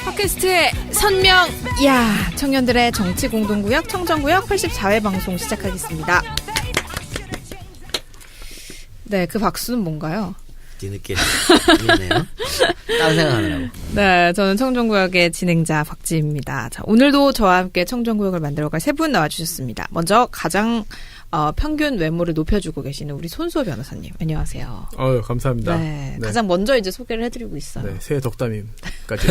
팟캐스트의 선명, 야 청년들의 정치 공동구역 청정구역 84회 방송 시작하겠습니다. 네, 그 박수는 뭔가요? 뒤늦게 미안해요. 다른 생각하느라고. 네, 저는 청정구역의 진행자 박지입니다. 자, 오늘도 저와 함께 청정구역을 만들어갈 세 분 나와주셨습니다. 먼저 가장 평균 외모를 높여주고 계시는 우리 손수호 변호사님, 안녕하세요. 감사합니다. 네, 가장 먼저 이제 소개를 해드리고 있어요. 네, 새해 덕담임까지.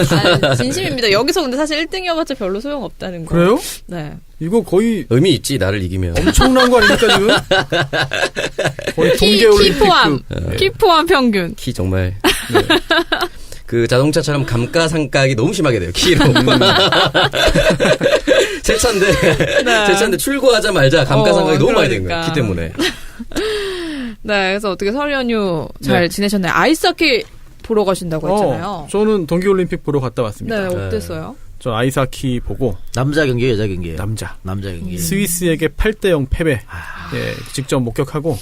진심입니다. 여기서 근데 사실 1등이어봤자 별로 소용없다는 거. 그래요? 네. 이거 거의 의미 있지, 나를 이기면. 엄청난 거 아닙니까 지금? 거의 동계올림픽 키 포함 평균. 키 정말. 네. 그 자동차처럼 감가상각이 너무 심하게 돼요, 키로. 제 차인데 출고하자마자 감가상각이 너무 많이 된 거예요, 키 때문에. 네, 그래서 어떻게 설 연휴 잘 지내셨나요? 아이스하키 보러 가신다고 했잖아요. 저는 동계올림픽 보러 갔다 왔습니다. 네, 어땠어요? 저 아이스하키 보고. 남자 경기예요, 여자 경기예요? 남자 경기. 스위스에게 8대0 패배. 예, 직접 목격하고.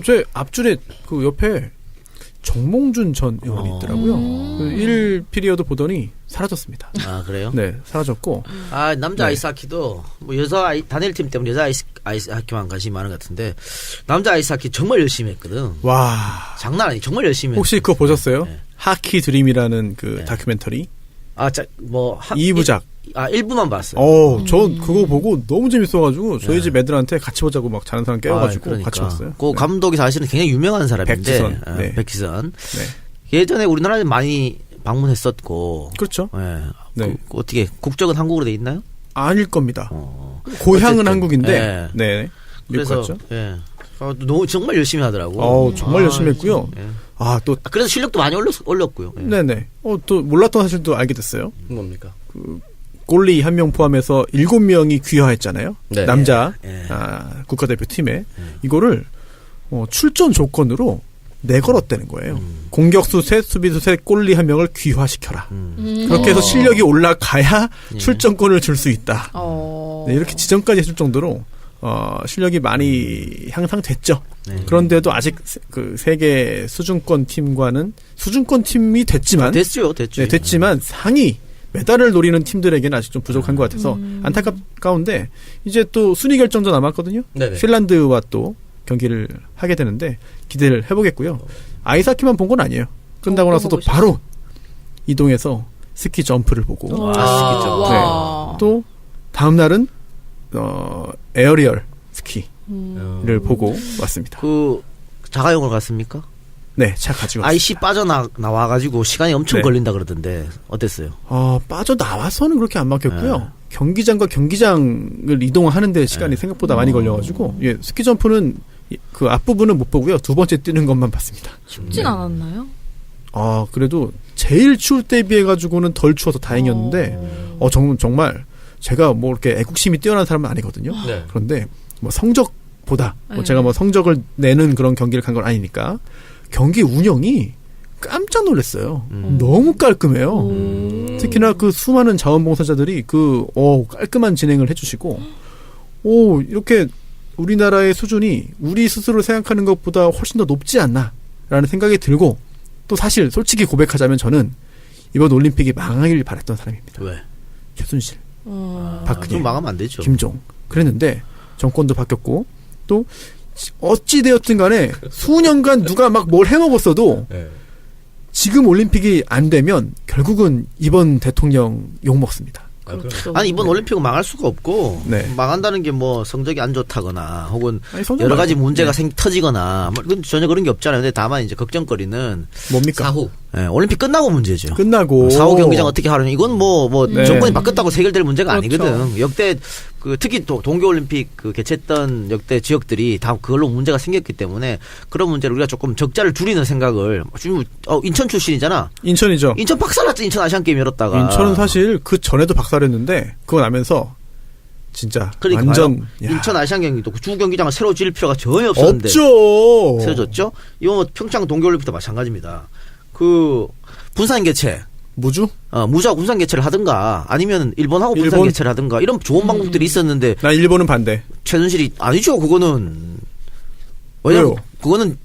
제 앞줄에 그 옆에 정몽준 전 의원이 있더라고요. 그 1피리어드 보더니 사라졌습니다. 아, 그래요? 네, 사라졌고. 남자 아이스하키도 뭐 여자 단일팀 때문에 여자 아이스하키만 관심이 많은 것 같은데 남자 아이스하키 정말 열심히 했거든. 와, 장난 아니, 정말 열심히. 혹시 그거 보셨어요? 네. 하키 드림이라는 그 네. 다큐멘터리. 뭐 2부작. 1부만 봤어요. 전 그거 보고 너무 재밌어가지고 저희 집 애들한테 같이 보자고 막 자는 사람 깨워가지고 그러니까. 같이 봤어요. 그 감독이 사실은 굉장히 유명한 사람인데 백지선. 네. 백지선. 네. 예전에 우리나라에 많이 방문했었고. 그렇죠. 네. 네. 어떻게 국적은 한국으로 돼 있나요? 아닐 겁니다. 고향은 어쨌든, 한국인데, 네. 미국 그래서 갔죠. 예. 너무 정말 열심히 하더라고. 정말 열심히 했고요. 예. 또 그래서 실력도 많이 올렸고요. 예. 네네. 또 몰랐던 사실도 알게 됐어요. 뭡니까? 골리 한 명 포함해서 7명이 귀화했잖아요. 네. 남자 예. 국가대표 팀에 이거를 출전 조건으로 내걸었다는 거예요. 공격수 셋, 수비수 셋, 골리 한 명을 귀화시켜라. 그렇게 해서 실력이 올라가야 출전권을 줄 수 있다. 네, 이렇게 지정까지 했을 정도로 실력이 많이 향상됐죠. 네. 그런데도 아직 그 세계 수준권 팀과는 수준권 팀이 됐지만 됐죠. 네, 됐지만 상위 메달을 노리는 팀들에게는 아직 좀 부족한 것 같아서 안타까운데 이제 또 순위 결정전 남았거든요. 네네. 핀란드와 또 경기를 하게 되는데 기대를 해보겠고요. 아이스하키만 본 건 아니에요. 끝나고 나서도 바로 이동해서 스키 점프를 보고 스키 점프. 네. 또 다음 날은 에어리얼 스키를 보고 왔습니다. 그 자가용을 갔습니까? 네, 차 가지고 IC 빠져나와가지고 시간이 엄청 네. 걸린다 그러던데 어땠어요? 빠져나와서는 그렇게 안 막혔고요. 경기장과 경기장을 이동하는데 시간이 생각보다 많이 걸려가지고 예, 스키 점프는 그 앞부분은 못 보고요. 두 번째 뛰는 것만 봤습니다. 춥진 않았나요? 그래도 제일 추울 때에 비해 가지고는 덜 추워서 다행이었는데 정말 제가 뭐 이렇게 애국심이 뛰어난 사람은 아니거든요. 네. 그런데 뭐 성적보다 제가 뭐 성적을 내는 그런 경기를 간 건 아니니까 경기 운영이 깜짝 놀랐어요. 너무 깔끔해요. 특히나 그 수많은 자원봉사자들이 깔끔한 진행을 해주시고, 이렇게 우리나라의 수준이 우리 스스로 생각하는 것보다 훨씬 더 높지 않나라는 생각이 들고, 또 사실 솔직히 고백하자면 저는 이번 올림픽이 망하길 바랬던 사람입니다. 왜? 최순실, 박근혜, 좀 망하면 안 되죠. 김종. 그랬는데 정권도 바뀌었고 또 어찌 되었든 간에 수년간 누가 막 뭘 해먹었어도 네. 지금 올림픽이 안 되면 결국은 이번 대통령 욕먹습니다. 그렇죠. 아니 이번 올림픽은 망할 수가 없고 네. 망한다는 게 뭐 성적이 안 좋다거나 혹은 성적 여러 가지 말고. 문제가 터지거나 뭐 전혀 그런 게 없잖아요. 근데 다만 이제 걱정거리는 뭡니까? 사후. 올림픽 끝나고 문제죠. 끝나고 사후 경기장 어떻게 하느냐 이건 뭐 네. 정권이 바뀌었다고 해결될 문제가 그렇죠. 아니거든. 역대 특히 또 동계올림픽 개최했던 역대 지역들이 다 그걸로 문제가 생겼기 때문에 그런 문제를 우리가 조금 적자를 줄이는 생각을 지금 인천 출신이잖아. 인천이죠. 인천 박살났죠. 인천 아시안 게임 열었다가. 인천은 사실 그 전에도 박살했는데 그거 나면서 진짜 그러니까 완전 인천 아시안 경기도 주 경기장을 새로 지을 필요가 전혀 없었는데 없죠. 세워졌죠. 이거 뭐 평창 동계올림픽도 마찬가지입니다. 그 분산 개최 무주? 무작 분산 개최를 하든가 아니면 일본하고 분산 일본? 개최를 하든가 이런 좋은 방법들이 있었는데 나 일본은 반대. 최순실이 아니죠. 그거는 왜냐면 왜요? 그거는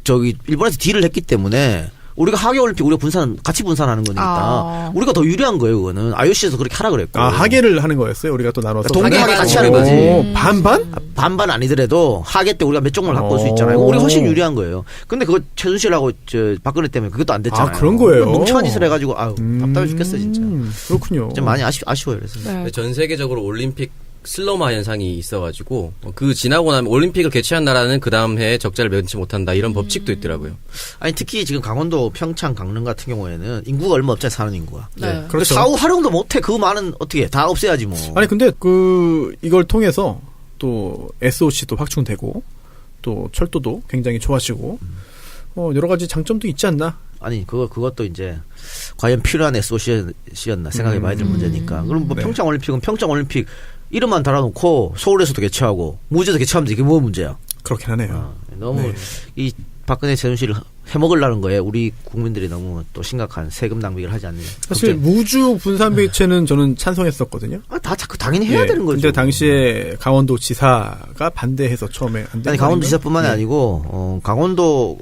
일본에서 딜을 했기 때문에 우리가 하계올림픽 우리가 같이 분산하는 거니까 우리가 더 유리한 거예요. 그거는 IOC에서 그렇게 하라 그랬고. 하계를 하는 거였어요. 우리가 또 나눠서. 동계 하계 같이 하는 거지. 반반? 반반 아니더라도 하계 때 우리가 몇 종목을 갖고 올 수 있잖아요. 우리 훨씬 유리한 거예요. 근데 그거 최순실하고 박근혜 때문에 그것도 안 됐잖아요. 그런 거예요. 멍청한 짓을 해가지고 답답해 죽겠어 진짜. 그렇군요. 좀 많이 아쉬워요. 그래서. 네. 전 세계적으로 올림픽 슬럼화 현상이 있어가지고 그 지나고 나면 올림픽을 개최한 나라는 그 다음 해에 적자를 면치 못한다 이런 법칙도 있더라고요. 아니 특히 지금 강원도, 평창, 강릉 같은 경우에는 인구가 얼마 없잖아요. 사는 인구가. 네. 그렇죠. 사후 활용도 못해. 그 많은 어떻게 다 없애야지 뭐. 아니 근데 이걸 통해서 또 SOC도 확충되고 또 철도도 굉장히 좋아지고 여러 가지 장점도 있지 않나? 아니 그것도 이제 과연 필요한 SOC였나 생각해봐야 될 문제니까. 그럼 뭐 네. 평창 올림픽은 평창 올림픽 이름만 달아놓고 서울에서도 개최하고 무제도 개최하면 이게 뭐 문제야? 그렇긴 하네요. 너무 네. 이 박근혜 최순실을 해먹으려는 거에 우리 국민들이 너무 또 심각한 세금 낭비를 하지 않느냐. 사실 무주 분산 배치는 저는 찬성했었거든요. 당연히 해야 되는 거죠. 근데 당시에 강원도 지사가 반대해서 처음에 안 아니 강원도 지사뿐만이 아니고 강원도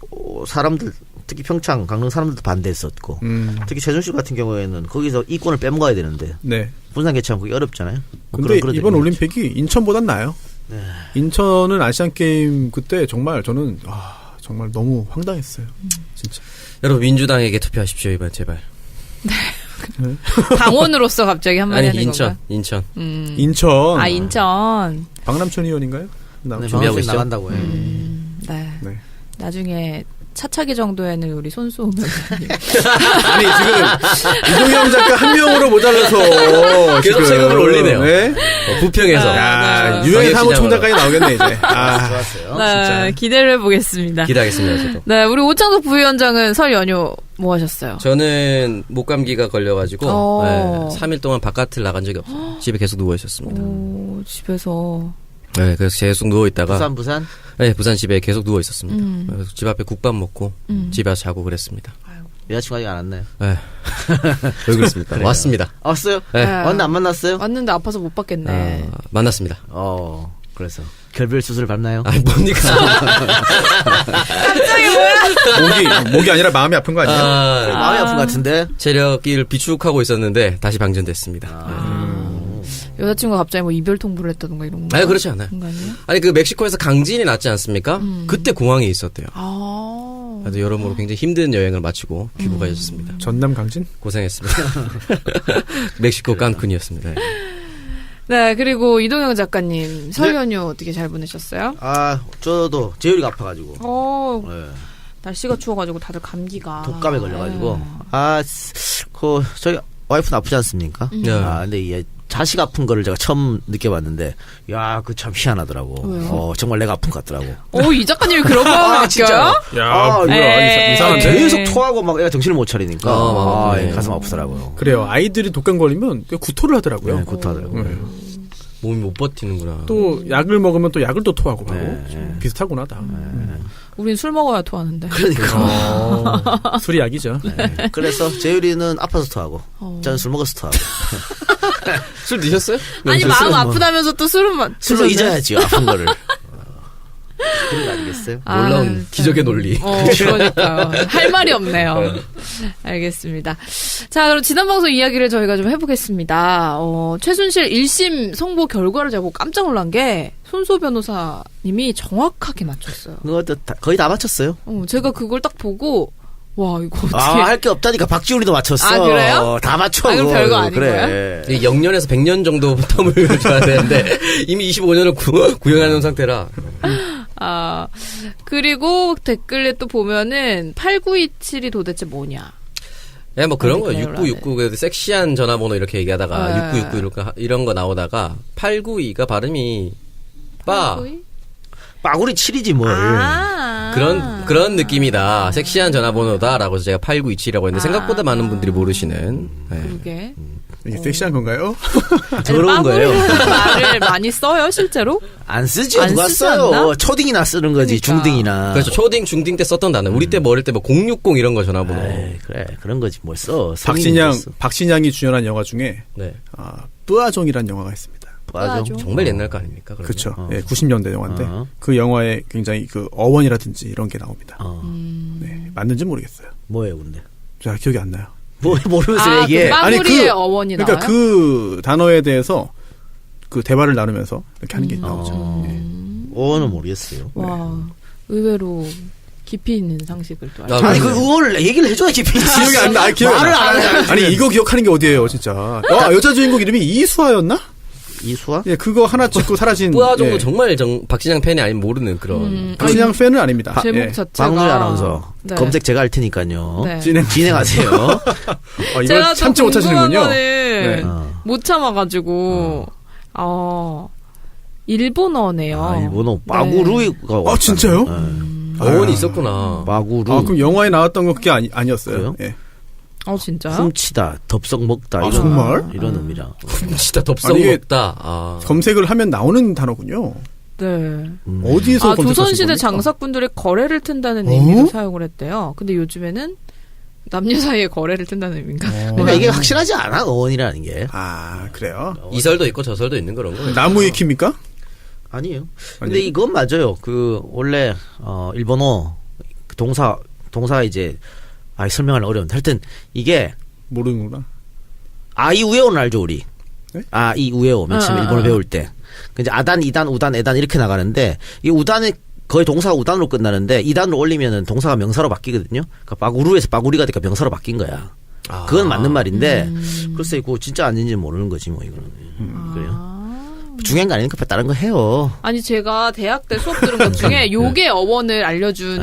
사람들 특히 평창, 강릉 사람들도 반대했었고 특히 최순실 같은 경우에는 거기서 이권을 빼먹어야 되는데 네. 분산 개최하면 그게 어렵잖아요. 뭐 근데 그런 이번 일이 올림픽이 인천보단 나아요. 네. 인천은 아시안게임 그때 정말 저는 정말 너무 황당했어요. 진짜. 여러분 민주당에게 투표하십시오 이번 제발. 당원으로서 갑자기 한마디 하는 건가요? 인천. 인천. 인천. 박남천 의원인가요? 네, 준비하고 있죠? 나간다고 해요. 네. 네. 나중에 차차기 정도에는 우리 손수호 변호사님. 아니 지금 이동영 작가 한 명으로 모자라서 계속 지금. 세금을 올리네요. 네? 부평에서. 야, 네. 유엔 사무총장까지 나오겠네 이제. 좋았어요. 네, 기대를 해보겠습니다. 기대하겠습니다 저도. 네, 우리 오창석 부위원장은 설 연휴 뭐 하셨어요? 저는 목감기가 걸려가지고 어. 3일 동안 바깥을 나간 적이 없어요. 집에 계속 누워 있었습니다. 오, 집에서. 네, 그래서 계속 누워 있다가 부산? 네, 부산 집에 계속 누워 있었습니다. 그래서 집 앞에 국밥 먹고 집에 와서 자고 그랬습니다. 여자친구 아직 안 왔나요? 네. 왜 그렇습니까? 왔습니다. 왔어요? 네. 왔는데 안 만났어요? 왔는데 아파서 못 받겠네. 만났습니다. 그래서 결별 수술 받나요? 아니 뭡니까? 목이 아니라 마음이 아픈 거 아니에요? 마음이 아픈 것 같은데? 체력을 비축하고 있었는데 다시 방전됐습니다. 여자친구가 갑자기 뭐 이별 통보를 했다던가 이런 거. 아니 그렇지 않아요. 그런 거 아니에요? 아니 그 멕시코에서 강진이 났지 않습니까? 그때 공항에 있었대요. 그래서 여러모로 굉장히 힘든 여행을 마치고 귀국하셨습니다. 전남 강진? 고생했습니다. 멕시코 깐쿤이었습니다. 네. 네, 그리고 이동영 작가님 설 연휴 어떻게 잘 보내셨어요? 저도 재율이가 아파가지고. 네. 날씨가 추워가지고 다들 감기가. 독감에 걸려가지고. 저희 와이프는 아프지 않습니까? 근데 이 자식 아픈 거를 제가 처음 느껴봤는데, 그 참 희한하더라고. 왜요? 정말 내가 아픈 것 같더라고. 이 작가님이 그런 거 진짜요? 야, 에이. 이상한데? 계속 토하고 막 애가 정신을 못 차리니까. 네. 가슴 아프더라고요. 그래요. 아이들이 독감 걸리면 구토를 하더라고요. 네, 구토하더라고요. 네. 몸이 못 버티는구나. 또 약을 먹으면 또 약을 또 토하고 하고 네. 비슷하구나 다. 우린 술 먹어야 토하는데. 그러니까. 술이 약이죠. 네. 그래서 재율이는 아파서 토하고, 저는 술 먹어서 토하고. 술 드셨어요? 아니 마음 아프다면서 또 술은 술로 잊어야지, 아픈 거를. 그런 거 아니겠어요? 놀라운 기적의 논리. 그러니까요. 할 말이 없네요. 알겠습니다. 자, 그럼 지난 방송 이야기를 저희가 좀 해보겠습니다. 최순실 1심 선고 결과를 제가 보고 깜짝 놀란 게 손소 변호사님이 정확하게 맞췄어요. 그것도 거의 다 맞췄어요. 제가 그걸 딱 보고 와 이거 어떻게 할 게 없다니까 박지훈이도 맞췄어. 그래요? 다 맞춰. 그럼 별거 아닌 그래. 0년에서 100년 정도 텀을 줘야 되는데 이미 25년을 구형하는 상태라. 그리고 댓글에 또 보면은 8927이 도대체 뭐냐. 네, 뭐 그런 어디 거예요. 그래요, 6969 섹시한 전화번호 이렇게 얘기하다가 네. 6969 이런 거 나오다가 892가 발음이 빠구리 7이지 뭘. 그런 느낌이다. 섹시한 전화번호다라고 해서 제가 8927이라고 했는데 생각보다 많은 분들이 모르시는. 네. 그게 이게 섹시한 건가요? 더러운 거예요. 말을 많이 써요 실제로? 안 쓰죠. 안 누가 쓰지 써요. 않나? 초딩이나 쓰는 거지. 그러니까. 중딩이나. 그렇죠. 초딩, 중딩 때 썼던 단어. 우리 때 뭐 어릴 때 뭐 060 이런 거 전화번호. 그래. 그런 거지. 뭘 써. 박신양이 주연한 영화 중에 네. 뿌아종이라는 영화가 있습니다. 맞아. 정말 옛날 거 아닙니까? 그러면? 그렇죠. 예, 90년대 영화인데 어. 그 영화에 굉장히 그 어원이라든지 이런 게 나옵니다. 네, 맞는지 모르겠어요. 뭐예요, 근데? 자, 기억이 안 나요. 뭐 모르면서 아, 얘기해. 그 마무리에 어원이 그러니까 나와요? 그 단어에 대해서 그 대화를 나누면서 이렇게 하는 게 나오죠. 예. 어는 모르겠어요. 와, 의외로 깊이 있는 상식을 또 알고. 아니 그 의원을 얘기를 해줘야지. 기억이 안 나. 기억이 말을 안 나. 아니 이거 기억하는 게 어디예요, 진짜. 여자 주인공 이름이 이수아였나? 이수아? 예, 그거 하나 찍고 사라진. 뿌아 정도 예. 정말 박진영 팬이 아니면 모르는 그런. 그냥 팬은 아닙니다. 제목 예. 자체가 박노래 아나운서 네. 검색 제가 할 테니까요. 네. 진행하세요. 이걸 제가 참지 또 못하시는군요. 궁금한 네. 거는 못 참아가지고 일본어네요. 아, 일본어 마구루가 아, 진짜요? 어원이 있었구나. 마구루. 아, 그럼 영화에 나왔던 거 그게 아니었어요? 그래요? 예. 진짜요? 훔치다, 덥석 먹다 아, 이런 정말? 이런 의미라. 진짜 덥석 아니, 이게 먹다. 아. 검색을 하면 나오는 단어군요. 네. 어디서 검색하신 조선시대 겁니까? 장사꾼들의 거래를 튼다는 의미로 사용을 했대요. 근데 요즘에는 남녀 사이의 거래를 튼다는 의미인가? 그러니까 이게 확실하지 않아 어원이라는 게. 아, 그래요? 이설도 있고 저설도 있는 그런 거. 나무 위키입니까? 아니에요. 근데 이건 맞아요. 그 원래 일본어 동사 이제 설명하기 어려운데 하여튼 이게 모르는구나. 아이우에오는 알죠 우리. 네? 아이우에오 맨 처음 일본어 배울 때. 이제 아단, 이단, 우단, 에단 이렇게 나가는데 이 우단은 거의 동사가 우단으로 끝나는데 이단으로 올리면은 동사가 명사로 바뀌거든요. 그러니까 빠구루에서 빠구리가 되니까 명사로 바뀐 거야. 그건 맞는 말인데 글쎄 이거 진짜 아닌지 모르는 거지 뭐 이거는. 그래요. 중요한 거 아니니까 다른 거 해요. 아니 제가 대학 때 수업 들은 것 중에 요게 어원을 알려준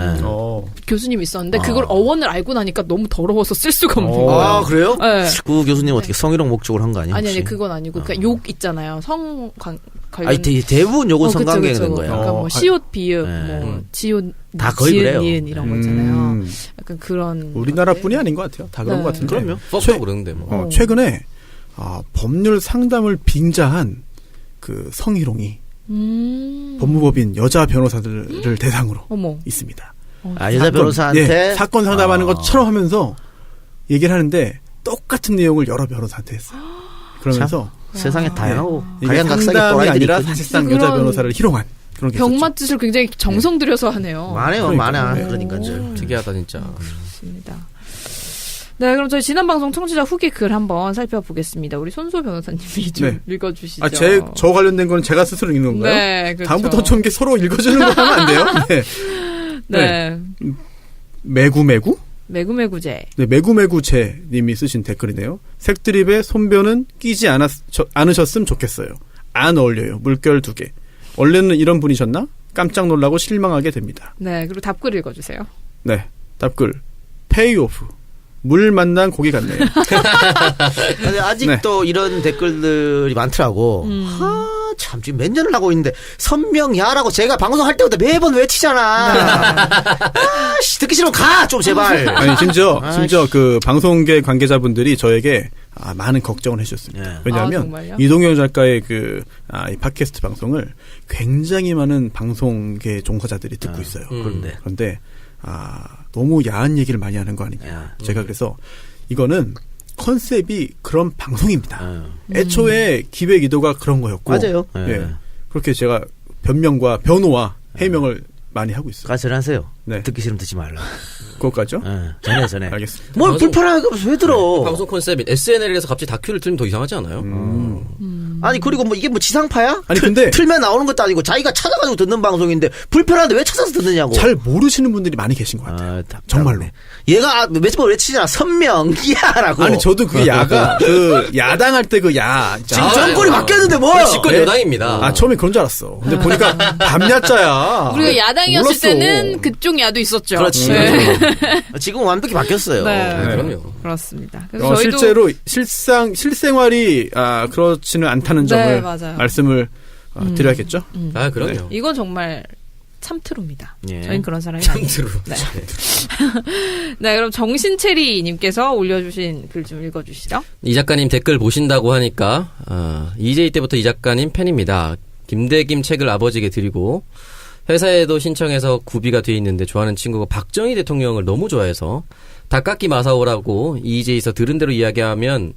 교수님 있었는데 그걸 어원을 알고 나니까 너무 더러워서 쓸 수가 없는 거예요. 아 그래요? 네. 그 교수님 어떻게 성희롱 목적으로 한 거 아니에요? 아니 혹시? 그건 아니고 그러니까 욕 있잖아요. 성 관련. 아니 대부분 욕은 그쵸, 성관계가 그쵸. 된 거예요. 그러니까 뭐 시옷 비읍 뭐 지옷 다 거의 지은, 그래요. 니은 이런 거 있잖아요. 약간 그런 우리나라뿐이 아닌 것 같아요. 다 그런 네. 것 같은데. 그럼요. 퍽도 그러는데 뭐. 최근에 법률 상담을 빙자한 그 성희롱이 법무법인 여자 변호사들을 대상으로 어머. 있습니다. 여자 변호사한테 사건 상담하는 것처럼 하면서 얘기를 하는데 똑같은 내용을 여러 변호사한테 했어요. 그러면서 세상에 다양하고 이게 각양각색의 상담이 또라이들이 아니라 있거든요. 사실상 그런 여자 변호사를 희롱한 그런 게 있었죠. 병맛짓을 굉장히 정성 들여서 하네요. 많아요, 그러니까. 많아. 네. 그러니까 이제. 특이하다 진짜. 좋습니다. 네, 그럼 저희 지난 방송 청취자 후기 글 한번 살펴보겠습니다. 우리 손소 변호사님이 좀 네. 읽어주시죠. 저 관련된 거는 제가 스스로 읽는 건가요? 네, 그렇죠. 다음부터 좀 이렇게 서로 읽어주는 거 하면 안 돼요? 네. 네. 매구매구? 매구매구제. 네, 매구매구제 님이 쓰신 댓글이네요. 색드립에 손변은 끼지 않으셨으면 좋겠어요. 안 어울려요. 물결 2개. 원래는 이런 분이셨나? 깜짝 놀라고 실망하게 됩니다. 네, 그리고 답글 읽어주세요. 네, 답글. 페이오프. 물 만난 고기 같네요. 근데 아직도 이런 댓글들이 많더라고. 참, 지금 몇 년을 하고 있는데, 선명야라고 제가 방송할 때마다 매번 외치잖아. 듣기 싫으면 가! 좀 제발. 아니, 심지어 그 방송계 관계자분들이 저에게 많은 걱정을 해주셨습니다. 예. 왜냐하면 정말요? 이동영 작가의 이 팟캐스트 방송을 굉장히 많은 방송계 종사자들이 듣고 있어요. 그런데 너무 야한 얘기를 많이 하는 거 아니냐. 제가 그래서 이거는 컨셉이 그런 방송입니다. 애초에 기획 의도가 그런 거였고. 맞아요. 예. 그렇게 제가 변호와 해명을 많이 하고 있어요. 가설하세요. 네. 듣기 싫으면 듣지 말라. 그것까지요? 전에. 알겠습니다. 뭘 불편하게 없어, 왜 들어? 방송 컨셉이 SNL에서 갑자기 다큐를 틀면 더 이상하지 않아요? 아니, 그리고 뭐 이게 뭐 지상파야? 아니, 근데 틀면 나오는 것도 아니고 자기가 찾아가지고 듣는 방송인데 불편한데 왜 찾아서 듣느냐고. 잘 모르시는 분들이 많이 계신 것 같아요. 정말로. 얘가 매번 외치잖아. 선명야라고. 아니 저도 그 야가 그 야당할 때 그 야. 지금 정권이 바뀌었는데 뭐. 집권 여당입니다. 처음에 그런 줄 알았어. 근데 보니까 밤야자야. 우리가 야당이었을 몰랐어. 때는 그쪽 야도 있었죠. 그렇지. 네. 지금 완벽히 바뀌었어요. 네. 그럼요. 그렇습니다. 그래서 저희도 실제로 실생활이 그렇지는 않다는 점을 맞아요. 말씀을 드려야겠죠. 그럼요. 이건 정말 참트루입니다. 예. 저희는 그런 사람이 아니에요. 참트루. 네. 네, 그럼 정신체리님께서 올려주신 글 좀 읽어주시죠. 이 작가님 댓글 보신다고 하니까 EJ 때부터 이 작가님 팬입니다. 김대김 책을 아버지에게 드리고 회사에도 신청해서 구비가 돼 있는데 좋아하는 친구가 박정희 대통령을 너무 좋아해서 닭깎기 마사오라고 EJ에서 들은 대로 이야기하면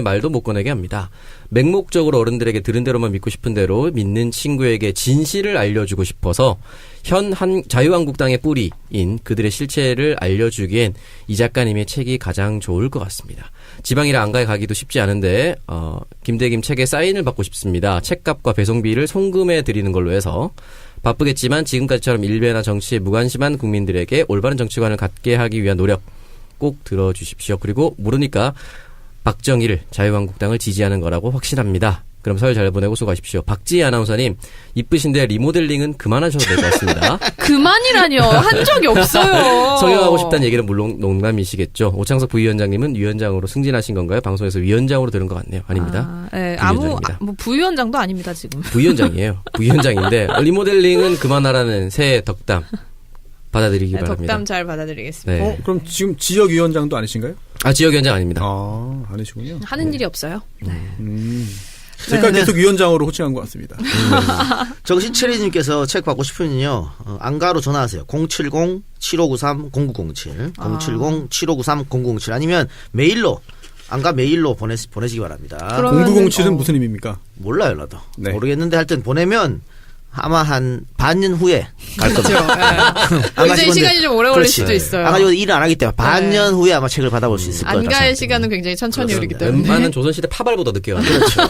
말도 못 꺼내게 합니다. 맹목적으로 어른들에게 들은 대로만 믿고 싶은 대로 믿는 친구에게 진실을 알려주고 싶어서 현 자유한국당의 뿌리인 그들의 실체를 알려주기엔 이 작가님의 책이 가장 좋을 것 같습니다. 지방이라 안가에 가기도 쉽지 않은데 김대김 책에 사인을 받고 싶습니다. 책값과 배송비를 송금해 드리는 걸로 해서 바쁘겠지만 지금까지처럼 일베나 정치에 무관심한 국민들에게 올바른 정치관을 갖게 하기 위한 노력 꼭 들어주십시오. 그리고 모르니까 박정희를 자유한국당을 지지하는 거라고 확신합니다. 그럼 설 잘 보내고 수고하십시오. 박지희 아나운서님, 이쁘신데 리모델링은 그만하셔도 될 것 같습니다. 그만이라뇨. 한 적이 없어요. 성형하고 싶다는 얘기는 물론 농담이시겠죠. 오창석 부위원장님은 위원장으로 승진하신 건가요? 방송에서 위원장으로 들은 것 같네요. 아닙니다. 네, 부위원장입니다. 뭐 부위원장도 아닙니다 지금. 부위원장이에요. 부위원장인데 리모델링은 그만하라는 새 덕담 받아들이기 바랍니다. 덕담 잘 받아드리겠습니다. 네. 그럼 지금 지역위원장도 아니신가요? 지역위원장 아닙니다. 아니시군요. 하는 일이 없어요. 네. 제가 계속 위원장으로 호칭한 것 같습니다. 정신체리님께서 책 받고 싶으면요. 안가로 전화하세요. 070-7593-0907 070-7593-0907 아니면 메일로 안가 메일로 보내시기 바랍니다. 0907은 무슨 의미입니까? 몰라요 나도. 네. 모르겠는데 하여튼 보내면 아마 한 반년 후에 갈 겁니다. 그렇죠. 이제 시간이 좀 오래 걸릴 수도 있어요. 아까 일을 안 하기 때문에 반년 후에 아마 책을 받아볼 수 있을 것 같아요. 안가의 시간은 굉장히 천천히 오르기 때문에. 웬만한 조선시대 파발보다 늦게 가요. 그렇죠.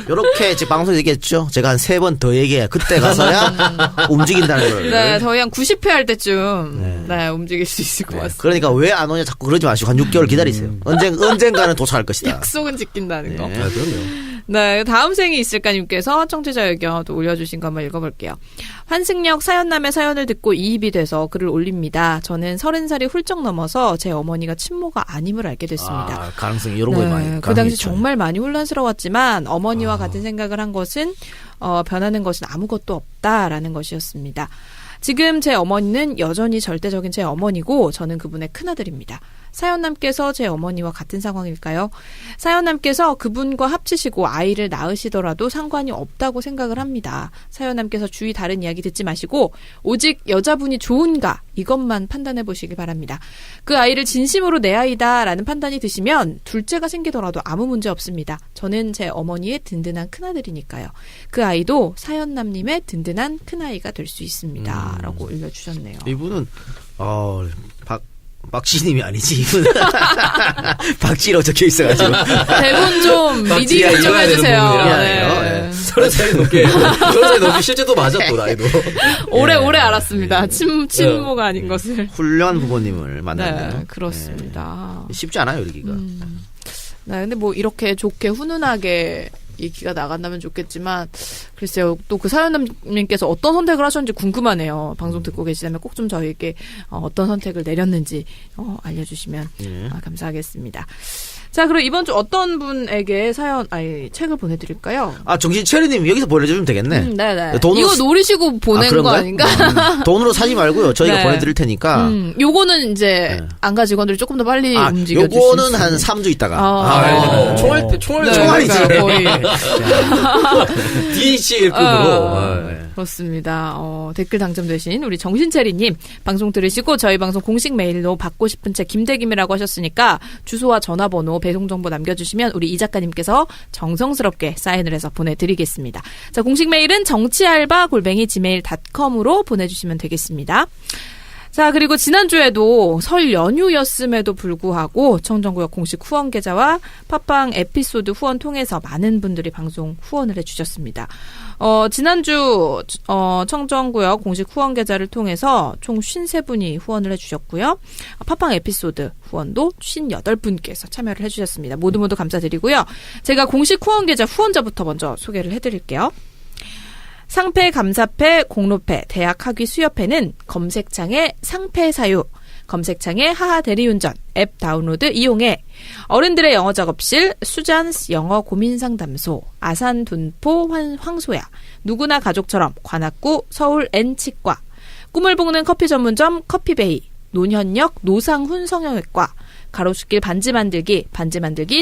이렇게 제 방송에 얘기했죠. 제가 한 3번 더 얘기해. 그때 가서야 움직인다는 걸. 네, 저희 한 90회 할 때쯤 움직일 수 있을 것 같습니다. 그러니까 왜 안 오냐 자꾸 그러지 마시고 한 6개월 기다리세요. 언젠가는 도착할 것이다. 약속은 지킨다는 거. 그럼요. 네, 다음 생이 있을까님께서 청취자 의견 또 올려주신 거 한번 읽어볼게요. 환승역 사연남의 사연을 듣고 이입이 돼서 글을 올립니다. 저는 30살이 훌쩍 넘어서 제 어머니가 친모가 아님을 알게 됐습니다. 가능성이 이런 거에 많이. 그 당시 정말 많이 혼란스러웠지만 어머니와 같은 생각을 한 것은 변하는 것은 아무것도 없다라는 것이었습니다. 지금 제 어머니는 여전히 절대적인 제 어머니고 저는 그분의 큰아들입니다. 사연남께서 제 어머니와 같은 상황일까요? 사연남께서 그분과 합치시고 아이를 낳으시더라도 상관이 없다고 생각을 합니다. 사연남께서 주위 다른 이야기 듣지 마시고 오직 여자분이 좋은가 이것만 판단해 보시기 바랍니다. 그 아이를 진심으로 내 아이다라는 판단이 드시면 둘째가 생기더라도 아무 문제 없습니다. 저는 제 어머니의 든든한 큰아들이니까요. 그 아이도 사연남님의 든든한 큰아이가 될 수 있습니다. 라고 올려주셨네요. 이분은 박지님이 아니지. 박지라고 적혀 있어가지고. 대본 좀 리딩 좀 해주세요. 네. 30살이 넘게. 30살이 넘게 실제도 맞아 또 나이도. 오래 알았습니다. 친모가 아닌 것을. 훌륭한 부모님을 만났네요. 네, 그렇습니다. 쉽지 않아요, 이기가. 네, 근데 뭐 이렇게 좋게 훈훈하게 얘기가 나간다면 좋겠지만 글쎄요. 또 그 사연님께서 어떤 선택을 하셨는지 궁금하네요. 방송 듣고 계시다면 꼭 좀 저희에게 어떤 선택을 내렸는지 알려주시면 감사하겠습니다. 자, 그럼 이번 주 어떤 분에게 책을 보내드릴까요? 정신체리님 여기서 보내주면 되겠네. 네네. 돈으로 이거 노리시고 보낸 거 아닌가? 돈으로 사지 말고요. 저희가 보내드릴 테니까. 요거는 이제 안가 직원들이 조금 더 빨리 움직여 주실 요거는 한 3주 있다가. 총알이지. 거의. DHL급으로. 그렇습니다. 댓글 당첨되신 우리 정신체리님 방송 들으시고 저희 방송 공식 메일로 받고 싶은 책 김대김이라고 하셨으니까 주소와 전화번호 배송정보 남겨주시면 우리 이 작가님께서 정성스럽게 사인을 해서 보내드리겠습니다. 자, 공식 메일은 정치알바@gmail.com으로 보내주시면 되겠습니다. 자, 그리고 지난주에도 설 연휴였음에도 불구하고 청정구역 공식 후원 계좌와 팟빵 에피소드 후원 통해서 많은 분들이 방송 후원을 해주셨습니다. 지난주 청정구역 공식 후원 계좌를 통해서 총 53분이 후원을 해주셨고요. 팟빵 에피소드 후원도 58분께서 참여를 해주셨습니다. 모두 감사드리고요. 제가 공식 후원 계좌 후원자부터 먼저 소개를 해드릴게요. 상패, 감사패, 공로패, 대학학위 수여패는 검색창에 상패사유, 검색창에 하하 대리운전, 앱 다운로드 이용해 어른들의 영어 작업실, 수잔스 영어 고민상담소, 아산 둔포 황소야, 누구나 가족처럼 관악구 서울 N치과, 꿈을 볶는 커피 전문점 커피베이, 논현역 노상훈 성형외과, 가로수길 반지 만들기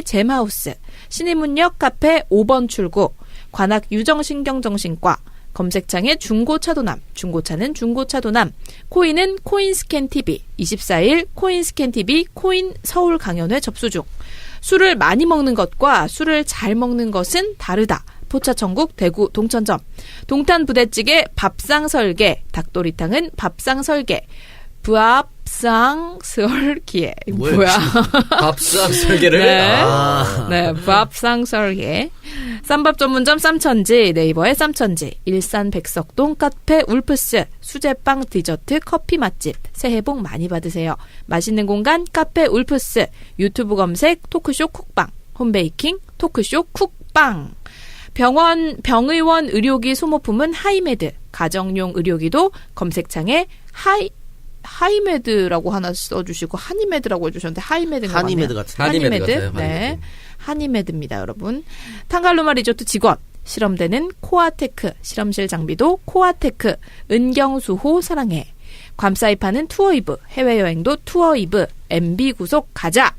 잼하우스, 신의문역 카페 5번 출구, 관악 유정신경정신과, 검색창에 중고차도남, 중고차는 중고차도남, 코인은 코인스캔TV, 24일 코인스캔TV 코인 서울 강연회 접수 중. 술을 많이 먹는 것과 술을 잘 먹는 것은 다르다. 포차천국 대구 동천점. 동탄 부대찌개 밥상설계, 닭도리탕은 밥상설계. 밥상설계. 뭐야? 밥상설계를? 네. 네, 밥상설계. 쌈밥 전문점 쌈천지, 네이버의 쌈천지, 일산 백석동 카페 울프스, 수제빵 디저트 커피 맛집, 새해 복 많이 받으세요. 맛있는 공간 카페 울프스, 유튜브 검색 토크쇼 쿡빵, 홈베이킹 토크쇼 쿡빵. 병의원 의료기 소모품은 하이메드, 가정용 의료기도 검색창에 하이메드라고 하나 써주시고 하니메드라고 해주셨는데 하이메드인가 하니메드 같은. 하니메드. 같아요. 네. 하니메드입니다, 여러분. 탕갈루마 리조트 직원, 실험대는 코아테크, 실험실 장비도 코아테크, 은경수호 사랑해. 괌사이파는 투어이브, 해외여행도 투어이브, MB구속 가자.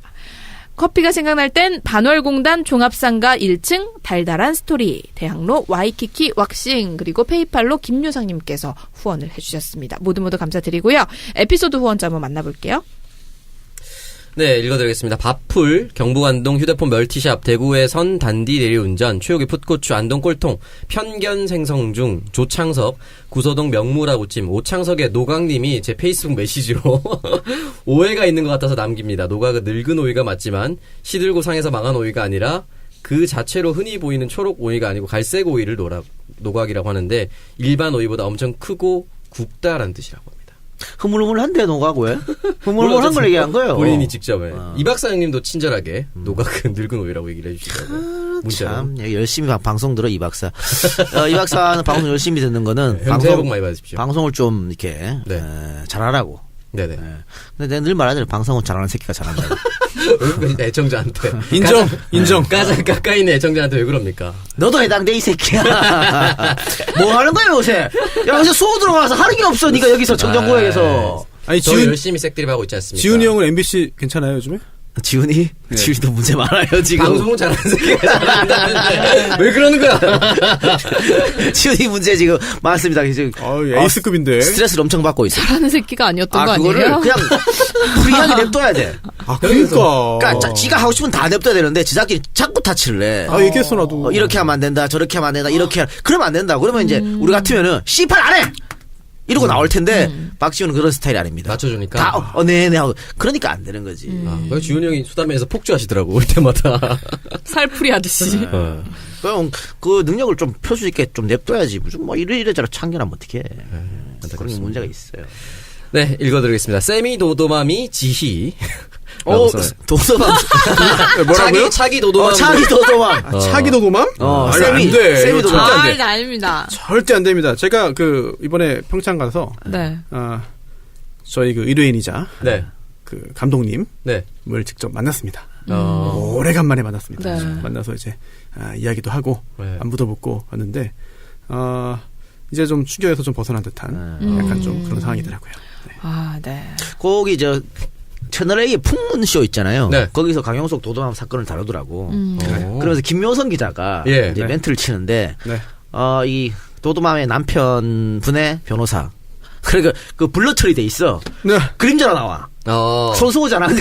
커피가 생각날 땐 반월공단 종합상가 1층 달달한 스토리, 대학로 와이키키 왁싱, 그리고 페이팔로 김유상님께서 후원을 해주셨습니다. 모두 감사드리고요. 에피소드 후원자 한번 만나볼게요. 네, 읽어드리겠습니다. 밥풀, 경북안동 휴대폰 멀티샵, 대구의 선 단디 대리운전, 최욱의 풋고추, 안동 꼴통, 편견 생성 중, 조창석, 구서동 명무라고찜, 오창석의 노각님이 제 페이스북 메시지로 오해가 있는 것 같아서 남깁니다. 노각은 늙은 오이가 맞지만 시들고 상해서 망한 오이가 아니라 그 자체로 흔히 보이는 초록 오이가 아니고 갈색 오이를 노각이라고 하는데 일반 오이보다 엄청 크고 굵다라는 뜻이라고 합니다. 흐물흐물한데 노각 왜? 흐물흐물한 걸 얘기한 거예요. 본인이 직접 이 박사님도 친절하게 노각은 늙은 오이라고 얘기를 해주시더라고요. 문자로. 참 열심히 방송 들어 이 박사. 이 박사는 방송 열심히 듣는 거는 새해 복 많이 받으십시오. 방송을 좀 이렇게 네. 잘하라고. 네네. 근데 내가 늘 말하잖아. 방송은 잘하는 새끼가 잘한다. 애청자한테 인정. 가까이 있는 애청자한테 왜 그럽니까? 너도 해당돼 이 새끼야. 뭐 하는 거야 요새? 야 요새 수호 들어가서 하는 게 없어. 네가 여기서 청정구역에서. 아니 저 열심히 색드립 하고 있지 않습니까? 지훈이 형은 MBC 괜찮아요 요즘에? 지훈이? 네. 지훈이도 문제 많아요 지금. 방송은 잘하는 새끼가 잘한다는데 왜 그러는 거야? 지훈이 문제 지금 많습니다. 지금 에이스급인데. 스트레스를 엄청 받고 있어. 잘하는 새끼가 아니었던 거 그거를 아니에요? 그냥 프리하게 냅둬야 돼. 그러니까 지가 하고 싶으면 다 냅둬야 되는데 지자끼리 자꾸 타치를 해. 얘기했어 나도. 이렇게 하면 안 된다. 저렇게 하면 안 된다. 이렇게 그러면 안 된다. 그러면 이제 우리 같으면은 씨발 안 해. 이러고 나올 텐데 박지훈은 그런 스타일이 아닙니다. 맞춰주니까. 다 네네 하고 그러니까 안 되는 거지. 그래서 지훈이 형이 수담회에서 폭주하시더라고 올 때마다. 살풀이 하듯이. 그럼 그 능력을 좀 펼 수 있게 좀 냅둬야지. 무슨 뭐 이래저래 참견하면 어떡해. 그런 게 문제가 있어요. 네, 읽어드리겠습니다. 세미 도도마미 지희. 도도맘. 뭐라고요? 차기 도도맘. 차기 도도맘. 차기 도도맘? 세미 도도맘. 이거 아닙니다. 절대 안 됩니다. 제가 이번에 평창 가서 네. 저희 의뢰인이자 네. 감독님을 네. 직접 만났습니다. 오래간만에 만났습니다. 네. 만나서 이제 이야기도 하고 네. 안부도 묻고 왔는데 이제 좀 충격에서 좀 벗어난 듯한 약간 좀 그런 상황이더라고요. 네. 네. 거기 채널A의 풍문쇼 있잖아요. 네. 거기서 강용석 도도맘 사건을 다루더라고. 오. 그러면서 김묘선 기자가 예. 이제 네. 멘트를 치는데 네. 이 도도맘의 남편분의 변호사 그러니까 블러처리 돼 있어. 네. 그림자로 나와. 손수호잖아. 근데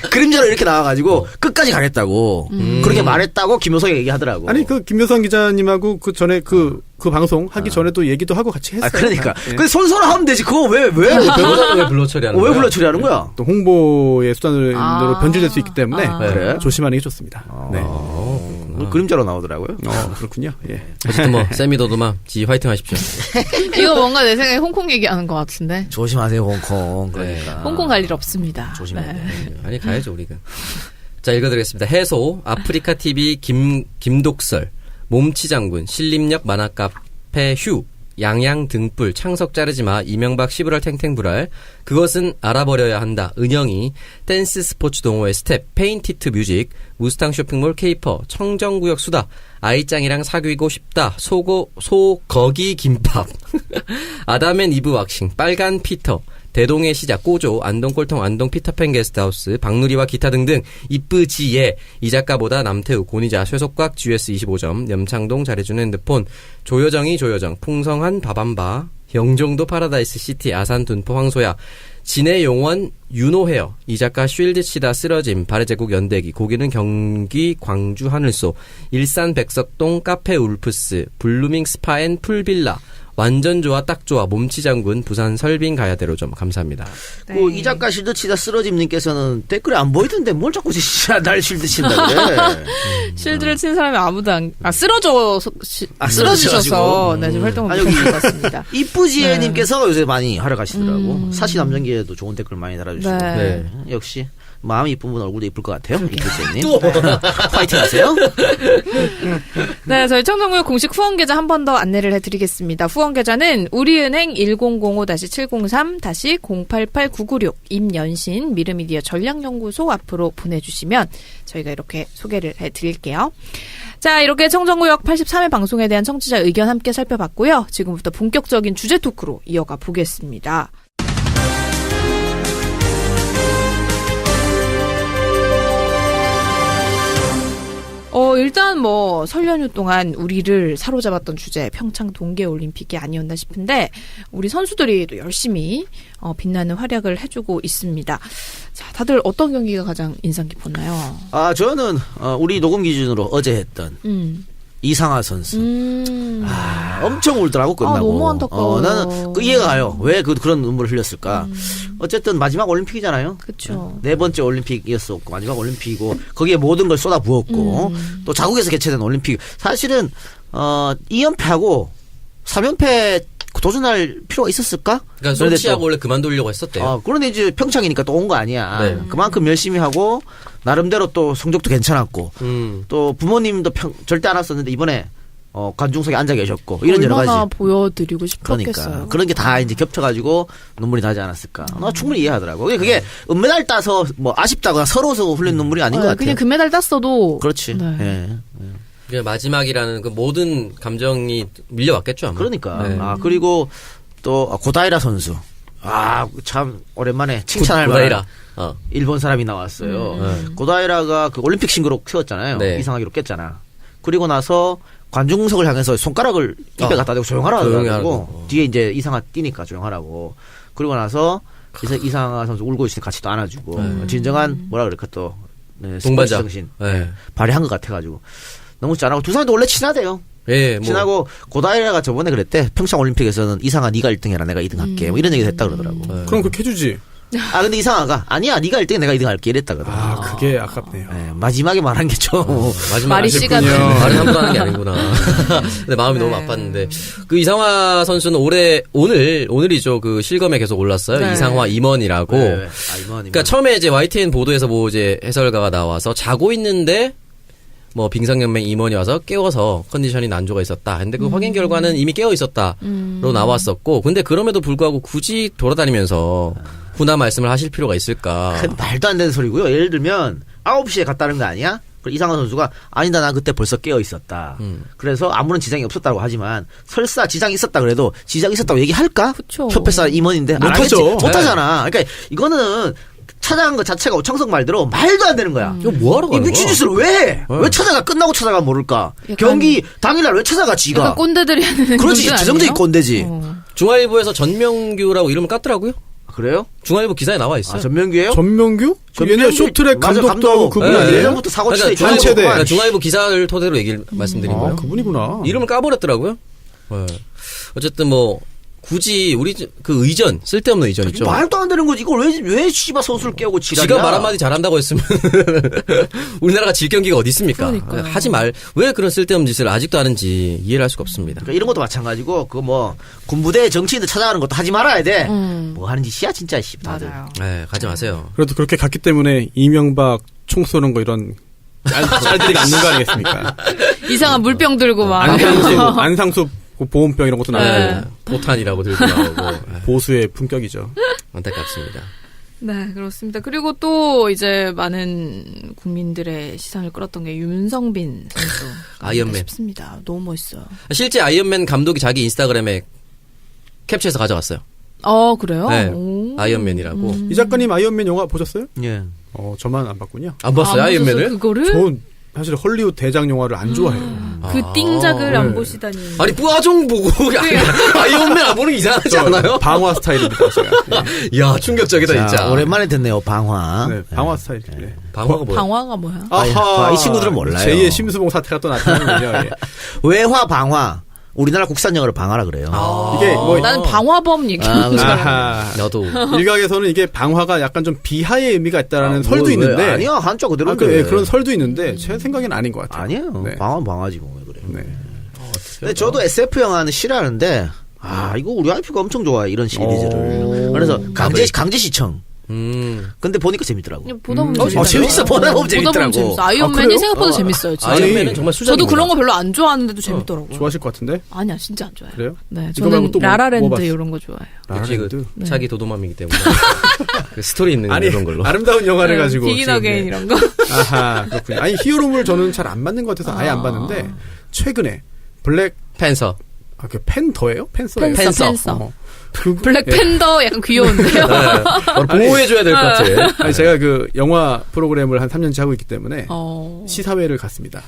그림자로 이렇게 나와가지고 끝까지 가겠다고 그렇게 말했다고 김효성이 얘기하더라고. 아니 김묘상 기자님하고 전에 그 방송 하기 전에도 얘기도 하고 같이 했어요. 그러니까. 예. 근데 손소로 하면 되지. 그거 왜 변호사는 왜 불러 처리하는 거야? 왜 불러 처리하는 거야? 또 홍보의 수단으로 변질될 수 있기 때문에 그래? 조심하는 게 좋습니다. 네. 그림자로 나오더라고요. 그렇군요. 예. 어쨌든 세미 도도맘 지희 화이팅 하십시오. 이거 뭔가 내 생각에 홍콩 얘기하는 것 같은데. 조심하세요 홍콩. 그러니까. 홍콩 갈 일 없습니다. 조심해야 돼. 아니 가야죠 우리가. 자 읽어드리겠습니다. 해소 아프리카 TV 김독설 몸치장군 신림역 만화카페 휴 양양 등불 창석 자르지마 이명박 11월 탱탱불알 그것은 알아버려야 한다 은영이 댄스 스포츠 동호회 스텝 페인티트 뮤직 무스탕 쇼핑몰 케이퍼 청정구역 수다 아이짱이랑 사귀고 싶다 소거기 김밥 아담앤 이브 왁싱 빨간 피터 대동의 시작, 꼬조, 안동 꼴통, 안동 피터팬 게스트하우스, 박누리와 기타 등등 이쁘지에 이 작가보다 남태우, 고니자, 쇠속각, GS25점, 염창동 잘해주는 핸드폰, 조여정이 조여정, 풍성한 바밤바, 영종도 파라다이스 시티, 아산 둔포 황소야, 진해 용원 윤호헤어, 이 작가 쉴드 치다 쓰러짐, 발해제국 연대기, 고기는 경기 광주 하늘소, 일산 백석동 카페 울프스, 블루밍 스파앤 풀빌라, 완전 좋아 딱 좋아 몸치장군, 부산 설빙 가야대로점. 감사합니다. 그 이 작가 실드 치다 쓰러짐님께서는 댓글에 안 보이던데 뭘 자꾸 날 실드 친다 그래. 실드를 친 사람이 아무도 쓰러져서 쓰러지셔서 네, 지금 활동을 아, 못하신 것 같습니다. 이쁘지혜님께서 요새 많이 하러 가시더라고. 사시 남정기에도 좋은 댓글 많이 달아주시고. 네. 역시 마음이 이쁜 분 얼굴도 이쁠 것 같아요. 이쁘지혜님. 또 파이팅하세요. 네, 저희 청정구역 공식 후원 계좌 한 번 더 안내를 해드리겠습니다. 후원 계좌는 우리은행 1005-703-088996 임연신 미르미디어 전략연구소 앞으로 보내주시면 저희가 이렇게 소개를 해드릴게요. 자, 이렇게 청정구역 83회 방송에 대한 청취자 의견 함께 살펴봤고요. 지금부터 본격적인 주제 토크로 이어가 보겠습니다. 일단 설 연휴 동안 우리를 사로잡았던 주제 평창 동계올림픽이 아니었나 싶은데 우리 선수들이 또 열심히 빛나는 활약을 해주고 있습니다. 자, 다들 어떤 경기가 가장 인상 깊었나요? 아, 저는 우리 녹음 기준으로 어제 했던 이상하 선수. 엄청 울더라고 끝나고. 너무 안타까워요. 나는 이해가 가요. 왜 그런 눈물을 흘렸을까? 어쨌든 마지막 올림픽이잖아요. 그렇죠. 네 번째 올림픽이었었고 마지막 올림픽이고 거기에 모든 걸 쏟아부었고 또 자국에서 개최된 올림픽. 사실은 2연패하고 3연패 도전할 필요가 있었을까? 그러니까 소치하고 원래 그만두려고 했었대요. 그런데 이제 평창이니까 또 온 거 아니야. 네. 그만큼 열심히 하고 나름대로 또 성적도 괜찮았고 또 부모님도 절대 안 왔었는데 이번에 관중석에 앉아 계셨고 이런 여러 가지. 얼마나 보여드리고 싶었겠어요. 그러니까 그런 게 다 이제 겹쳐가지고 눈물이 나지 않았을까. 나 충분히 이해하더라고. 그게 은메달 따서 아쉽다거나 서러워서 흘린 눈물이 아닌 것 같아요. 그냥 금메달 땄어도. 그렇지. 네. 예. 그냥 마지막이라는 그 모든 감정이 밀려왔겠죠 아마. 그러니까. 네. 그리고 또 고다이라 선수. 참 오랜만에 칭찬할 만한 일본 사람이 나왔어요. 고다이라가 그 올림픽 신기록 세웠잖아요. 네. 이상하기로 깼잖아. 그리고 나서 관중석을 향해서 손가락을 입에 갖다 대고 조용하라 하더라고. 뒤에 이제 이상하 뛰니까 조용하라고. 그리고 나서 이상하 선수 울고 있으니 같이 또 안아주고. 진정한 뭐라 그럴까 또 동반자 정신 발휘한 것 같아가지고 너무 잘하고 두 사람도 원래 친하대요. 예, 친하고 고다이라가 저번에 그랬대. 평창 올림픽에서는 이상하 네가 1등해라 내가 2등 할게. 이런 얘기 했다 그러더라고. 그럼 그렇게 해주지. 근데 이상하가 아니야 네가 1등해 내가 2등 할게 이랬다 그러더라고. 그게 아깝네요. 마지막에 말한 게 좀 마지막 말이 씨가 말이 함부로 하는 게 아니구나. 근데 마음이 너무 아팠는데 그 이상화 선수는 오늘이죠. 그 실검에 계속 올랐어요. 네. 이상화 임원이라고. 임원. 그러니까 처음에 이제 YTN 보도에서 이제 해설가가 나와서 자고 있는데 빙상연맹 임원이 와서 깨워서 컨디션이 난조가 있었다. 근데 그 확인 결과는 이미 깨어 있었다로 나왔었고, 근데 그럼에도 불구하고 굳이 돌아다니면서 훈화 말씀을 하실 필요가 있을까? 말도 안 되는 소리고요. 예를 들면 9시에 갔다는 거 아니야? 이상한 선수가 아니다 나 그때 벌써 깨어 있었다. 그래서 아무런 지장이 없었다고 하지만 설사 지장이 있었다 그래도 지장이 있었다고 얘기할까? 그쵸. 협회사 임원인데 못하죠. 못하잖아. 그러니까 이거는 찾아간 것 자체가 오창석 말대로 말도 안 되는 거야. 이거 뭐하러 가는 거야? 미친 짓을 왜 해? 왜 찾아가? 끝나고 찾아가 모를까? 경기 당일날 왜 찾아가 지가? 약간 꼰대들이 하는 그렇지. 지정적인 꼰대지. 중앙일보에서 전명규라고 이름을 깠더라고요. 그래요? 중앙일보 기사에 나와 있어요. 전명규예요? 전명규? 옛날 쇼트랙 맞아, 감독도 하고 그분 네. 아니에요? 예전부터 사고 치대 중앙일보. 중앙일보 기사를 토대로 얘기를 말씀드린 거예요. 그분이구나. 이름을 까버렸더라고요. 네. 어쨌든 굳이 우리 그 의전 쓸데없는 의전 있죠. 말도 안 되는 거지. 이걸 왜 씨발 선수를 깨우고 지랄이야? 지가 말 한마디 잘한다고 했으면 우리나라가 질 경기가 어디 있습니까? 그러니까요. 하지 왜 그런 쓸데없는 짓을 아직도 하는지 이해를 할 수가 없습니다. 그러니까 이런 것도 마찬가지고 군부대 정치인들 찾아가는 것도 하지 말아야 돼. 뭐 하는 짓이야 진짜 씨 다들. 맞아요. 네, 가지 마세요. 그래도 그렇게 갔기 때문에 이명박 총 쏘는 거 이런 짤들이 남는 거 아니겠습니까? 이상한 물병 들고 막. 안상수 보온병 이런 것도 나오고 포탄이라고 들고 나오고 보수의 품격이죠. 안타깝습니다. 네, 그렇습니다. 그리고 또 이제 많은 국민들의 시선을 끌었던 게 윤성빈 선수 아이언맨 싶습니다. 너무 멋있어요. 실제 아이언맨 감독이 자기 인스타그램에 캡처해서 가져갔어요. 그래요? 네. 오. 아이언맨이라고. 이 작가님 아이언맨 영화 보셨어요? 예. 저만 안 봤군요. 안 봤어요, 안 보셨어요, 아이언맨을? 그거를? 전 사실 헐리우드 대작 영화를 안 좋아해요. 그 띵작을 네. 안 보시다니. 아니, 뿌아종 보고 아이언맨 안 보는 게 이상하지 않아요? 방화 스타일입니다, 제가. 야, 충격적이다, 자, 진짜. 오랜만에 듣네요. 방화. 네, 방화 스타일. 네. 방화가 뭐야? 방화가 뭐야? 아하. 이 친구들은 몰라요. 제2의 심수봉 사태가 또 나타나는군요. 예. 외화 방화. 우리나라 국산 영어를 방화라 그래요. 이게 뭐 나는 방화범 얘기하는 줄 알았는데. 아하. 나도. 일각에서는 이게 방화가 약간 좀 비하의 의미가 있다라는 설도 뭐, 있는데. 왜? 아니야, 한자 그대로인데. 그런 설도 있는데 제 생각에는 아닌 것 같아요. 아니에요. 네. 방화는 방화지 뭐 왜 그래요. 네. 근데 저도 SF 영화는 싫어하는데 이거 우리 와이프가 엄청 좋아해 이런 시리즈를. 그래서 강제 시청. 근데 보니까 재밌더라고. 그냥 보다 보면 재밌어. 보다 보면 재밌더라고. 재밌어. 아이언맨이 그래요? 생각보다 재밌어요. 진짜. 아이언맨은 정말 수작입니다. 저도 그런 거 별로 안 좋아하는데도 재밌더라고요. 좋아하실 것 같은데? 아니야, 진짜 안 좋아해요. 그래요? 네, 이거 말고 저는 또 뭐 라라랜드 봤어? 이런 거 좋아해요. 역시 라라랜드? 그 자기 도도맘이기 때문에. 그 스토리 있는 아니, 그런 걸로. 아름다운 영화를 가지고. 비긴 지금, 어게인 네. 이런 거. 아하, 그렇군요. 아니, 히어로물 저는 잘 안 맞는 것 같아서 아예 안 봤는데, 최근에, 블랙, 팬서. 그 팬더예요? 팬서예요? 팬서. 그, 블랙팬더 약간 귀여운데요. 보호해줘야 될 것 같아. 아니, 제가 그 영화 프로그램을 한 3년째 하고 있기 때문에, 어. 시사회를 갔습니다.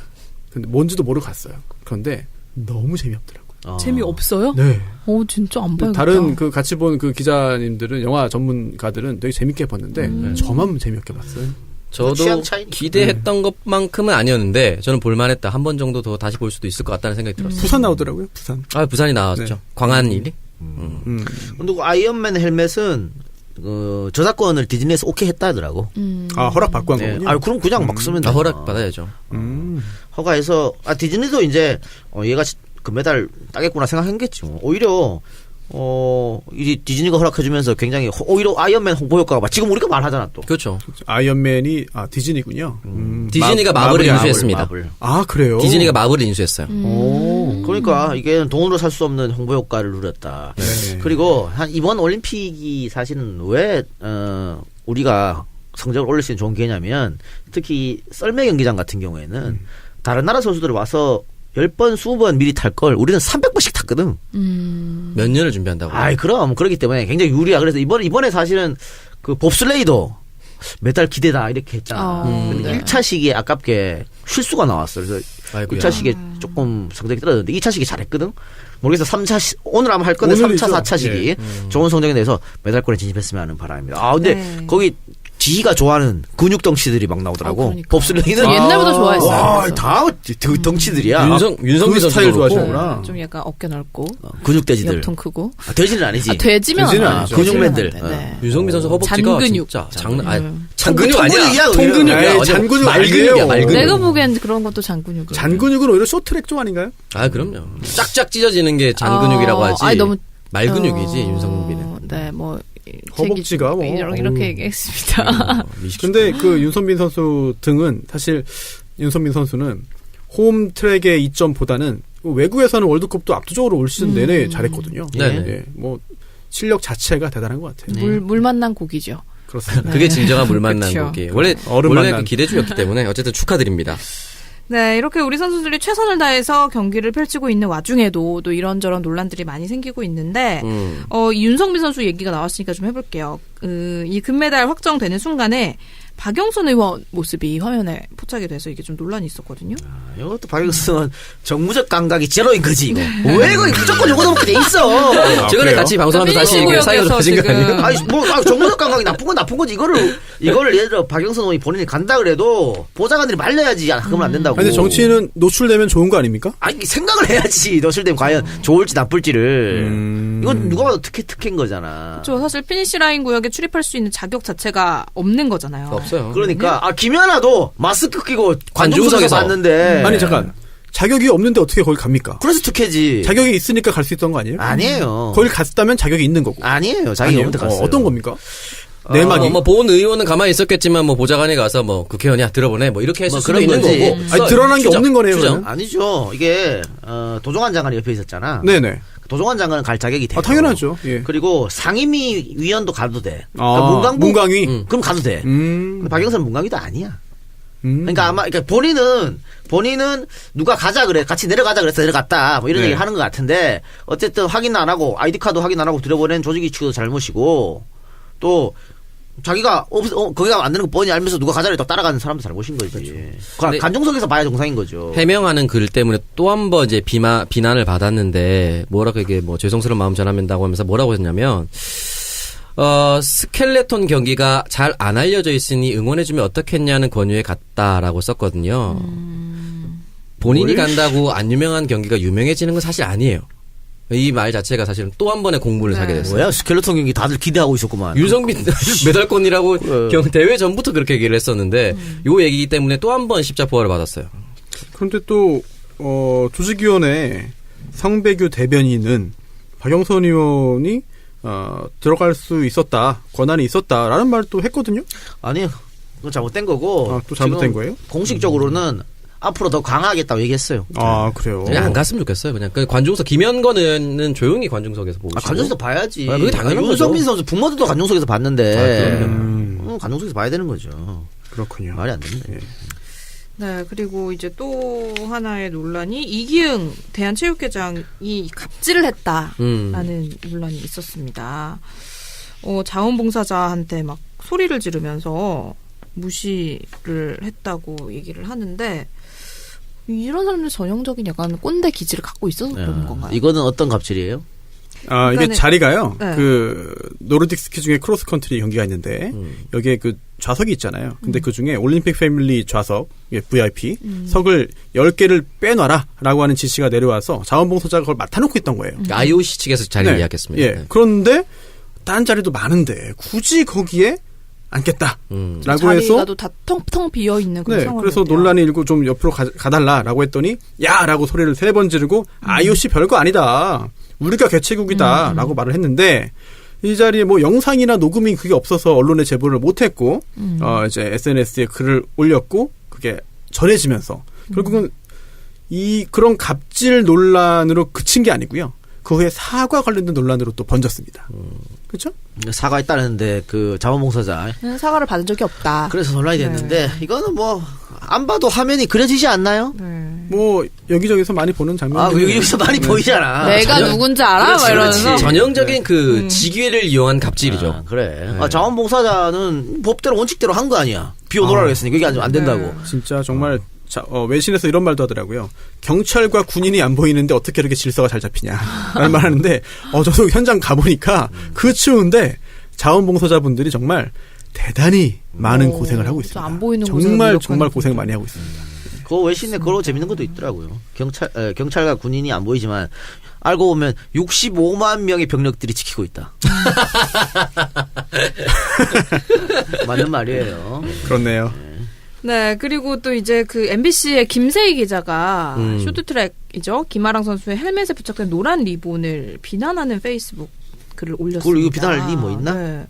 근데 뭔지도 모르고 갔어요. 그런데 너무 재미없더라고요. 재미없어요? 네. 진짜 안 봐요. 다른 그 같이 본 그 기자님들은, 영화 전문가들은 되게 재밌게 봤는데, 저만 재미없게 봤어요. 저도 취향 차이니까. 기대했던 것만큼은 아니었는데 저는 볼만했다. 한 번 정도 더 다시 볼 수도 있을 것 같다는 생각이 들었어요. 부산 나오더라고요, 부산. 부산이 나왔죠. 네. 광안 일이. 근데 그 아이언맨 헬멧은 저작권을 디즈니에서 오케이 했다 하더라고. 허락 받고 한 네. 거군요. 그럼 그냥 막 쓰면 돼. 허락 받아야죠. 허가해서 디즈니도 이제 얘가 금메달 따겠구나 생각했겠지. 뭐. 오히려 이 디즈니가 허락해주면서 굉장히 오히려 아이언맨 홍보 효과가 지금 우리가 말하잖아 또. 그렇죠. 아이언맨이 디즈니군요. 디즈니가 마블을 인수했습니다. 마블. 아, 그래요? 디즈니가 마블을 인수했어요. 그러니까 이게 돈으로 살 수 없는 홍보 효과를 누렸다. 네. 그리고 이번 올림픽이 사실은 왜 우리가 성적을 올릴 수 있는 좋은 기회냐면 특히 썰매 경기장 같은 경우에는 다른 나라 선수들이 와서 10번, 20번 미리 탈 걸 우리는 300번씩 탔거든. 몇 년을 준비한다고. 그럼 그렇기 때문에 굉장히 유리야. 그래서 이번에 사실은 그 봅슬레이도 메달 기대다 이렇게 했잖아. 근데 1차 시기에 아깝게 실수가 나왔어. 그래서 아이고야. 1차 시기에 조금 성적이 떨어졌는데 2차 시기 잘했거든. 모르겠어. 3차 오늘 아마 할 건데 3차, 오늘이죠. 4차 시기 좋은 성적이 내서 메달권에 진입했으면 하는 바람입니다. 근데 네. 거기 지희가 좋아하는 근육 덩치들이 막 나오더라고. 그러니까. 봅슬레이는 저 옛날부터 좋아했어요. 와, 그래서. 다 덩치들이야. 윤성비 그 스타일 선수도 좋아하시는구나. 좀 약간 어깨 넓고 근육돼지들. 옆통 크고. 돼지는 아니지. 돼지면 돼지는 안 아니죠. 돼요. 근육맨들. 돼지면 안 돼. 네. 윤성비 선수 허벅지가 잔근육. 진짜 장난 잔근육 잔근육 아니야. 통근육이야, 통근육이야. 에이, 완전 잔근육 말근육이야. 아니에요. 말근육. 내가 보기엔 그런 것도 잔근육을. 잔근육은 오히려 쇼트랙 쪽 아닌가요? 그럼요. 짝짝 찢어지는 게 잔근육이라고 하지. 아니, 너무 말근육이지 윤성비는. 네, 뭐 허벅지가 뭐. 이렇게 얘기했습니다. 근데 그 윤선빈 선수 등은 사실 윤선빈 선수는 홈 트랙의 이점보다는 외국에서는 월드컵도 압도적으로 올 시즌 내내 잘했거든요. 네네. 예, 뭐 실력 자체가 대단한 것 같아요. 물 만난 곡이죠. 그렇습니다. 그게 진정한 물 만난 그쵸. 곡이에요. 원래 얼음 원래 만난. 그 기대주였기 때문에 어쨌든 축하드립니다. 네, 이렇게 우리 선수들이 최선을 다해서 경기를 펼치고 있는 와중에도 또 이런저런 논란들이 많이 생기고 있는데, 이 윤성빈 선수 얘기가 나왔으니까 좀 해볼게요. 이 금메달 확정되는 순간에 박영선 의원 모습이 화면에 포착이 돼서 이게 좀 논란이 있었거든요. 이것도 박영선은 정무적 감각이 제로인 거지 이거. 왜 이거 무조건 요거 넘게 돼 있어. 최근에 그래요? 같이 방송하면서 다시 피니시 사이가 구역에서 좋아진 거 지금. 아니에요? 정무적 감각이 나쁜 건 나쁜 거지. 이거를 예를 들어 박영선 의원이 본인이 간다 그래도 보좌관들이 말려야지. 그러면 안 된다고. 근데 정치인은 노출되면 좋은 거 아닙니까? 생각을 해야지. 노출되면 과연 좋을지 나쁠지를. 이건 누가 봐도 특혜인 거잖아. 저 사실 피니시 라인 구역에 출입할 수 있는 자격 자체가 없는 거잖아요. 없어요. 그러니까 김연아도 마스크 끼고 관중석에서 관중석에서 봤는데. 아니 잠깐 자격이 없는데 어떻게 거기 갑니까? 그래서 특혜지. 자격이 있으니까 갈 수 있던 거 아니에요? 아니에요. 거기 갔다면 자격이 있는 거고. 아니에요. 자기 아니에요? 없는데 갔어요. 어떤 겁니까? 내막이. 본 의원은 가만히 있었겠지만 보좌관에 가서 국회의원이야 들어보내 이렇게 했을 수도 그런 있는 거지. 거고. 아니, 드러난 게 없는 거네요, 추정. 그러면. 아니죠. 이게 도종환 장관이 옆에 있었잖아. 네네. 도종환 장관은 갈 자격이 돼. 당연하죠. 예. 그리고 상임위 위원도 가도 돼. 그러니까 문광부? 문광위. 그럼 가도 돼. 음. 근데 박영선 문광위도 아니야. 그러니까 아마 본인은 누가 가자 그래 같이 내려가자 그래서 내려갔다 뭐 이런 얘기를 하는 것 같은데 어쨌든 확인 안 하고 아이디 카드 확인 안 하고 들여보낸 조직이 측도 잘못이고 또 자기가 거기가 안 되는 거 뻔히 알면서 누가 가자를 또 따라가는 사람도 잘못인 거지. 관중석에서 봐야 정상인 거죠. 해명하는 글 때문에 또 한 번 이제 비난을 받았는데 뭐라고 이게 뭐 죄송스러운 마음 전합니다고 하면서 뭐라고 했냐면 스켈레톤 경기가 잘 안 알려져 있으니 응원해주면 어떻겠냐는 권유에 갔다라고 썼거든요. 본인이 간다고 안 유명한 경기가 유명해지는 건 사실 아니에요. 이 말 자체가 사실은 또 한 번의 공분을 사게 됐어요. 뭐야 스켈레톤 경기 다들 기대하고 있었구만. 유성빈 메달권이라고 대회 전부터 그렇게 얘기를 했었는데 요 얘기 때문에 또 한 번 십자포화를 받았어요. 그런데 또 조직위원회 성배규 대변인은 박영선 의원이 들어갈 수 있었다, 권한이 있었다라는 말을 또 했거든요. 아니요, 그건 잘못된 거고. 또 잘못된 거예요? 공식적으로는 앞으로 더 강화하겠다고 얘기했어요. 그래요. 그냥 안 갔으면 좋겠어요. 그냥 그 관중석 김현건 의원은 조용히 관중석에서 보고. 관중석에서 봐야지. 그게 당연한 거죠. 윤성민 선수 부모들도 관중석에서 봤는데. 그럼요. 관중석에서 봐야 되는 거죠. 그렇군요. 말이 안 됩니다. 네, 그리고 이제 또 하나의 논란이 이기흥 대한체육회장이 갑질을 했다라는 논란이 있었습니다. 자원봉사자한테 막 소리를 지르면서 무시를 했다고 얘기를 하는데 이런 사람들 전형적인 약간 꼰대 기질을 갖고 있어서 그런 건가요? 이거는 어떤 갑질이에요? 이게 자리가요. 네. 그 노르딕 스키 중에 크로스 컨트리 경기가 있는데 여기에 그 좌석이 있잖아요. 근데 그 중에 올림픽 패밀리 좌석, VIP 석을 10개를 빼놔라라고 하는 지시가 내려와서 자원봉사자가 그걸 맡아놓고 있던 거예요. IOC 측에서 자리를 예약했습니다. 예. 그런데 다른 자리도 많은데 굳이 거기에 앉겠다라고 해서 자리가 또 다 텅텅 비어 있는 그런 상황이었대요. 그래서 논란이 일고 좀 옆으로 가달라라고 했더니 야라고 소리를 3번 지르고 IOC 별거 아니다. 우리가 개최국이다라고 말을 했는데 이 자리에 뭐 영상이나 녹음이 그게 없어서 언론에 제보를 못했고 이제 SNS에 글을 올렸고 그게 전해지면서 결국은 그런 갑질 논란으로 그친 게 아니고요. 그 후에 사과 관련된 논란으로 또 번졌습니다. 그렇죠? 사과했다는데 그 자원봉사자 사과를 받은 적이 없다. 그래서 논란이 됐는데 이거는 뭐 안 봐도 화면이 그려지지 않나요? 뭐 여기저기서 많이 보는 장면. 여기서 많이 보이잖아. 내가 누군지 알아? 막 이러면서. 전형적인 그 직위를 이용한 갑질이죠. 그래. 자원봉사자는 법대로 원칙대로 한 거 아니야. 비오노라고 했으니까 이게 안 된다고. 진짜 정말 외신에서 이런 말도 하더라고요. 경찰과 군인이 안 보이는데 어떻게 이렇게 질서가 잘 잡히냐. 라는 말 하는데, 저도 현장 가보니까 그 추운데 자원봉사자분들이 정말 대단히 많은 고생을 하고 있습니다. 안 보이는 정말 고생 많이 하고 있습니다. 그 외신에 그런 재밌는 것도 있더라고요. 경찰과 군인이 안 보이지만 알고 보면 65만 명의 병력들이 지키고 있다. 맞는 말이에요. 그렇네요. 네, 그리고 또 이제 그 MBC의 김세희 기자가 쇼트트랙이죠. 김아랑 선수의 헬멧에 부착된 노란 리본을 비난하는 페이스북 글을 올렸습니다. 그걸 이거 비난할 일이 뭐 있나? 네.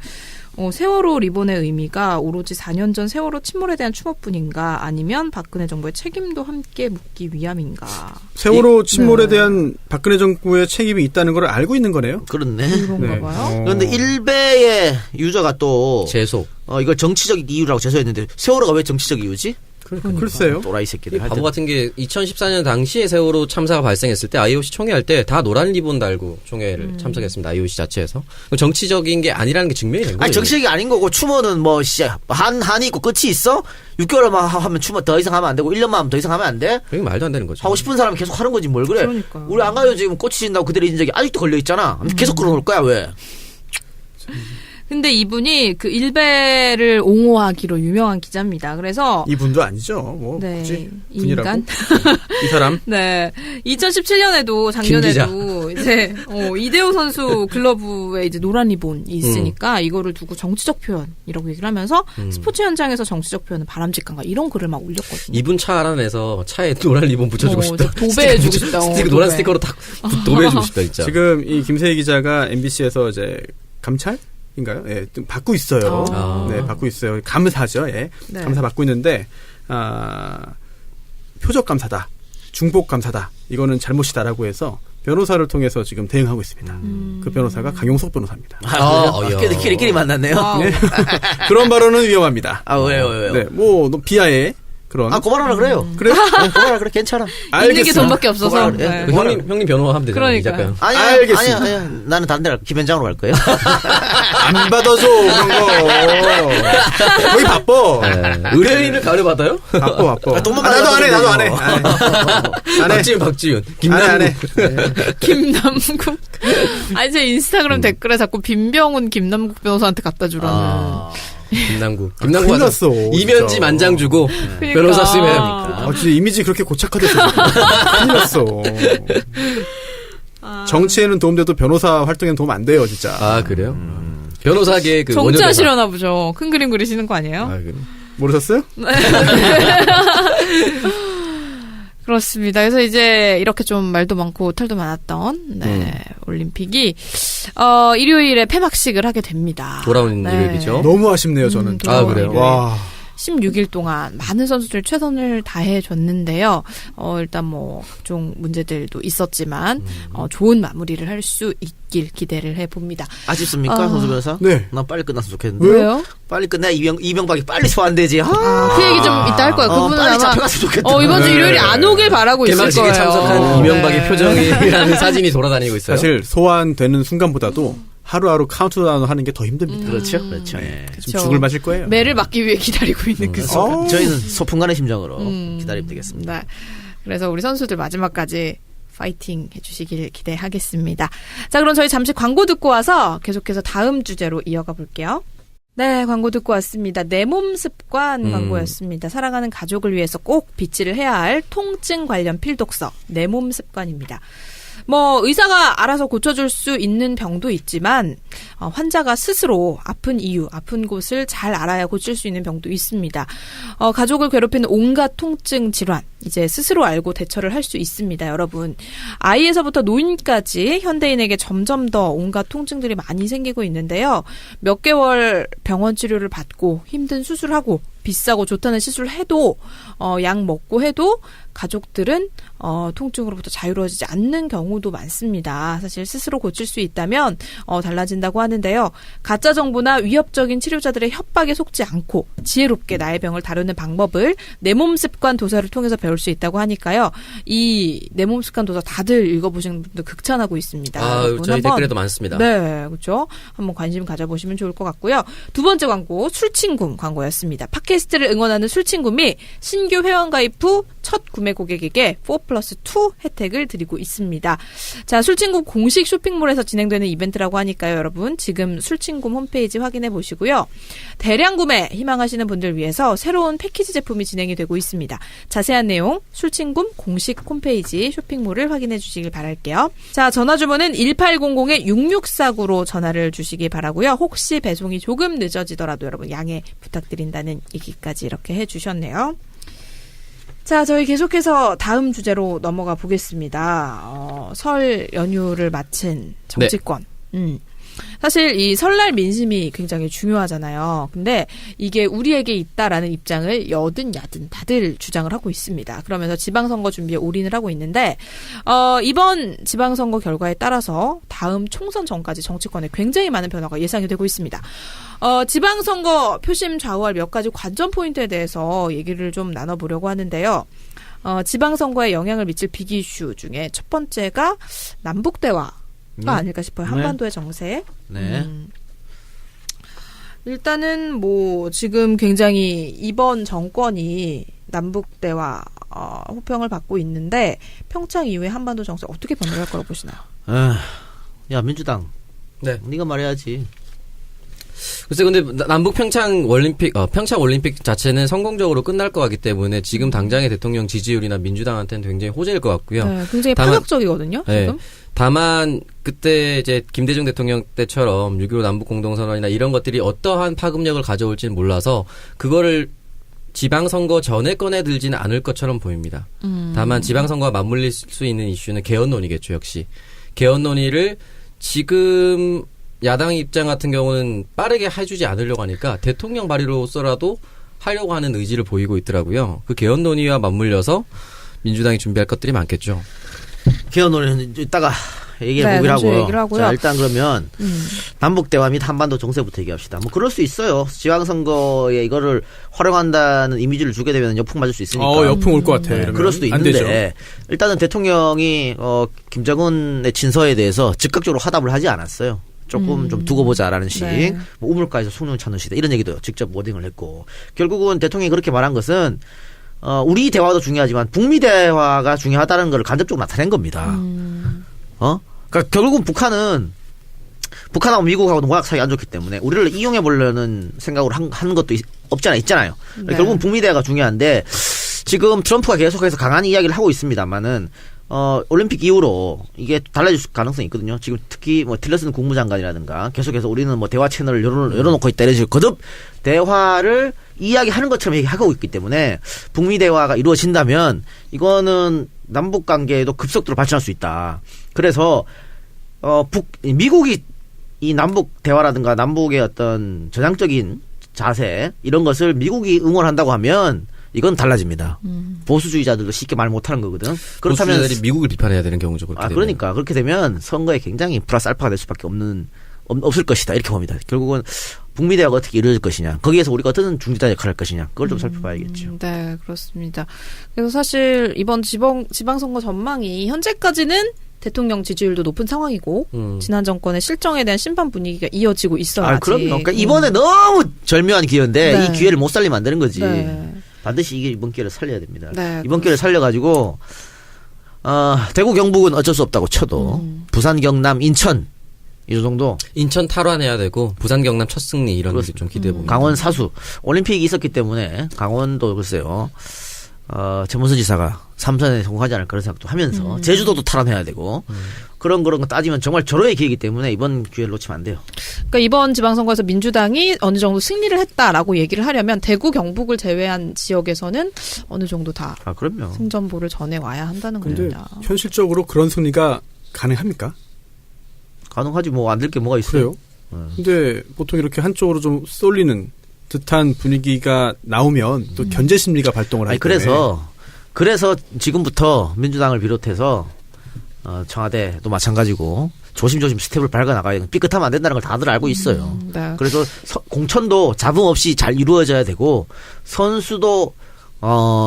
세월호 리본의 의미가 오로지 4년 전 세월호 침몰에 대한 추모뿐인가 아니면 박근혜 정부의 책임도 함께 묻기 위함인가. 세월호 침몰에 대한 박근혜 정부의 책임이 있다는 걸 알고 있는 거네요. 그렇네. 그런가 봐요. 그런데 일베의 유저가 또 제소. 이걸 정치적 이유라고 제소했는데 세월호가 왜 정치적 이유지? 글쎄요. 또라이 새끼들. 바보 같은 게 2014년 당시에 세월호 참사가 발생했을 때 IOC 총회할 때 다 노란 리본 달고 총회를 참석했습니다. IOC 자체에서. 정치적인 게 아니라는 게 증명이 된 거예요. 아니 정치적이 아닌 거고 추모는 뭐 한이 있고 끝이 있어? 6개월만 하면 추모 더 이상 하면 안 되고 1년만 하면 더 이상 하면 안 돼? 그게 말도 안 되는 거죠. 하고 싶은 사람은 계속 하는 거지 뭘 그래. 그러니까요. 우리 안 가요 지금 꽃이 진다고 그대로 인적이 아직도 걸려 있잖아. 계속 끌어놓을 거야 왜? 근데 이분이 그 일베를 옹호하기로 유명한 기자입니다. 그래서 이분도 아니죠. 뭐 네, 굳이 이 분이라고? 인간. 이 사람. 네, 2017년에도 작년에도 이제 이대호 선수 글러브에 이제 노란 리본이 있으니까 이거를 두고 정치적 표현이라고 얘기를 하면서 스포츠 현장에서 정치적 표현은 바람직한가 이런 글을 막 올렸거든요. 이분 차 알아내서 차에 노란 리본 붙여주고 싶다. 도배해주고 싶다. 스티커 노란 스티커로 딱 도배해주고 싶다 진짜. 지금 이 김세희 기자가 MBC에서 이제 감찰인가요? 예, 좀 받고 있어요. 네, 받고 있어요. 감사죠. 예, 네. 감사 받고 있는데 표적 감사다, 중복 감사다. 이거는 잘못이다라고 해서 변호사를 통해서 지금 대응하고 있습니다. 그 변호사가 강용석 변호사입니다. 끼리끼리 만났네요. 네. 그런 발언은 위험합니다. 왜요? 네, 뭐 비하에 그런. 고발하라 그래요. 그래? 고발하라 그래. 괜찮아. 있는 게 돈밖에 없어서. 고발하라, 예. 네. 그 형님 변호하면 되잖아요. 이 그러니까요. 작가요. 아니야. 나는 다른 데 김현장으로 갈 거예요. 안 받아줘 그런 거. 거의 바빠. 네. 의뢰인을 가려받아요? 바빠. 돈만 나도 안 해. 받아가지고 안 해. 안 해. 박지윤, 안 해. 김남국. 아니, 제 인스타그램 댓글에 자꾸 빈병훈 김남국 변호사한테 갖다 주라는. 김남국 큰일 났어. 이면지 진짜. 만장 주고 그러니까. 변호사 쓰면 진짜 이미지 그렇게 고착화됐어. 큰일 났어. 정치에는 도움돼도 변호사 활동에는 도움 안 돼요, 진짜. 아 그래요? 변호사계 그 원효대사. 정치하시려나 보죠. 큰 그림 그리시는 거 아니에요? 그래. 모르셨어요? 그렇습니다. 그래서 이제 이렇게 좀 말도 많고 탈도 많았던 올림픽이 일요일에 폐막식을 하게 됩니다. 돌아온 네. 일요일이죠. 너무 아쉽네요, 저는. 아, 그래요? 와. 16일 동안 많은 선수들이 최선을 다해줬는데요. 일단 뭐 각종 문제들도 있었지만 좋은 마무리를 할 수 있길 기대를 해봅니다. 아쉽습니까, 선수 변호사? 네. 난 빨리 끝났으면 좋겠는데. 왜요? 빨리 끝내 이명박이 빨리 소환되지. 그 얘기 좀 이따 할 거예요. 그분은 빨리 아마 잡혀갔으면 좋겠다. 이번 주 일요일에 안 오길 바라고 있을 거예요. 개막식에 참석한 이명박의 표정이라는 사진이 돌아다니고 있어요. 사실 소환되는 순간보다도 하루하루 카운트다운 하는 게 더 힘듭니다. 그렇죠. 네. 그렇죠. 지금 죽을 맛일 거예요. 매를 맞기 위해 기다리고 있는 그 순간. 저희는 소풍간의 심정으로 기다리면 되겠습니다. 네. 그래서 우리 선수들 마지막까지 파이팅 해주시길 기대하겠습니다. 자, 그럼 저희 잠시 광고 듣고 와서 계속해서 다음 주제로 이어가 볼게요. 네, 광고 듣고 왔습니다. 내 몸 습관 광고였습니다. 사랑하는 가족을 위해서 꼭 빗질을 해야 할 통증 관련 필독서 내 몸 습관입니다. 뭐 의사가 알아서 고쳐줄 수 있는 병도 있지만 환자가 스스로 아픈 이유, 아픈 곳을 잘 알아야 고칠 수 있는 병도 있습니다. 가족을 괴롭히는 온갖 통증 질환 이제 스스로 알고 대처를 할 수 있습니다. 여러분, 아이에서부터 노인까지 현대인에게 점점 더 온갖 통증들이 많이 생기고 있는데요. 몇 개월 병원 치료를 받고 힘든 수술하고 비싸고 좋다는 시술을 해도 약 먹고 해도 가족들은 통증으로부터 자유로워지지 않는 경우도 많습니다. 사실 스스로 고칠 수 있다면 달라진다고 하는데요. 가짜 정보나 위협적인 치료자들의 협박에 속지 않고 지혜롭게 나의 병을 다루는 방법을 내 몸 습관 도서를 통해서 배울 수 있다고 하니까요. 이 내 몸 습관 도서 다들 읽어보시는 분들 극찬하고 있습니다. 저희 댓글에도 많습니다. 네, 그렇죠. 한번 관심 가져보시면 좋을 것 같고요. 두 번째 광고, 술친굼 광고였습니다. 팟캐스트를 응원하는 술친굼이 신규 회원 가입 후 첫 구매 고객에게 4+2 혜택을 드리고 있습니다. 자, 술친굼 공식 쇼핑몰에서 진행되는 이벤트라고 하니까요. 여러분, 지금 술친굼 홈페이지 확인해 보시고요. 대량 구매 희망하시는 분들 위해서 새로운 패키지 제품이 진행이 되고 있습니다. 자세한 내용 술친굼 공식 홈페이지 쇼핑몰을 확인해 주시길 바랄게요. 자, 전화 주문은 1800-6649로 전화를 주시기 바라고요. 혹시 배송이 조금 늦어지더라도 여러분 양해 부탁드린다는 얘기까지 이렇게 해주셨네요. 자, 저희 계속해서 다음 주제로 넘어가 보겠습니다. 설 연휴를 마친 정치권. 사실 이 설날 민심이 굉장히 중요하잖아요. 근데 이게 우리에게 있다라는 입장을 여든 야든 다들 주장을 하고 있습니다. 그러면서 지방선거 준비에 올인을 하고 있는데 이번 지방선거 결과에 따라서 다음 총선 전까지 정치권에 굉장히 많은 변화가 예상이 되고 있습니다. 지방선거 표심 좌우할 몇 가지 관전 포인트에 대해서 얘기를 좀 나눠보려고 하는데요. 지방선거에 영향을 미칠 빅 이슈 중에 첫 번째가 남북대화 아닐까 싶어요. 한반도의 정세. 네. 일단은 뭐 지금 굉장히 이번 정권이 남북 대화 호평을 받고 있는데 평창 이후에 한반도 정세 어떻게 변화할 거라고 보시나요? 야, 민주당. 네. 네가 말해야지. 글쎄, 근데 남북 평창 올림픽 자체는 성공적으로 끝날 것 같기 때문에 지금 당장의 대통령 지지율이나 민주당한테는 굉장히 호재일 것 같고요. 네, 굉장히 파격적이거든요. 네, 지금. 다만 그때 이제 김대중 대통령 때처럼 6.15 남북 공동선언이나 이런 것들이 어떠한 파급력을 가져올지는 몰라서 그거를 지방선거 전에 꺼내들지는 않을 것처럼 보입니다. 다만 지방선거와 맞물릴 수 있는 이슈는 개헌론이겠죠. 역시 개헌론의를 지금 야당 입장 같은 경우는 빠르게 해주지 않으려고 하니까 대통령 발의로서라도 하려고 하는 의지를 보이고 있더라고요. 그 개헌 논의와 맞물려서 민주당이 준비할 것들이 많겠죠. 개헌 논의는 이따가 얘기해 네, 보기로 먼저 하고요. 얘기를 하고요. 자, 일단 그러면 남북 대화 및 한반도 정세부터 얘기합시다. 뭐 그럴 수 있어요. 지방선거에 이거를 활용한다는 이미지를 주게 되면 역풍 맞을 수 있으니까. 역풍 올 것 같아. 네, 이러면. 그럴 수도 안 되죠. 있는데 일단은 대통령이 김정은의 진서에 대해서 즉각적으로 화답을 하지 않았어요. 조금 좀 두고 보자라는 식. 네. 뭐 우물가에서 숭늉 찾는 시대 이런 얘기도 직접 워딩을 했고 결국은 대통령이 그렇게 말한 것은 우리 대화도 중요하지만 북미 대화가 중요하다는 걸 간접적으로 나타낸 겁니다. 그러니까 결국은 북한하고 미국하고도 워낙 사이 안 좋기 때문에 우리를 이용해 보려는 생각으로 한 것도 있잖아요. 네. 결국은 북미 대화가 중요한데 지금 트럼프가 계속해서 강한 이야기를 하고 있습니다만은 올림픽 이후로 이게 달라질 가능성이 있거든요. 지금 특히 뭐 틸러슨 국무장관이라든가 계속해서 우리는 뭐 대화 채널을 열어놓고 있다 이런 식으로 거듭 대화를 이야기하는 것처럼 얘기하고 있기 때문에 북미 대화가 이루어진다면 이거는 남북 관계에도 급속도로 발전할 수 있다. 그래서 미국이 이 남북 대화라든가 남북의 어떤 전향적인 자세 이런 것을 미국이 응원한다고 하면 이건 달라집니다. 보수주의자들도 쉽게 말 못하는 거거든. 그렇다면 보수주의자들이 미국을 비판해야 되는 경우죠. 그렇게 되면. 그러니까 그렇게 되면 선거에 굉장히 플러스 알파가 될 수밖에 없을 것이다 이렇게 봅니다. 결국은 북미 대화가 어떻게 이루어질 것이냐, 거기에서 우리가 어떤 중재자 역할을 할 것이냐, 그걸 좀 살펴봐야겠죠. 네, 그렇습니다. 그래서 사실 이번 지방선거 전망이 현재까지는 대통령 지지율도 높은 상황이고 지난 정권의 실정에 대한 심판 분위기가 이어지고 있어요. 아직. 그럼요. 그러니까 이번에 너무 절묘한 기회인데 네. 이 기회를 못 살리면 안 되는 거지. 네. 반드시 이번 기회를 살려야 됩니다. 네, 이번 기회를 살려가지고 대구 경북은 어쩔 수 없다고 쳐도 부산 경남 인천 이 정도. 인천 탈환해야 되고 부산 경남 첫 승리 이런 것들 좀 기대해 봅니다. 강원 사수 올림픽이 있었기 때문에 강원도 글쎄요. 최문수 지사가 3선에 성공하지 않을 그런 생각도 하면서 제주도도 탈환해야 되고 그런 거 따지면 정말 절호의 기회이기 때문에 이번 기회를 놓치면 안 돼요. 그러니까 이번 지방선거에서 민주당이 어느 정도 승리를 했다라고 얘기를 하려면 대구 경북을 제외한 지역에서는 어느 정도 다 그럼요. 승전보를 전해와야 한다는 근데 겁니다. 현실적으로 그런 승리가 가능합니까? 가능하지 뭐 안 될 게 뭐가 있어요. 그래요? 근데 보통 이렇게 한쪽으로 좀 쏠리는 듯한 분위기가 나오면 또 견제 심리가 발동을 하기 때문에. 그래서 지금부터 민주당을 비롯해서 청와대도 마찬가지고 조심조심 스텝을 밟아 나가야 삐끗하면 안 된다는 걸 다들 알고 있어요. 네. 그래서 공천도 잡음 없이 잘 이루어져야 되고 선수도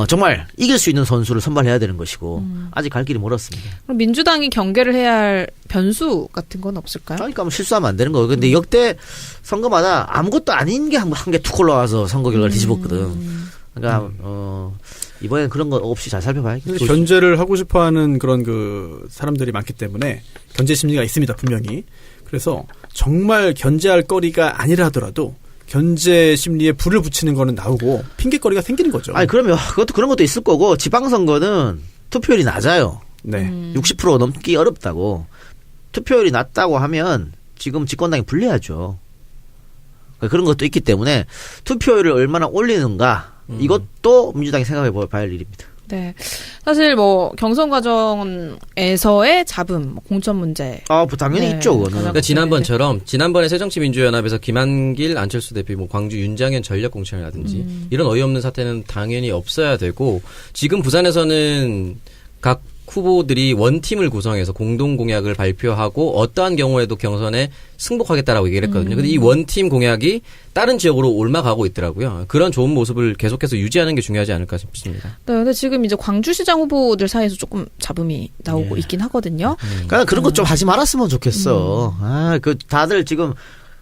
정말 이길 수 있는 선수를 선발해야 되는 것이고 아직 갈 길이 멀었습니다. 그럼 민주당이 경계를 해야 할 변수 같은 건 없을까요? 그러니까 뭐 실수하면 안 되는 거예요. 근데 역대 선거마다 아무것도 아닌 게 한 개 툭 올라와서 선거 결과를 뒤집었거든. 그러니까 이번엔 그런 거 없이 잘 살펴봐야겠죠. 견제를 하고 싶어하는 그런 그 사람들이 많기 때문에 견제 심리가 있습니다, 분명히. 그래서 정말 견제할 거리가 아니라 하더라도 견제 심리에 불을 붙이는 거는 나오고 핑계거리가 생기는 거죠. 그러면 그런 것도 있을 거고 지방선거는 투표율이 낮아요. 네. 60% 넘기 어렵다고. 투표율이 낮다고 하면 지금 집권당이 불리하죠. 그런 것도 있기 때문에 투표율을 얼마나 올리는가 이것도 민주당이 생각해 봐야 할 일입니다. 네. 사실 뭐 경선 과정에서의 잡음, 공천 문제. 당연히 네. 있죠, 그거는. 그러니까 지난번에 새정치민주연합에서 김한길, 안철수 대표, 뭐 광주 윤장현 전략 공천이라든지 이런 어이없는 사태는 당연히 없어야 되고 지금 부산에서는 각 후보들이 원팀을 구성해서 공동 공약을 발표하고 어떠한 경우에도 경선에 승복하겠다라고 얘기를 했거든요. 근데 이 원팀 공약이 다른 지역으로 올라가고 있더라고요. 그런 좋은 모습을 계속해서 유지하는 게 중요하지 않을까 싶습니다. 네, 근데 지금 이제 광주시장 후보들 사이에서 조금 잡음이 나오고 있긴 하거든요. 그러니까 그런 것 좀 하지 말았으면 좋겠어. 다들 지금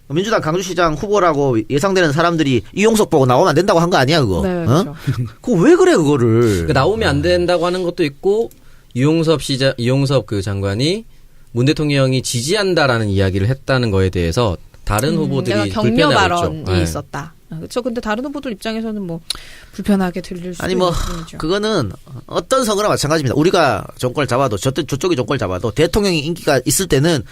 민주당 강주시장 후보라고 예상되는 사람들이 이용석 보고 나오면 안 된다고 한 거 아니야, 그거? 네, 그렇죠. 그거 왜 그래, 그거를? 그러니까 나오면 안 된다고 하는 것도 있고 이용섭 그 장관이 문 대통령이 지지한다라는 이야기를 했다는 거에 대해서 다른 후보들이 격려 불편해하고 발언이 있죠. 네. 있었다. 그렇죠. 근데 다른 후보들 입장에서는 뭐 불편하게 들릴 수도 아니 뭐 있는 뿐이죠. 그거는 어떤 선거나 마찬가지입니다. 우리가 정권을 잡아도 저쪽이 정권을 잡아도 대통령이 인기가 있을 때는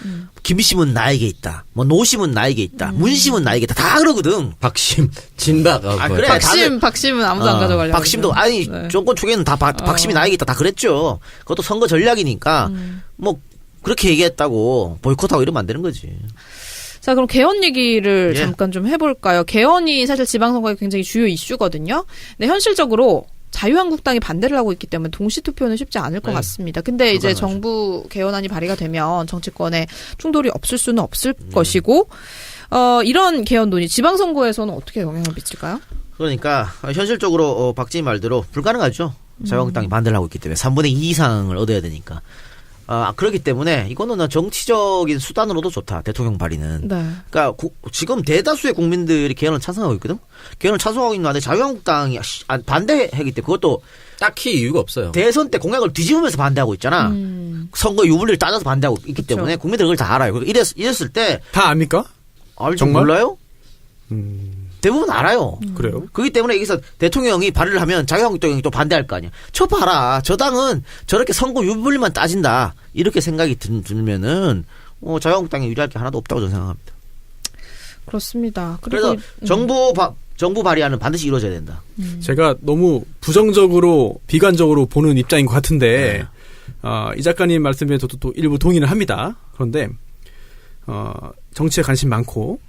김심은 나에게 있다. 뭐 노심은 나에게 있다. 문심은 나에게 있다. 다 그러거든. 박심, 진박. 그래. 박심은 아무도 안 가져가려고. 박심도 그러죠. 아니 정권 초기에는 다 박심이 나에게 있다. 다 그랬죠. 그것도 선거 전략이니까 뭐 그렇게 얘기했다고 보이콧하고 이러면 안 되는 거지. 자, 그럼 개헌 얘기를 예. 잠깐 좀 해볼까요? 개헌이 사실 지방선거의 굉장히 주요 이슈거든요. 근데 현실적으로 자유한국당이 반대를 하고 있기 때문에 동시 투표는 쉽지 않을 것 네. 같습니다. 근데 이제 불가능하죠. 정부 개헌안이 발의가 되면 정치권에 충돌이 없을 수는 없을 것이고 이런 개헌 논의 지방선거에서는 어떻게 영향을 미칠까요? 그러니까 현실적으로 박지희 말대로 불가능하죠. 자유한국당이 반대를 하고 있기 때문에 3분의 2 이상을 얻어야 되니까. 그렇기 때문에 이거는 정치적인 수단으로도 좋다. 대통령 발의는. 네. 그러니까 지금 대다수의 국민들이 개헌을 찬성하고 있거든. 개헌을 찬성하고 있는데 자유한국당이 반대하기 때문에 그것도 딱히 이유가 없어요. 대선 때 공약을 뒤집으면서 반대하고 있잖아. 선거 유불리를 따져서 반대하고 있기 그쵸. 때문에 국민들이 그걸 다 알아요. 이랬을 때 다 압니까? 알지 정말? 몰라요? 대부분 알아요. 그래요? 그렇기 때문에 여기서 대통령이 발의를 하면 자유한국당이 또 반대할 거 아니야. 저 봐라. 저 당은 저렇게 선거 유불리만 따진다. 이렇게 생각이 들면은 자유한국당이 유리할 게 하나도 없다고 저는 생각합니다. 그렇습니다. 그리고 그래서 정부 발의안은 반드시 이루어져야 된다. 제가 너무 부정적으로 비관적으로 보는 입장인 것 같은데 이 작가님 말씀에 저도 또 일부 동의를 합니다. 그런데 정치에 관심 많고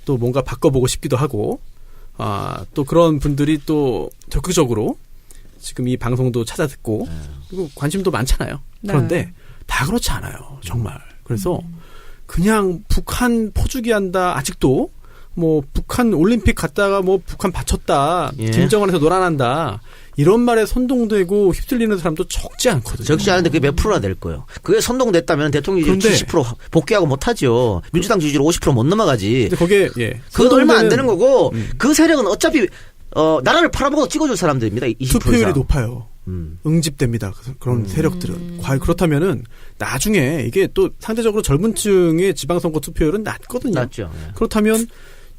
또 뭔가 바꿔보고 싶기도 하고 또 그런 분들이 또 적극적으로 지금 이 방송도 찾아 듣고 그리고 관심도 많잖아요. 네. 그런데 다 그렇지 않아요. 정말. 그래서 그냥 북한 포주기 한다. 아직도 뭐 북한 올림픽 갔다가 뭐 북한 바쳤다. 예. 김정은에서 놀아난다. 이런 말에 선동되고 휩쓸리는 사람도 적지 않거든요. 적지 않은데 그게 몇 프로나 될 거예요. 그게 선동됐다면 대통령 지지율 그런데 70% 복귀하고 못하죠. 민주당 지지율 50% 못 넘어가지. 근데 거기에 그건 얼마 안 되는 거고 음. 그 세력은 어차피 나라를 팔아먹어 찍어줄 사람들입니다. 20% 투표율이 이상. 높아요. 응집됩니다. 그런 세력들은. 과연 그렇다면은 나중에 이게 또 상대적으로 젊은 층의 지방선거 투표율은 낮거든요. 맞죠. 예. 그렇다면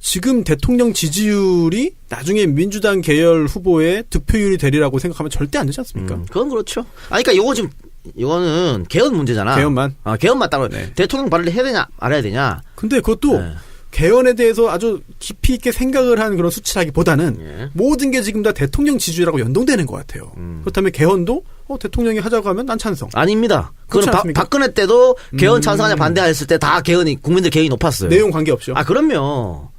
지금 대통령 지지율이 나중에 민주당 계열 후보의 득표율이 되리라고 생각하면 절대 안 되지 않습니까? 그건 그렇죠. 그러니까 이거는 개헌 문제잖아. 개헌만. 개헌만 따로 네. 대통령 발의를 해야 되냐 말아야 되냐. 근데 그것도 네. 개헌에 대해서 아주 깊이 있게 생각을 한 그런 수치라기보다는 예. 모든 게 지금 다 대통령 지지율하고 연동되는 것 같아요. 그렇다면 개헌도 대통령이 하자고 하면 난 찬성. 아닙니다. 그렇지 그거는 않습니까? 박근혜 때도 개헌 찬성하냐 반대했을 때 다 국민들 개헌이 높았어요. 내용 관계없죠. 그럼요.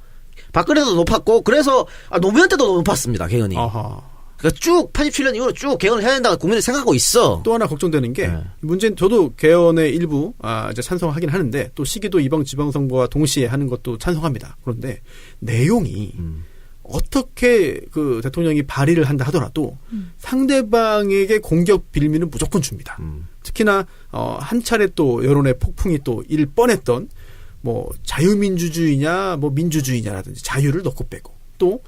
박근혜도 높았고 그래서 노무현 때도 높았습니다. 개헌이. 아하. 그러니까 쭉 87년 이후로 쭉 개헌을 해야 된다고 국민들이 생각하고 있어. 또 하나 걱정되는 게 네. 문제는 저도 개헌의 일부 이제 찬성하긴 하는데 또 시기도 이번 지방선거와 동시에 하는 것도 찬성합니다. 그런데 내용이 어떻게 그 대통령이 발의를 한다 하더라도 상대방에게 공격 빌미는 무조건 줍니다. 특히나 한 차례 또 여론의 폭풍이 또 일 뻔했던 뭐 자유민주주의냐 뭐 민주주의냐라든지 자유를 넣고 빼고 또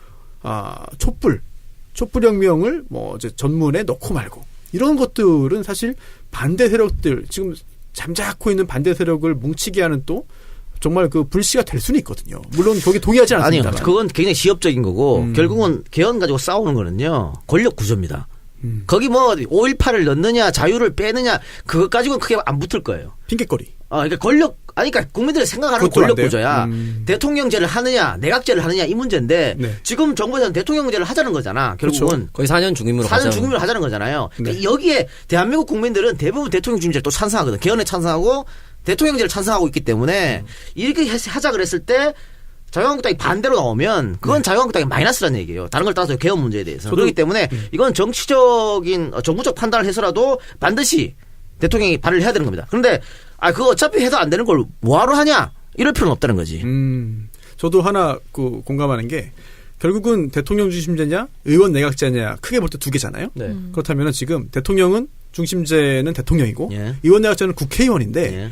촛불혁명을 뭐 이제 전문에 넣고 말고 이런 것들은 사실 반대 세력들 지금 잠자코 있는 반대 세력을 뭉치게 하는 또 정말 그 불씨가 될 수는 있거든요. 물론 거기 동의하지 아니요. 않습니다만. 그건 굉장히 지엽적인 거고 결국은 개헌 가지고 싸우는 거는요. 권력 구조입니다. 거기 뭐 5.18을 넣느냐 자유를 빼느냐 그것 가지고는 크게 안 붙을 거예요. 핑계거리. 그러니까 그러니까 국민들이 생각하는 그것도 안 권력 돼요? 구조야. 대통령제를 하느냐, 내각제를 하느냐 이 문제인데 네. 지금 정부에서는 대통령제를 하자는 거잖아. 결국은 거의 4년 중임으로 사전 가자. 중임을 하자는 거잖아요. 네. 그러니까 여기에 대한민국 국민들은 대부분 대통령 중임제를 또 찬성하거든. 개헌에 찬성하고 대통령제를 찬성하고 있기 때문에 이렇게 하자 그랬을 때 자유한국당이 반대로 나오면 그건 자유한국당이 마이너스라는 얘기예요. 다른 걸 따라서 개헌 문제에 대해서. 그렇기 때문에 이건 정치적인 정부적 판단을 해서라도 반드시 대통령이 발의를 해야 되는 겁니다. 그런데 그거 어차피 해도 안 되는 걸 뭐하러 하냐 이럴 필요는 없다는 거지. 저도 하나 공감하는 게 결국은 대통령 중심제냐 의원 내각제냐 크게 볼 때 두 개잖아요. 네. 그렇다면 지금 대통령은 중심제는 대통령이고 예. 의원 내각제는 국회의원인데 예.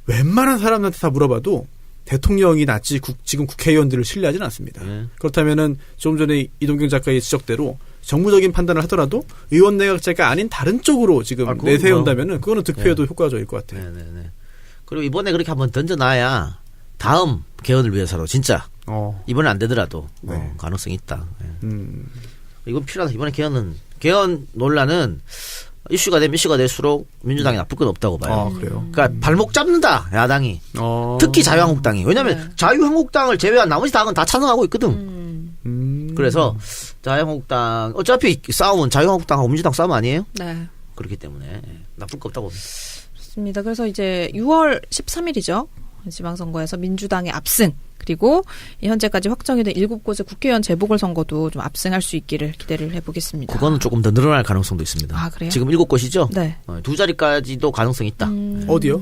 웬만한 사람한테 다 물어봐도 대통령이 낫지 지금 국회의원들을 신뢰하지는 않습니다. 예. 그렇다면은 좀 전에 이동경 작가의 지적대로 정무적인 판단을 하더라도 의원 내각제가 아닌 다른 쪽으로 지금 그건 내세운다면은 그거는 득표에도 효과적일 것 같아요. 네네네. 그리고 이번에 그렇게 한번 던져놔야 다음 개헌을 위해서도 진짜 이번에 안 되더라도 네. 가능성이 있다. 예. 이건 필요하다. 이번에 개헌 논란은 이슈가 될수록 민주당이 나쁠 건 없다고 봐요. 그래요. 그러니까 발목 잡는다 야당이. 특히 자유한국당이. 왜냐하면 자유한국당을 제외한 나머지 당은 다 찬성하고 있거든. 그래서 자유한국당 어차피 싸움은 자유한국당하고 민주당 싸움 아니에요? 네. 그렇기 때문에 나쁠 거 없다고 봅니다. 그렇습니다. 그래서 이제 6월 13일이죠. 지방선거에서 민주당의 압승 그리고 현재까지 확정이 된 7곳의 국회의원 재보궐선거도 좀 압승할 수 있기를 기대를 해보겠습니다. 그거는 조금 더 늘어날 가능성도 있습니다. 아, 그래요? 지금 7곳이죠? 네. 2자리까지도 가능성이 있다. 어디요?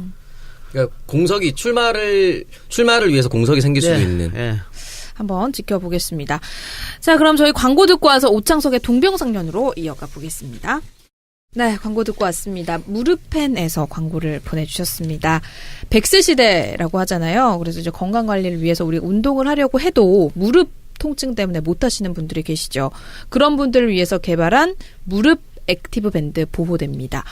그러니까 공석이 출마를 위해서 공석이 생길 수도 있는. 예. 한번 지켜보겠습니다. 자, 그럼 저희 광고 듣고 와서 오창석의 동병상련으로 이어가 보겠습니다. 네, 광고 듣고 왔습니다. 무릎펜에서 광고를 보내주셨습니다. 100세 시대라고 하잖아요. 그래서 이제 건강관리를 위해서 우리가 운동을 하려고 해도 무릎 통증 때문에 못 하시는 분들이 계시죠. 그런 분들을 위해서 개발한 무릎 액티브 밴드 보호대입니다.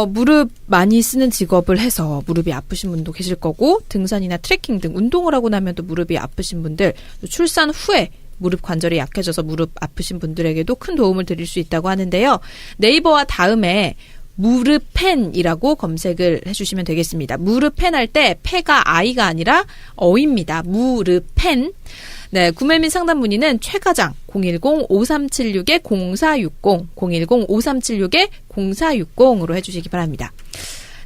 무릎 많이 쓰는 직업을 해서 무릎이 아프신 분도 계실 거고, 등산이나 트레킹 등 운동을 하고 나면 또 무릎이 아프신 분들, 또 출산 후에 무릎 관절이 약해져서 무릎 아프신 분들에게도 큰 도움을 드릴 수 있다고 하는데요. 네이버와 다음에 무릎펜이라고 검색을 해주시면 되겠습니다. 무릎펜 할 때 패가 아이가 아니라 어입니다. 무릎펜. 네, 구매 및 상담 문의는 최과장 010-5376-0460 010-5376-0460으로 해주시기 바랍니다.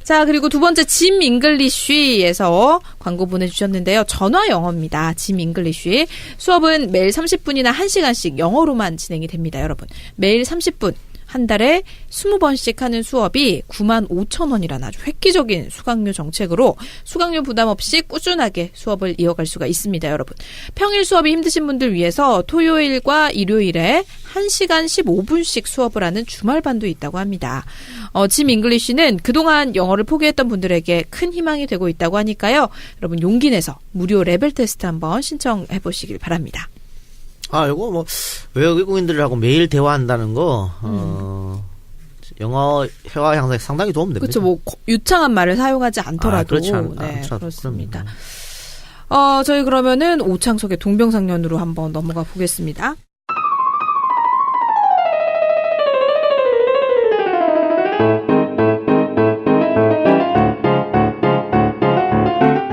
자, 그리고 두 번째 짐 잉글리쉬에서 광고 보내주셨는데요. 전화 영어입니다. 짐 잉글리쉬. 수업은 매일 30분이나 1시간씩 영어로만 진행이 됩니다, 여러분. 매일 30분. 한 달에 20번씩 하는 수업이 95,000원이라는 아주 획기적인 수강료 정책으로 수강료 부담 없이 꾸준하게 수업을 이어갈 수가 있습니다, 여러분. 평일 수업이 힘드신 분들 위해서 토요일과 일요일에 1시간 15분씩 수업을 하는 주말반도 있다고 합니다. 짐 잉글리쉬는 그동안 영어를 포기했던 분들에게 큰 희망이 되고 있다고 하니까요. 여러분 용기 내서 무료 레벨 테스트 한번 신청해 보시길 바랍니다. 요거 뭐 외국인들하고 매일 대화한다는 거 영어 회화 향상에 상당히 도움됩니다. 그렇죠. 뭐 유창한 말을 사용하지 않더라도 그렇지 네, 그렇습니다. 저희 그러면은 오창석의 동병상련으로 한번 넘어가 보겠습니다.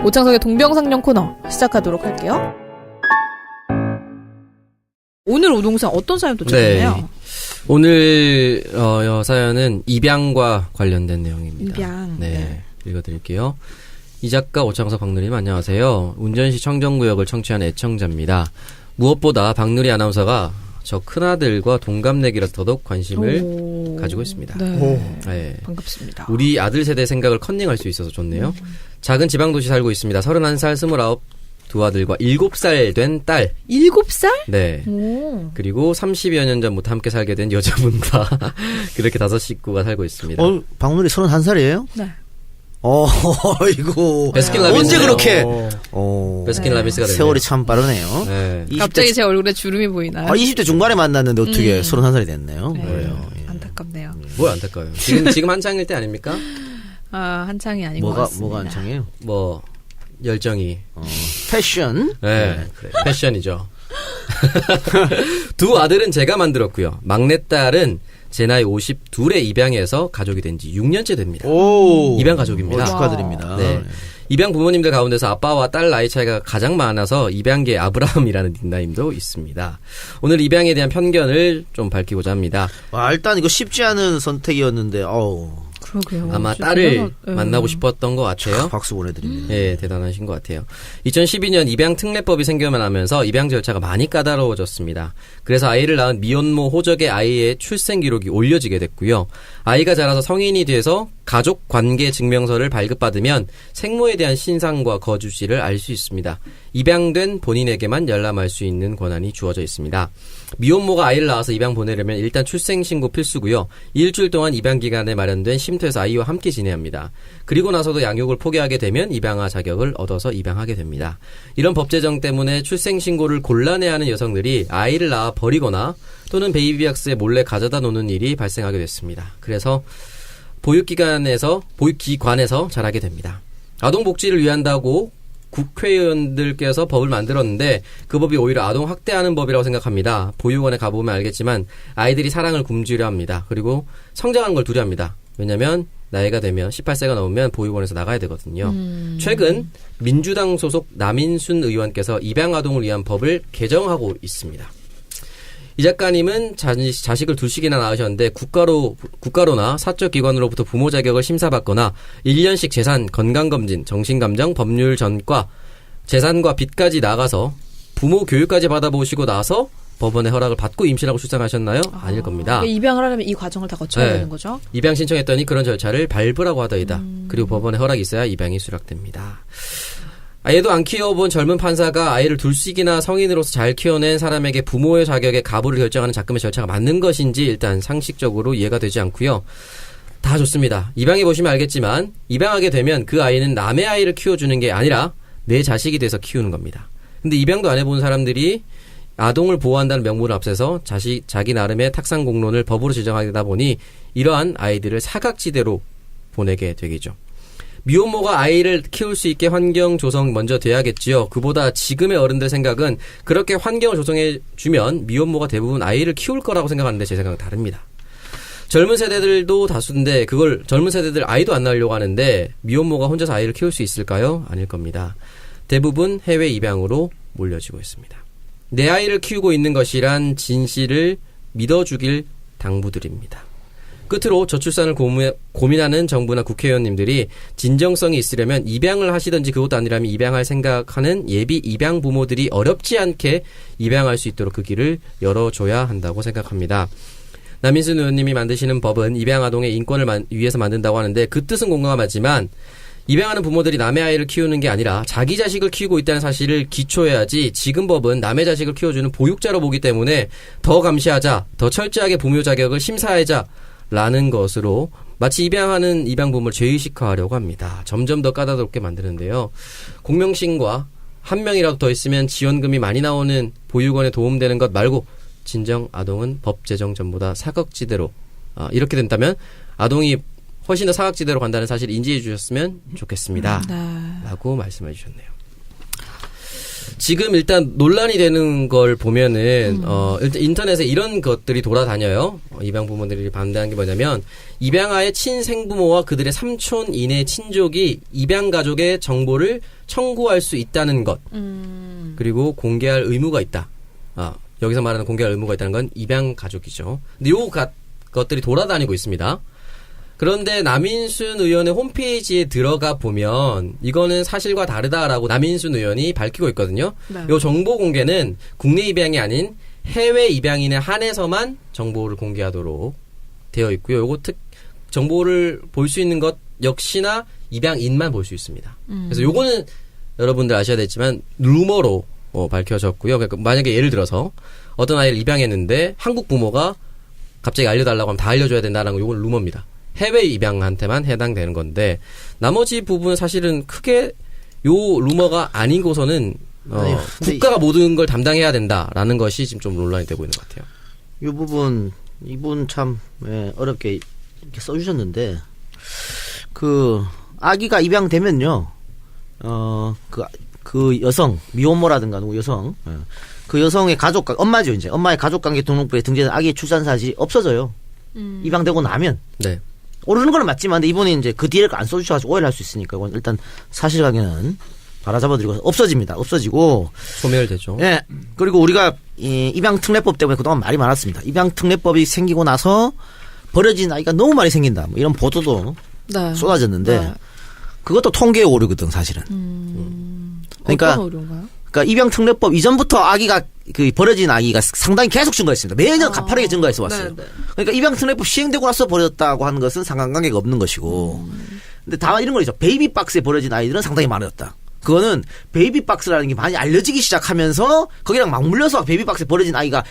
오창석의 동병상련 코너 시작하도록 할게요. 오늘 오동상 어떤 사연 도착했나요? 네. 오늘 사연은 입양과 관련된 내용입니다. 입양. 네. 읽어드릴게요. 이 작가 오창석 박누리님 안녕하세요. 운전시 청정구역을 청취한 애청자입니다. 무엇보다 박누리 아나운서가 저 큰아들과 동갑내기라서 더더욱 관심을 가지고 있습니다. 네. 네. 반갑습니다. 우리 아들 세대 생각을 컨닝할 수 있어서 좋네요. 작은 지방도시 살고 있습니다. 31살, 29 두 아들과 7살 된 딸. 7살? 네. 오. 그리고 30여 년 전부터 함께 살게 된 여자분과 그렇게 5 식구가 살고 있습니다. 박누리 31살이에요? 네. 이거 베스킨라빈스. 언제 그렇게 베스킨라빈스가 됐네요. 세월이 참 빠르네요. 네. 20대, 갑자기 제 얼굴에 주름이 보이나요? 20대 중반에 만났는데 어떻게 31살이 됐네요. 네. 그래요. 예. 안타깝네요. 뭐 안타까워요. 지금 한창일 때 아닙니까? 한창이 아닌 것 같습니다. 뭐가 한창이에요? 뭐 열정이. 패션. 네. 그래. 패션이죠. 두 아들은 제가 만들었고요. 막내딸은 제 나이 52에 입양해서 가족이 된 지 6년째 됩니다. 오. 입양 가족입니다. 축하드립니다. 네. 입양 부모님들 가운데서 아빠와 딸 나이 차이가 가장 많아서 입양계 아브라함이라는 닉네임도 있습니다. 오늘 입양에 대한 편견을 좀 밝히고자 합니다. 일단 이거 쉽지 않은 선택이었는데 그러게요. 아마 진짜 딸을 만나고 싶었던 것 같아요. 박수 보내드립니다. 네, 대단하신 것 같아요. 2012년 입양 특례법이 생겨나면서 입양 절차가 많이 까다로워졌습니다. 그래서 아이를 낳은 미혼모 호적의 아이의 출생 기록이 올려지게 됐고요. 아이가 자라서 성인이 돼서 가족 관계 증명서를 발급받으면 생모에 대한 신상과 거주지를 알 수 있습니다. 입양된 본인에게만 열람할 수 있는 권한이 주어져 있습니다. 미혼모가 아이를 낳아서 입양 보내려면 일단 출생신고 필수고요. 일주일 동안 입양 기간에 마련된 쉼터에서 아이와 함께 지내야 합니다. 그리고 나서도 양육을 포기하게 되면 입양아 자격을 얻어서 입양하게 됩니다. 이런 법 제정 때문에 출생신고를 곤란해하는 여성들이 아이를 낳아 버리거나 또는 베이비박스에 몰래 가져다 놓는 일이 발생하게 됐습니다. 그래서 보육기관에서 자라게 됩니다. 아동복지를 위한다고 국회의원들께서 법을 만들었는데 그 법이 오히려 아동 학대하는 법이라고 생각합니다. 보육원에 가보면 알겠지만 아이들이 사랑을 굶주려 합니다. 그리고 성장하는 걸 두려워합니다. 왜냐하면 나이가 되면 18세가 넘으면 보육원에서 나가야 되거든요. 최근 민주당 소속 남인순 의원께서 입양 아동을 위한 법을 개정하고 있습니다. 이 작가님은 자식을 둘씩이나 낳으셨는데 국가로나 사적 기관으로부터 부모 자격을 심사받거나 1년씩 재산, 건강검진, 정신감정, 법률 전과, 재산과 빚까지 나가서 부모 교육까지 받아보시고 나서 법원의 허락을 받고 임신하고 출산하셨나요? 아닐 겁니다. 그러니까 입양을 하려면 이 과정을 다 거쳐야 되는 거죠? 입양 신청했더니 그런 절차를 밟으라고 하더이다. 그리고 법원의 허락이 있어야 입양이 수락됩니다. 아이도 안 키워본 젊은 판사가 아이를 둘씩이나 성인으로서 잘 키워낸 사람에게 부모의 자격에 가부를 결정하는 작금의 절차가 맞는 것인지 일단 상식적으로 이해가 되지 않고요. 다 좋습니다. 입양해 보시면 알겠지만 입양하게 되면 그 아이는 남의 아이를 키워주는 게 아니라 내 자식이 돼서 키우는 겁니다. 근데 입양도 안 해본 사람들이 아동을 보호한다는 명분을 앞세서 자기 나름의 탁상 공론을 법으로 지정하다 보니 이러한 아이들을 사각지대로 보내게 되겠죠. 미혼모가 아이를 키울 수 있게 환경 조성 먼저 돼야겠지요. 그보다 지금의 어른들 생각은 그렇게 환경을 조성해 주면 미혼모가 대부분 아이를 키울 거라고 생각하는데 제 생각은 다릅니다. 젊은 세대들도 다수인데 그걸 젊은 세대들 아이도 안 낳으려고 하는데 미혼모가 혼자서 아이를 키울 수 있을까요? 아닐 겁니다. 대부분 해외 입양으로 몰려지고 있습니다. 내 아이를 키우고 있는 것이란 진실을 믿어주길 당부드립니다. 끝으로 저출산을 고민하는 정부나 국회의원님들이 진정성이 있으려면 입양을 하시든지 그것도 아니라면 입양할 생각하는 예비 입양 부모들이 어렵지 않게 입양할 수 있도록 그 길을 열어줘야 한다고 생각합니다. 남인순 의원님이 만드시는 법은 입양 아동의 인권을 위해서 만든다고 하는데 그 뜻은 공감하지만 입양하는 부모들이 남의 아이를 키우는 게 아니라 자기 자식을 키우고 있다는 사실을 기초해야지 지금 법은 남의 자식을 키워주는 보육자로 보기 때문에 더 감시하자, 더 철저하게 부모 자격을 심사하자 라는 것으로 마치 입양하는 입양 부모를 죄의식화하려고 합니다. 점점 더 까다롭게 만드는데요. 공명신과 한 명이라도 더 있으면 지원금이 많이 나오는 보육원에 도움되는 것 말고 진정 아동은 법 제정 전보다 사각지대로 이렇게 된다면 아동이 훨씬 더 사각지대로 간다는 사실을 인지해 주셨으면 좋겠습니다. 라고 말씀해 주셨네요. 지금 일단 논란이 되는 걸 보면은 일단 인터넷에 이런 것들이 돌아다녀요. 입양 부모들이 반대하는 게 뭐냐면 입양아의 친생부모와 그들의 삼촌이내 친족이 입양 가족의 정보를 청구할 수 있다는 것. 그리고 공개할 의무가 있다. 여기서 말하는 공개할 의무가 있다는 건 입양 가족이죠. 근데 것들이 돌아다니고 있습니다. 그런데 남인순 의원의 홈페이지에 들어가 보면 이거는 사실과 다르다라고 남인순 의원이 밝히고 있거든요. 네. 이 정보 공개는 국내 입양이 아닌 해외 입양인에 한해서만 정보를 공개하도록 되어 있고요. 요거 정보를 볼 수 있는 것 역시나 입양인만 볼 수 있습니다. 그래서 요거는 여러분들 아셔야 되지만 루머로 밝혀졌고요. 그러니까 만약에 예를 들어서 어떤 아이를 입양했는데 한국 부모가 갑자기 알려달라고 하면 다 알려줘야 된다는 거 요건 루머입니다. 해외 입양한테만 해당되는 건데 나머지 부분은 사실은 크게 요 루머가 아니고서는 국가가 모든 걸 담당해야 된다라는 것이 지금 좀 논란이 되고 있는 것 같아요. 이 부분 이분 참 어렵게 이렇게 써주셨는데 그 아기가 입양되면요 그 여성 미혼모라든가 누구 여성 그 여성의 가족 엄마죠 이제 엄마의 가족관계 등록부에 등재된 아기의 출산 사실이 없어져요. 입양되고 나면. 네. 오르는 건 맞지만 근데 이분이 이제 그 뒤에 안 써주셔가지고 오해를 할 수 있으니까 이건 일단 사실관계는 바로잡아드리고 없어집니다. 없어지고 소멸되죠. 예. 그리고 우리가 이 입양 특례법 때문에 그동안 말이 많았습니다. 입양 특례법이 생기고 나서 버려진 아이가 너무 많이 생긴다. 뭐 이런 보도도 네. 쏟아졌는데 네. 그것도 통계의 오류거든 사실은. 그러니까 어떤 오류인가요? 그러니까 입양 특례법 이전부터 아기가 그 버려진 아기가 상당히 계속 증가했습니다. 매년 가파르게 증가해서 왔어요. 네네. 그러니까 입양 특례법 시행되고 나서 버렸다고 하는 것은 상관관계가 없는 것이고. 근데 다만 이런 거죠. 베이비박스에 버려진 아이들은 상당히 많았다. 그거는 베이비박스라는 게 많이 알려지기 시작하면서 거기랑 맞물려서 베이비박스에 버려진 아이가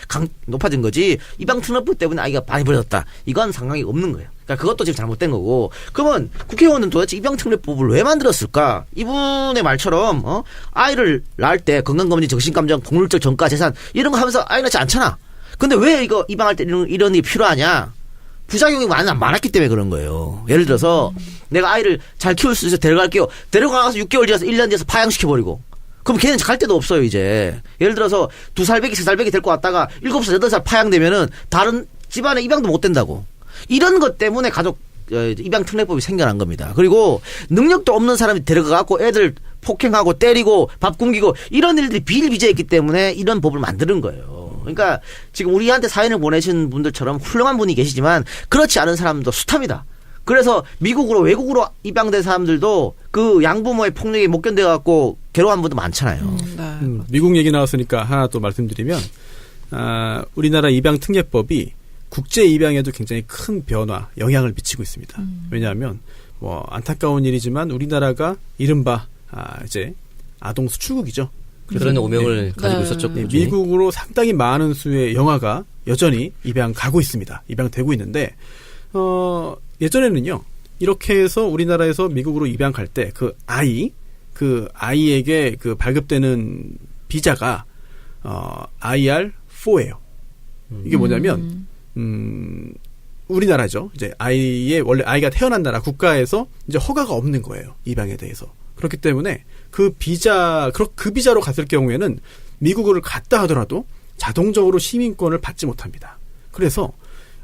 높아진 거지 입양 특례법 때문에 아이가 많이 버려졌다. 이건 상관이 없는 거예요. 그러니까 그것도 지금 잘못된 거고. 그러면 국회의원은 도대체 입양 특례법을 왜 만들었을까? 이분의 말처럼 아이를 낳을 때 건강검진, 정신감정, 폭력적 전가, 재산 이런 거 하면서 아이 낳지 않잖아. 근데 왜 이거 입양할 때 이런 게 필요하냐? 부작용이 많았기 때문에 그런 거예요. 예를 들어서 내가 아이를 잘 키울 수 있어서 데려갈게요. 데려가서 6개월 뒤에서 1년 뒤에서 파양시켜버리고. 그럼 걔는 갈 데도 없어요 이제. 예를 들어서 2살배기, 3살배기 데리고 왔다가 7살, 8살 파양되면은 다른 집안에 입양도 못 된다고. 이런 것 때문에 가족 입양 특례법이 생겨난 겁니다. 그리고 능력도 없는 사람이 데려가갖고 애들 폭행하고 때리고 밥 굶기고 이런 일들이 비일비재했기 때문에 이런 법을 만드는 거예요. 그러니까 지금 우리한테 사연을 보내신 분들처럼 훌륭한 분이 계시지만 그렇지 않은 사람도 숱합니다. 그래서 미국으로 외국으로 입양된 사람들도 그 양부모의 폭력에 못 견뎌갖고 괴로워한 분도 많잖아요. 네. 미국 얘기 나왔으니까 하나 또 말씀드리면 우리나라 입양특례법이 국제 입양에도 굉장히 큰 변화, 영향을 미치고 있습니다. 왜냐하면 뭐 안타까운 일이지만 우리나라가 이른바 이제 아동 수출국이죠. 그런 오명을 가지고 있었죠. 미국으로 상당히 많은 수의 영아가 여전히 입양 가고 있습니다. 입양되고 있는데 예전에는요. 이렇게 해서 우리나라에서 미국으로 입양 갈 때 그 아이에게 그 발급되는 비자가 IR4예요. 이게 뭐냐면 우리나라죠. 이제 원래 아이가 태어난 나라 국가에서 이제 허가가 없는 거예요. 입양에 대해서. 그렇기 때문에 그 비자로 갔을 경우에는 미국을 갔다 하더라도 자동적으로 시민권을 받지 못합니다. 그래서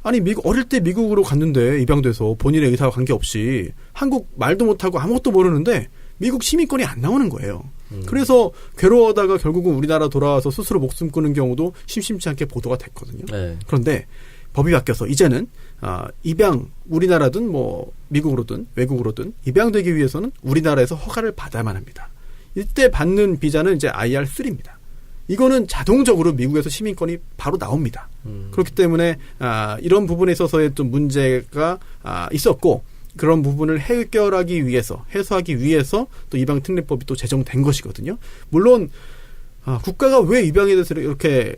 어릴 때 미국으로 갔는데 입양돼서 본인의 의사와 관계없이 한국 말도 못하고 아무것도 모르는데 미국 시민권이 안 나오는 거예요. 그래서 괴로워하다가 결국은 우리나라 돌아와서 스스로 목숨 끊은 경우도 심심치 않게 보도가 됐거든요. 네. 그런데 법이 바뀌어서 이제는 입양 우리나라든 뭐 미국으로든 외국으로든 입양되기 위해서는 우리나라에서 허가를 받아야만 합니다. 이때 받는 비자는 이제 IR3입니다. 이거는 자동적으로 미국에서 시민권이 바로 나옵니다. 그렇기 때문에 이런 부분에 있어서의 좀 문제가 있었고 그런 부분을 해소하기 위해서 또 입양특례법이 또 제정된 것이거든요. 물론 국가가 왜 입양에 대해서 이렇게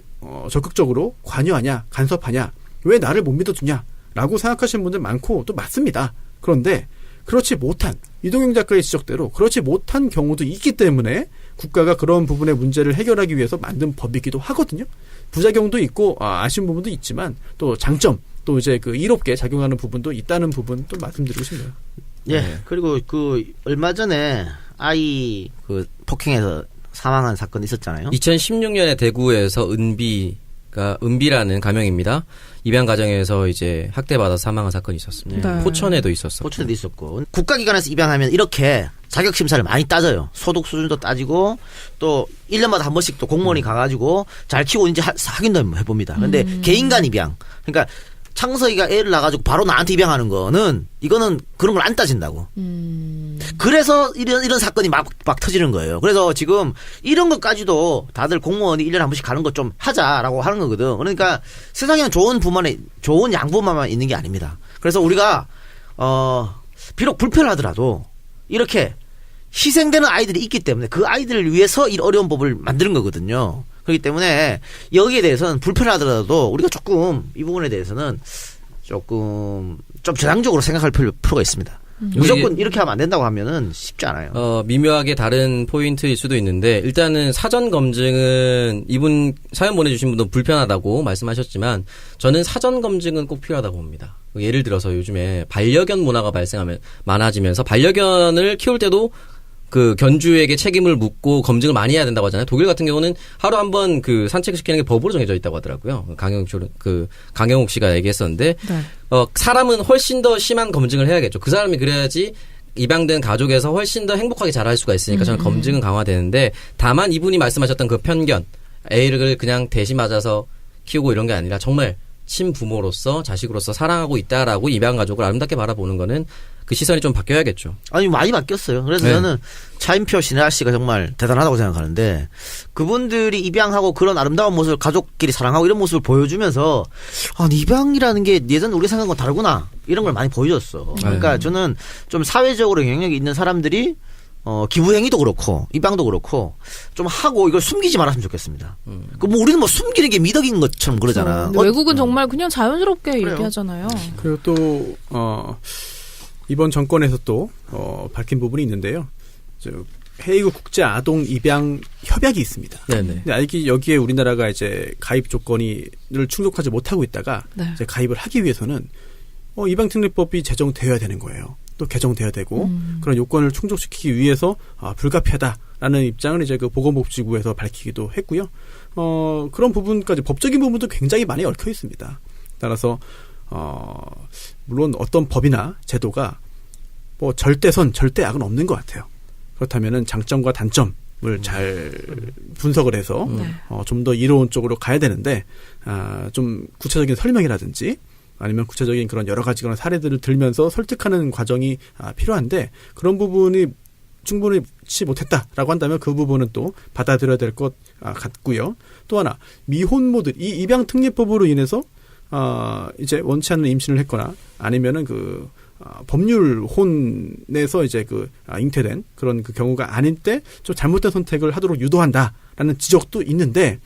적극적으로 관여하냐, 간섭하냐, 왜 나를 못 믿어주냐라고 생각하시는 분들 많고 또 맞습니다. 그런데 그렇지 못한 이동영 작가의 지적대로 그렇지 못한 경우도 있기 때문에 국가가 그런 부분의 문제를 해결하기 위해서 만든 법이기도 하거든요. 부작용도 있고 아쉬운 부분도 있지만 또 장점 또 이제 그 이롭게 작용하는 부분도 있다는 부분 또 말씀드리고 싶네요. 예. 그리고 그 얼마 전에 아이 그 폭행해서 사망한 사건 있었잖아요. 2016년에 대구에서 은비라는 가명입니다. 입양 가정에서 이제 학대받아 사망한 사건이 있었습니다. 네. 포천에도 있었어요. 포천에도 있었고 국가기관에서 입양하면 이렇게 자격 심사를 많이 따져요. 소득 수준도 따지고 또 1년마다 한 번씩 또 공무원이 가가지고 잘 키우고 있는지 확인도 해봅니다. 근데 개인 간 입양, 그러니까 창석이가 애를 낳아가지고 바로 나한테 입양하는 거는 이거는 그런 걸 안 따진다고. 그래서 이런 사건이 막 터지는 거예요. 그래서 지금 이런 것까지도 다들 공무원이 1년에 한 번씩 가는 것 좀 하자라고 하는 거거든. 그러니까 세상에는 좋은 양부모만 있는 게 아닙니다. 그래서 우리가 비록 불편하더라도 이렇게 희생되는 아이들이 있기 때문에 그 아이들을 위해서 이 어려운 법을 만드는 거거든요. 그렇기 때문에 여기에 대해서는 불편하더라도 우리가 조금 이 부분에 대해서는 조금 좀 저당적으로 생각할 필요가 있습니다. 무조건 이렇게 하면 안 된다고 하면은 쉽지 않아요. 미묘하게 다른 포인트일 수도 있는데 일단은 사전 검증은 이분 사연 보내주신 분도 불편하다고 말씀하셨지만 저는 사전 검증은 꼭 필요하다고 봅니다. 예를 들어서 요즘에 반려견 문화가 많아지면서 반려견을 키울 때도 그 견주에게 책임을 묻고 검증을 많이 해야 된다고 하잖아요. 독일 같은 경우는 하루 한 번 그 산책시키는 게 법으로 정해져 있다고 하더라고요. 강영욱 씨가 얘기했었는데, 네. 사람은 훨씬 더 심한 검증을 해야겠죠. 그 사람이 그래야지 입양된 가족에서 훨씬 더 행복하게 자랄 수가 있으니까 저는 검증은 강화되는데, 다만 이분이 말씀하셨던 그 편견, 애를 그냥 대신 맞아서 키우고 이런 게 아니라 정말 친부모로서 자식으로서 사랑하고 있다라고 입양 가족을 아름답게 바라보는 거는 그 시선이 좀 바뀌어야겠죠. 아니 많이 바뀌었어요. 그래서 저는 차인표 신혜아 씨가 정말 대단하다고 생각하는데 그분들이 입양하고 그런 아름다운 모습을 가족끼리 사랑하고 이런 모습을 보여주면서 입양이라는 게 예전 우리 생각한 건 다르구나 이런 걸 많이 보여줬어. 그러니까 저는 좀 사회적으로 영향력이 있는 사람들이 기부행위도 그렇고 입양도 그렇고 좀 하고 이걸 숨기지 말았으면 좋겠습니다. 뭐 우리는 뭐 숨기는 게 미덕인 것처럼 그러잖아. 외국은 정말 그냥 자연스럽게 얘기하잖아요. 그리고 또 이번 정권에서 또 밝힌 부분이 있는데요. 헤이그 국제 아동 입양 협약이 있습니다. 네네. 근데 여기에 우리나라가 이제 가입 조건을 충족하지 못하고 있다가 이제 가입을 하기 위해서는 입양특례법이 제정되어야 되는 거예요. 또 개정돼야 되고 그런 요건을 충족시키기 위해서 불가피하다라는 입장을 이제 그 보건복지부에서 밝히기도 했고요. 그런 부분까지 법적인 부분도 굉장히 많이 얽혀 있습니다. 따라서 물론 어떤 법이나 제도가 뭐 절대선, 절대악은 없는 것 같아요. 그렇다면은 장점과 단점 잘 분석을 해서 좀 더 이로운 쪽으로 가야 되는데 좀 구체적인 설명이라든지 아니면 구체적인 그런 여러 가지 그런 사례들을 들면서 설득하는 과정이 필요한데 그런 부분이 충분치 못했다라고 한다면 그 부분은 또 받아들여야 될 것 같고요. 또 하나 미혼모들 이 입양특례법으로 인해서 이제 원치 않는 임신을 했거나 아니면은 그 법률 혼에서 이제 그 잉태된 그런 그 경우가 아닐 때 좀 잘못된 선택을 하도록 유도한다라는 지적도 있는데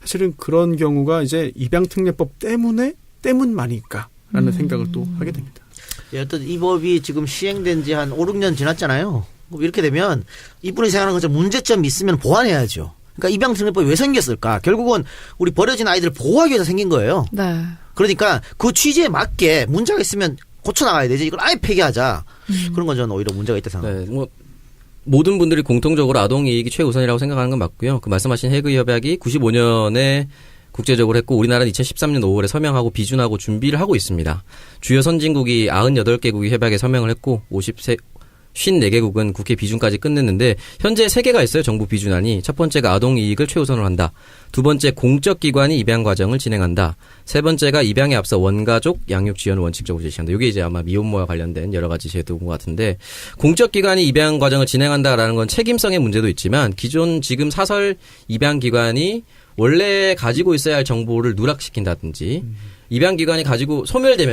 사실은 그런 경우가 이제 입양특례법 때문만일까라는 생각을 또 하게 됩니다. 어떤 이 법이 지금 시행된 지 한 5, 6년 지났잖아요. 이렇게 되면 이분이 생각하는 것처럼 문제점이 있으면 보완해야죠. 그러니까 입양특례법이 왜 생겼을까? 결국은 우리 버려진 아이들을 보호하기 위해서 생긴 거예요. 네. 그러니까 그 취지에 맞게 문제가 있으면 고쳐나가야 되지. 이걸 아예 폐기하자. 그런 건 저는 오히려 문제가 있다 생각합니다. 네, 모든 분들이 공통적으로 아동 이익이 최우선이라고 생각하는 건 맞고요. 그 말씀하신 해그 협약이 95년에 국제적으로 했고 우리나라는 2013년 5월에 서명하고 비준하고 준비를 하고 있습니다. 주요 선진국이 98개국이 협약에 서명을 했고 54개국은 국회 비준까지 끝냈는데 현재 3개가 있어요. 정부 비준안이. 첫 번째가 아동 이익을 최우선으로 한다. 두 번째 공적 기관이 입양 과정을 진행한다. 세 번째가 입양에 앞서 원가족 양육 지원을 원칙적으로 제시한다. 이게 이제 아마 미혼모와 관련된 여러 가지 제도인 것 같은데 공적 기관이 입양 과정을 진행한다라는 건 책임성의 문제도 있지만 기존 지금 사설 입양 기관이 원래 가지고 있어야 할 정보를 누락시킨다든지 입양기관이 가지고 소멸될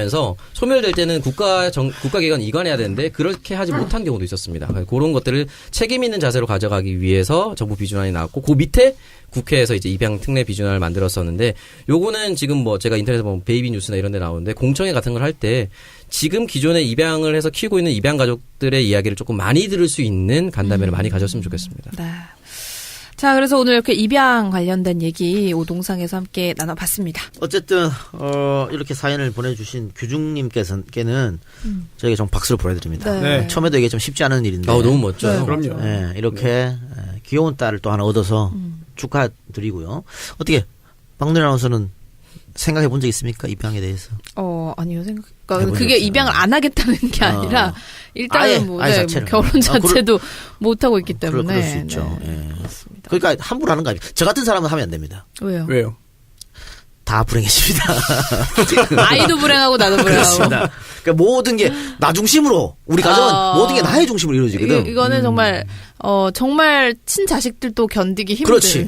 때는 국가기관이 이관해야 되는데 그렇게 하지 못한 경우도 있었습니다. 그런 것들을 책임 있는 자세로 가져가기 위해서 정부 비준안이 나왔고 그 밑에 국회에서 이제 입양 특례 비준안을 만들었었는데 요거는 지금 제가 인터넷에 보면 베이비 뉴스나 이런 데 나오는데 공청회 같은 걸 할 때 지금 기존에 입양을 해서 키우고 있는 입양 가족들의 이야기를 조금 많이 들을 수 있는 간담회를 많이 가졌으면 좋겠습니다. 네. 자, 그래서 오늘 이렇게 입양 관련된 얘기 오동상에서 함께 나눠봤습니다. 어쨌든 이렇게 사연을 보내주신 규중님께는 저에게 좀 박수를 보내드립니다. 네. 처음에도 이게 좀 쉽지 않은 일인데. 너무 멋져요. 네, 그럼요. 네, 이렇게 귀여운 딸을 또 하나 얻어서 축하드리고요. 어떻게 박누리 아나운서는 생각해 본 적 있습니까? 입양에 대해서? 아니요. 그러니까 그게 입양을 안 하겠다는 게 아니라 일단은 아예 자체를. 결혼 자체도 못 하고 있기 때문에. 그럴 수 있죠. 네. 예. 그렇습니다. 그러니까 함부로 하는 거 아니에요. 저 같은 사람은 하면 안 됩니다. 왜요? 다 불행해집니다. 아이도 불행하고 나도 불행하고. 그렇습니다. 그러니까 모든 게 나 중심으로 우리 가정은 모든 게 나의 중심으로 이루어지거든. 이거는 정말 친자식들도 견디기 힘든. 그렇지.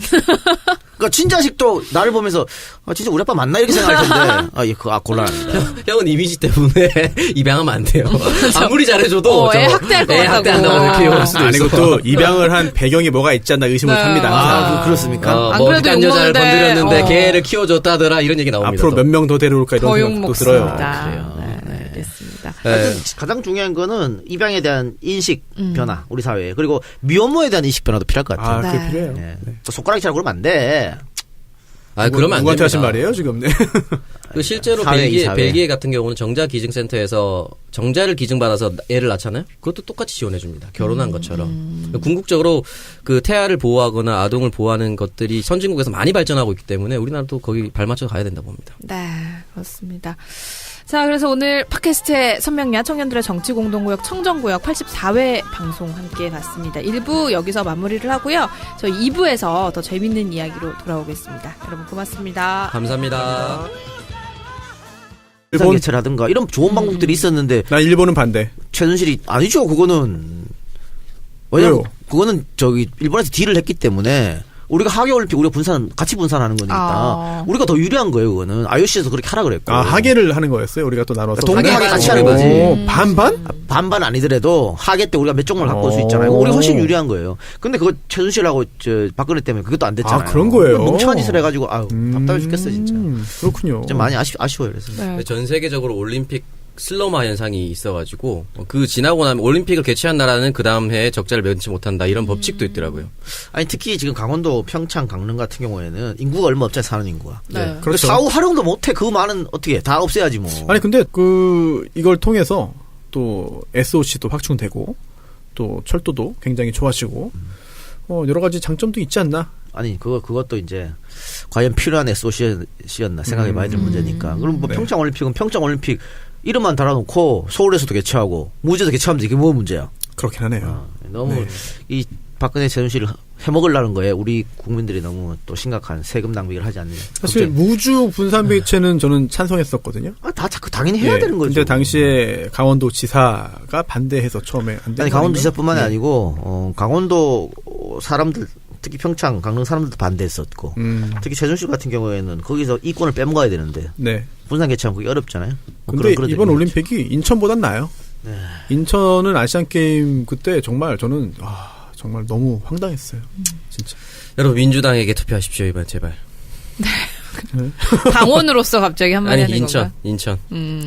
그러니까 친자식도 나를 보면서 진짜 우리 아빠 맞나 이렇게 생각할 텐데 곤란합니다. 형은 이미지 때문에 입양하면 안 돼요. 아무리 잘해줘도 애 학대할 것 같다고. 학대한다고 이렇게 올 수도 있어. 아니고 또 입양을 한 배경이 뭐가 있지 않나 의심을 네. 합니다. 그렇습니까? 안 그래도 딴 여자를 욕먹는데, 건드렸는데 걔를 키워줬다더라 이런 얘기 나옵니다. 앞으로 몇 명 더 데려올까 이런 더 생각도 들어요. 욕먹습니다. 그래요. 네, 알겠습니다. 하여튼 가장 중요한 거는 입양에 대한 인식 변화 우리 사회에 그리고 미혼모에 대한 인식 변화도 필요할 것 같아요. 그게 네. 필요해요. 예. 또 손가락질하고 그러면 안 돼. 그러면 안 누구한테 됩니다. 하신 말이에요 지금? 네. 그 실제로 사회, 이 사회. 벨기에 같은 경우는 정자기증센터에서 정자를 기증받아서 애를 낳잖아요. 그것도 똑같이 지원해줍니다. 결혼한 것처럼. 궁극적으로 그 태아를 보호하거나 아동을 보호하는 것들이 선진국에서 많이 발전하고 있기 때문에 우리나라도 거기 발맞춰 가야 된다고 봅니다. 네, 그렇습니다. 자, 그래서 오늘 팟캐스트의 선명야 청년들의 정치공동구역 청정구역 84회 방송 함께 봤습니다. 1부 여기서 마무리를 하고요. 저희 2부에서 더 재밌는 이야기로 돌아오겠습니다. 여러분 고맙습니다. 감사합니다. 일본 개체라든가 이런 좋은 방법들이 있었는데 나 일본은 반대. 최순실이 아니죠. 그거는 왜냐면 왜요? 그거는 일본에서 딜을 했기 때문에 우리가 하계올림픽 우리가 같이 분산하는 거니까 우리가 더 유리한 거예요. 그거는 IOC에서 그렇게 하라 그랬고. 하계를 하는 거였어요. 우리가 또 나눠서. 동계하계 같이 하는 오, 거지. 반반? 반반 아니더라도 하계 때 우리가 몇 종목을 갖고 올 수 있잖아요. 우리가 훨씬 유리한 거예요. 근데 그거 최순실하고 박근혜 때문에 그것도 안 됐잖아요. 그런 거예요. 멍청한 짓을 해가지고 답답해 죽겠어 진짜. 그렇군요. 좀 많이 아쉬워요. 그래서. 네. 전 세계적으로 올림픽 슬로마 현상이 있어가지고 그 지나고 나면 올림픽을 개최한 나라는 그 다음 해에 적자를 면치 못한다 이런 법칙도 있더라고요. 아니 특히 지금 강원도 평창 강릉 같은 경우에는 인구가 얼마 없잖아요. 사는 인구가. 네. 그렇죠. 사후 활용도 못해. 그 많은 어떻게 다 없애야지 뭐. 아니 근데 이걸 통해서 또 SOC도 확충되고 또 철도도 굉장히 좋아지고 여러 가지 장점도 있지 않나? 아니 그것도 이제 과연 필요한 SOC였나 생각해봐야 될 문제니까. 그럼 뭐 네. 평창 올림픽은 평창 올림픽 이름만 달아놓고 서울에서도 개최하고 무주에서 개최하면 이게 뭐 문제야? 그렇긴 하네요. 너무 네. 이 박근혜 최순실 해먹으려는 거에 우리 국민들이 너무 또 심각한 세금 낭비를 하지 않느냐. 사실 무주 분산 배치는 저는 찬성했었거든요. 다 당연히 해야 되는 거죠. 근데 당시에 강원도 지사가 반대해서 처음에 안 되는 아니 강원도 지사뿐만이 아니고 강원도 사람들 특히 평창, 강릉 사람들도 반대했었고 특히 최순실 같은 경우에는 거기서 이권을 빼먹어야 되는데 네. 분산 개최하면 그게 어렵잖아요. 근데 이번 올림픽이 인천보단 나아요. 네. 인천은 아시안게임 그때 정말 저는 정말 너무 황당했어요. 진짜. 여러분 민주당에게 투표하십시오 이번 제발. 당원으로서 갑자기 한마디 아니 하는 건가요? 인천.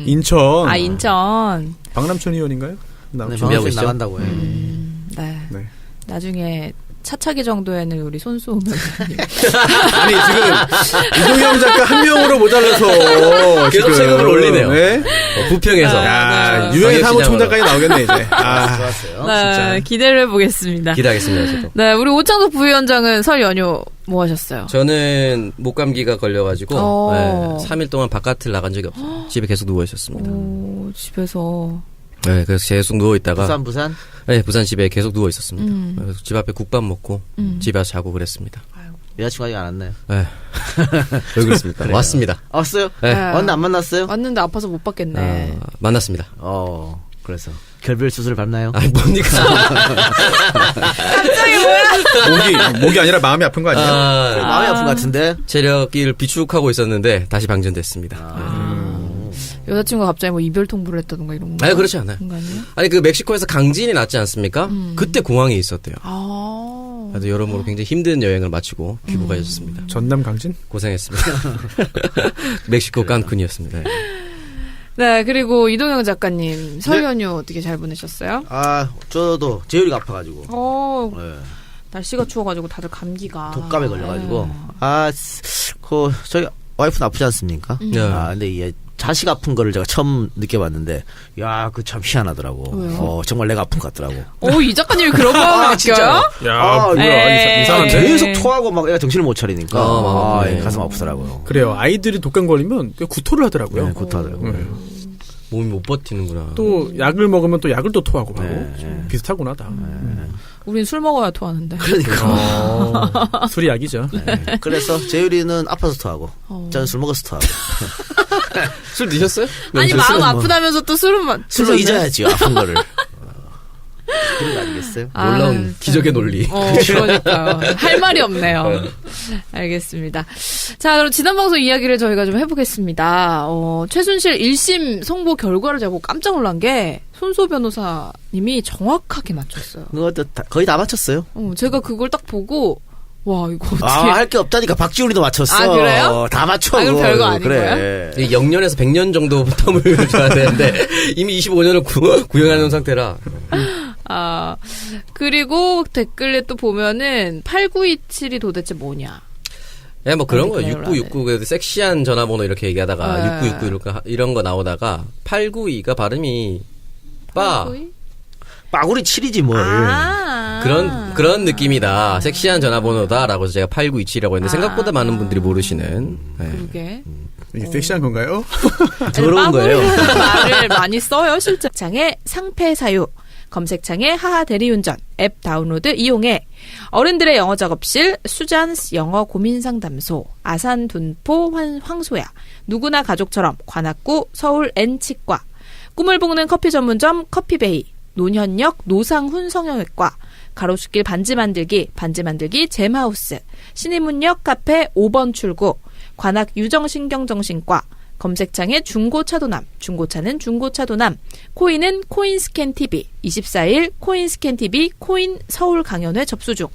인천. 아 인천. 박남천 의원인가요? 네, 준비하고 있죠. 나간다고 해요. 네. 네. 나중에 차차기 정도에는 우리 손수호 변호사님. 아니 지금 이동영 작가 한 명으로 모자라서 계속 지금. 세금을 올리네요. 네? 부평에서. 야, 네. 유엔 사무총장까지 나오겠네 이제. 좋았어요. 네, 기대를 해보겠습니다. 기대하겠습니다 저도. 네, 우리 오창석 부위원장은 설 연휴 뭐 하셨어요? 저는 목감기가 걸려가지고 어. 3일 동안 바깥을 나간 적이 없어요. 집에 계속 누워 있었습니다. 오, 집에서. 네, 그래서 계속 누워 있다가 부산? 네, 부산 집에 계속 누워 있었습니다. 그래서 집 앞에 국밥 먹고 집에 와서 자고 그랬습니다. 여자친구 아직 안 왔나요? 네. 왜 그렇습니까? 왔습니다. 왔어요? 네. 왔는데 안 만났어요? 왔는데 아파서 못 받겠네. 만났습니다. 그래서 결별 수술 밟나요? 아니 뭡니까? 목이 아니라 마음이 아픈 거 아니에요? 마음이 아픈 것 같은데. 체력을 비축하고 있었는데 다시 방전됐습니다. 여자친구가 갑자기 뭐 이별 통보를 했다던가 이런 거. 아니 그렇지 않아요. 그런 거 아니에요? 아니 그 멕시코에서 강진이 났지 않습니까? 그때 공항에 있었대요. 아. 그래서 여러모로 굉장히 힘든 여행을 마치고 귀국하셨습니다. 전남 강진? 고생했습니다. 멕시코 깐쿤이었습니다. 네. 네, 그리고 이동영 작가님 설 연휴 어떻게 잘 보내셨어요? 저도 재율이가 아파가지고. 네. 날씨가 추워가지고 다들 감기가. 독감에 걸려가지고. 저희 와이프는 아프지 않습니까? 근데 이 자식 아픈 거를 제가 처음 느껴봤는데, 야, 그 참 희한하더라고. 왜요? 정말 내가 아픈 것 같더라고. 이 작가님이 그런 거 느껴요? 야, 뭐야, 이상한데? 계속 토하고 막 애가 정신을 못 차리니까. 네. 가슴 아프더라고요. 그래요. 아이들이 독감 걸리면 구토를 하더라고요. 네, 구토하더라고요. 몸이 못 버티는구나. 또 약을 먹으면 또 약을 또 토하고 하고 네. 비슷하구나 다. 우린 술 먹어야 토하는데. 그러니까. 술이 약이죠. 네. 그래서 재율이는 아파서 토하고, 저는 술 먹어서 토하고. 술 드셨어요? 아니 마음 아프다면서 또 술은 술로 잊어야지, 아픈 거를. 그런 거 아니겠어요? 놀라운 기적의 논리. 그러니까요. 할 말이 없네요. 알겠습니다. 자, 그럼 지난 방송 이야기를 저희가 좀 해보겠습니다. 최순실 1심 선고 결과를 제가 보고 깜짝 놀란 게 손소 변호사님이 정확하게 맞췄어요. 그것도 거의 다 맞췄어요. 제가 그걸 딱 보고 와 이거 어떻게 할 게 없다니까 박지훈이도 맞췄어. 아, 그래요? 다 맞춰. 그럼 별거 아닌 그래. 0년에서 100년 정도 텀을 줘야 되는데 이미 25년을 구형하는 상태라. 그리고 댓글에 또 보면은 8927이 도대체 뭐냐. 예, 뭐 그런 거 아니, 6969 그래도 섹시한 전화번호 이렇게 얘기하다가 네. 6969 이런 거 나오다가 892가 발음이 빠구리 7이지 뭘. 그런 느낌이다. 섹시한 전화번호다라고 해서 제가 8927이라고 했는데 생각보다 많은 분들이 모르시는. 네. 그러게. 이게 섹시한 건가요? 더러운 거예요. 말을 많이 써요, 실제. 창에 상패 사유, 검색창에 하하 대리운전, 앱 다운로드 이용해. 어른들의 영어 작업실, 수잔스 영어 고민 상담소, 아산 둔포 황소야, 누구나 가족처럼 관악구 서울 N치과, 꿈을 볶는 커피 전문점 커피베이, 논현역 노상훈 성형외과, 가로수길 반지 만들기 잼하우스, 신의문역 카페 5번 출구, 관악 유정신경정신과, 검색창에 중고차도남, 중고차는 중고차도남, 코인은 코인스캔TV, 24일 코인스캔TV 코인 서울 강연회 접수 중.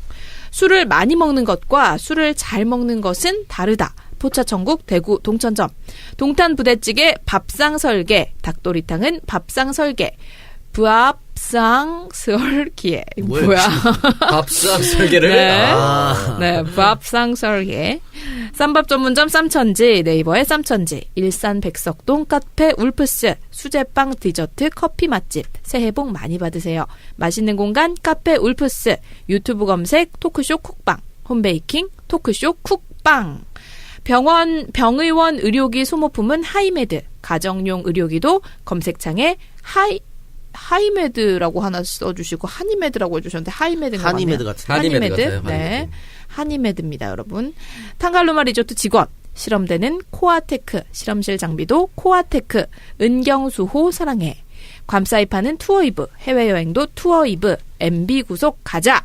술을 많이 먹는 것과 술을 잘 먹는 것은 다르다. 포차천국 대구 동천점, 동탄 부대찌개 밥상설계, 닭도리탕은 밥상설계, 밥상설계. 뭐야? 밥상설계를? 네. 네, 밥상설계. 쌈밥 전문점 쌈천지, 네이버의 쌈천지, 일산 백석동 카페 울프스, 수제빵 디저트 커피 맛집, 새해 복 많이 받으세요. 맛있는 공간 카페 울프스, 유튜브 검색 토크쇼 쿡빵, 홈베이킹 토크쇼 쿡빵. 병의원 의료기 소모품은 하이메드, 가정용 의료기도 검색창에 하이메드라고 하나 써주시고 하니메드라고 해주셨는데 하이메드인가 하니메드 봐요. 같은. 하니메드 같아요. 네. 하니메드입니다, 여러분. 탄갈루마 리조트 직원, 실험대는 코아테크, 실험실 장비도 코아테크, 은경수호 사랑해. 괌사이파는 투어이브, 해외여행도 투어이브, MB 구속 가자.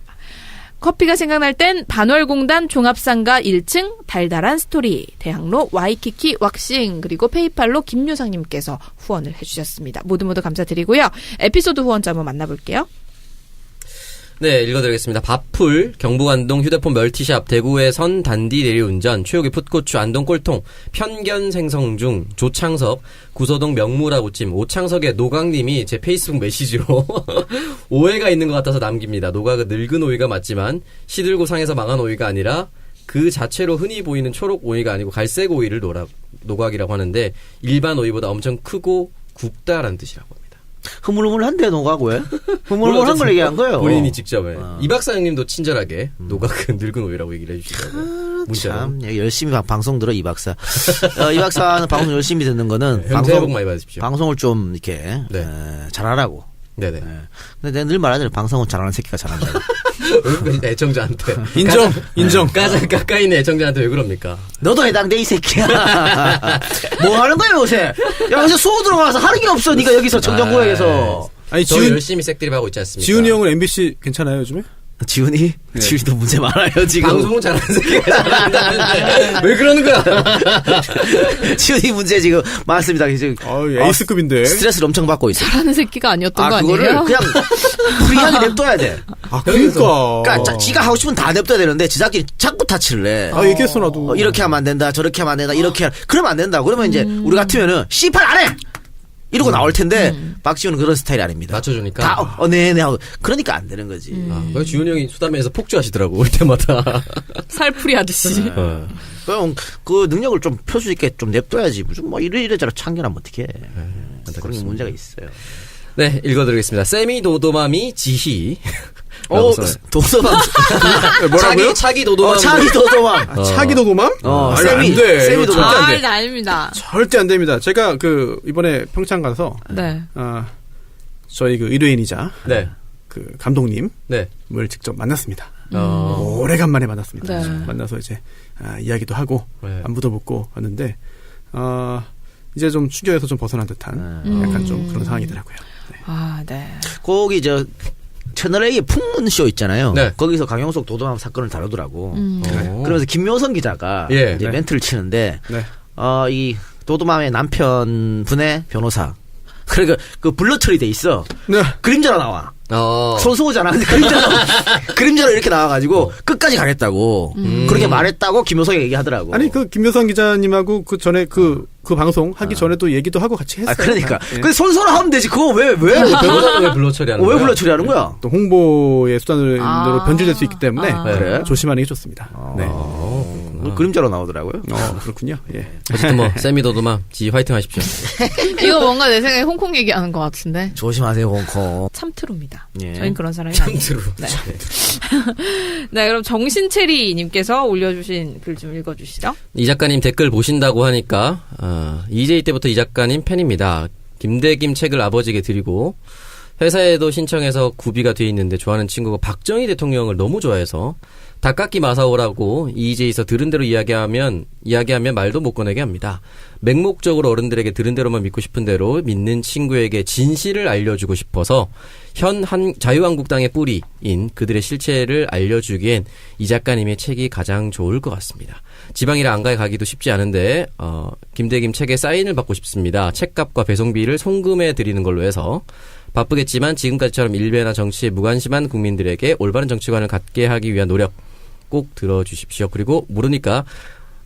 커피가 생각날 땐 반월공단 종합상가 1층 달달한 스토리, 대학로 와이키키 왁싱, 그리고 페이팔로 김유상님께서 후원을 해주셨습니다. 모두 감사드리고요. 에피소드 후원자 한번 만나볼게요. 네, 읽어드리겠습니다. 밥풀, 경북안동 휴대폰 멀티샵, 대구의 선 단디 대리운전, 최욱의 풋고추, 안동 꼴통, 편견 생성 중, 조창석, 구서동 명무라고찜, 오창석의 노각님이 제 페이스북 메시지로 오해가 있는 것 같아서 남깁니다. 노각은 늙은 오이가 맞지만 시들고 상해서 망한 오이가 아니라 그 자체로 흔히 보이는 초록 오이가 아니고 갈색 오이를 노각이라고 하는데 일반 오이보다 엄청 크고 굵다라는 뜻이라고 합니다. 흐물흐물한데 노각 왜? 흐물흐물한 걸 얘기한 거예요. 본인이 직접 이 박사님도 친절하게 노각은 늙은 오이라고 얘기를 해주시더라고요. 문자로. 참 열심히 방송 들어 이 박사. 이 박사는 방송 열심히 듣는 거는 새해 복 많이 받으십시오. 방송을 좀 이렇게 네. 잘하라고. 네네. 근데 내가 늘 말하잖아. 방송은 잘하는 새끼가 잘한다. 애청자한테 인정. 가까이 있는 애청자한테 왜 그럽니까? 너도 해당돼 이 새끼야. 뭐 하는 거야 요새? 야 요새 수호 들어가서 하는 게 없어. 네가 여기서 청정구역에서. 아니 저 열심히 색드립하고 있지 않습니까? 지훈이 형은 MBC 괜찮아요 요즘에? 지훈이? 네. 지훈이도 문제 많아요 지금. 방송은 잘하는 새끼가 잘한다는데 왜 그러는 거야? 지훈이 문제 지금 많습니다. 지금 에이스급인데. 스트레스를 엄청 받고 있어. 잘하는 새끼가 아니었던 거 그거를 아니에요? 그냥 프리하게 냅둬야 돼. 그러니까 지가 하고 싶으면 다 냅둬야 되는데 제작진이 자꾸 타치를 해. 얘기했어 나도. 이렇게 하면 안 된다. 저렇게 하면 안 된다. 이렇게 그러면 안 된다. 그러면 이제 우리 같으면은 C8 안 해. 이러고 나올 텐데 박지훈은 그런 스타일이 아닙니다. 맞춰주니까. 다 네네 하고 그러니까 안 되는 거지. 그래서 지훈이 형이 수담회에서 폭주하시더라고 올 때마다. 살풀이 하듯이. 그럼 그 능력을 좀 펼 수 있게 좀 냅둬야지. 무슨 뭐 이래저래 참견하면 어떡해. 그런 게 문제가 있어요. 네, 읽어드리겠습니다. 세미 도도마미 지희. 도도맘. 뭐라고요? 차기 도도맘. 차기 도도맘. 차기 도도맘? 세미 세미 도도맘. 절대 안 돼. 아닙니다. 절대 안 됩니다. 제가 이번에 평창 가서 네. 저희 의뢰인이자 네. 감독님을 네. 직접 만났습니다. 오래간만에 만났습니다. 네. 만나서 이제 이야기도 하고 네. 안부도 묻고 왔는데 이제 좀 충격에서 좀 벗어난 듯한 약간 좀 그런 상황이더라고요. 네. 네. 거기 채널A 풍문쇼 있잖아요. 네. 거기서 강용석 도도맘 사건을 다루더라고. 그러면서 김묘선 기자가 예. 이제 네. 멘트를 치는데 네. 이 도도맘의 남편분의 변호사. 그러니까 블러처리 돼 있어. 네. 그림자로 나와. 손수호잖아. 근데 그림자로 이렇게 나와가지고 끝까지 가겠다고 그렇게 말했다고 김효성이 얘기하더라고. 아니 김묘선 기자님하고 그 전에 그 방송 하기 전에도 얘기도 하고 같이 했어요. 그러니까. 예. 근데 손소로 하면 되지. 그거 왜 변호사는 왜 불러 처리하는 거야? 왜 불러 처리하는 거야? 또 홍보의 수단으로 변질될 수 있기 때문에 그래? 조심하는 게 좋습니다. 네. 그림자로 나오더라고요. 그렇군요. 예. 어쨌든 세미 도도맘 지희 화이팅 하십시오. 이거 뭔가 내 생각에 홍콩 얘기하는 것 같은데. 조심하세요, 홍콩. 참트루입니다. 예. 저희는 그런 사람이 아니에요. 참트루. 네. 네, 그럼 정신체리님께서 올려주신 글 좀 읽어주시죠. 이 작가님 댓글 보신다고 하니까 EJ 때부터 이 작가님 팬입니다. 김대김 책을 아버지에게 드리고 회사에도 신청해서 구비가 돼 있는데 좋아하는 친구가 박정희 대통령을 너무 좋아해서 닭깎기 마사오라고 EJ에서 들은 대로 이야기하면 말도 못 꺼내게 합니다. 맹목적으로 어른들에게 들은 대로만 믿고 싶은 대로 믿는 친구에게 진실을 알려주고 싶어서 현 자유한국당의 뿌리인 그들의 실체를 알려주기엔 이 작가님의 책이 가장 좋을 것 같습니다. 지방이라 안가에 가기도 쉽지 않은데 김대김 책에 사인을 받고 싶습니다. 책값과 배송비를 송금해 드리는 걸로 해서 바쁘겠지만 지금까지처럼 일베나 정치에 무관심한 국민들에게 올바른 정치관을 갖게 하기 위한 노력 꼭 들어주십시오. 그리고 모르니까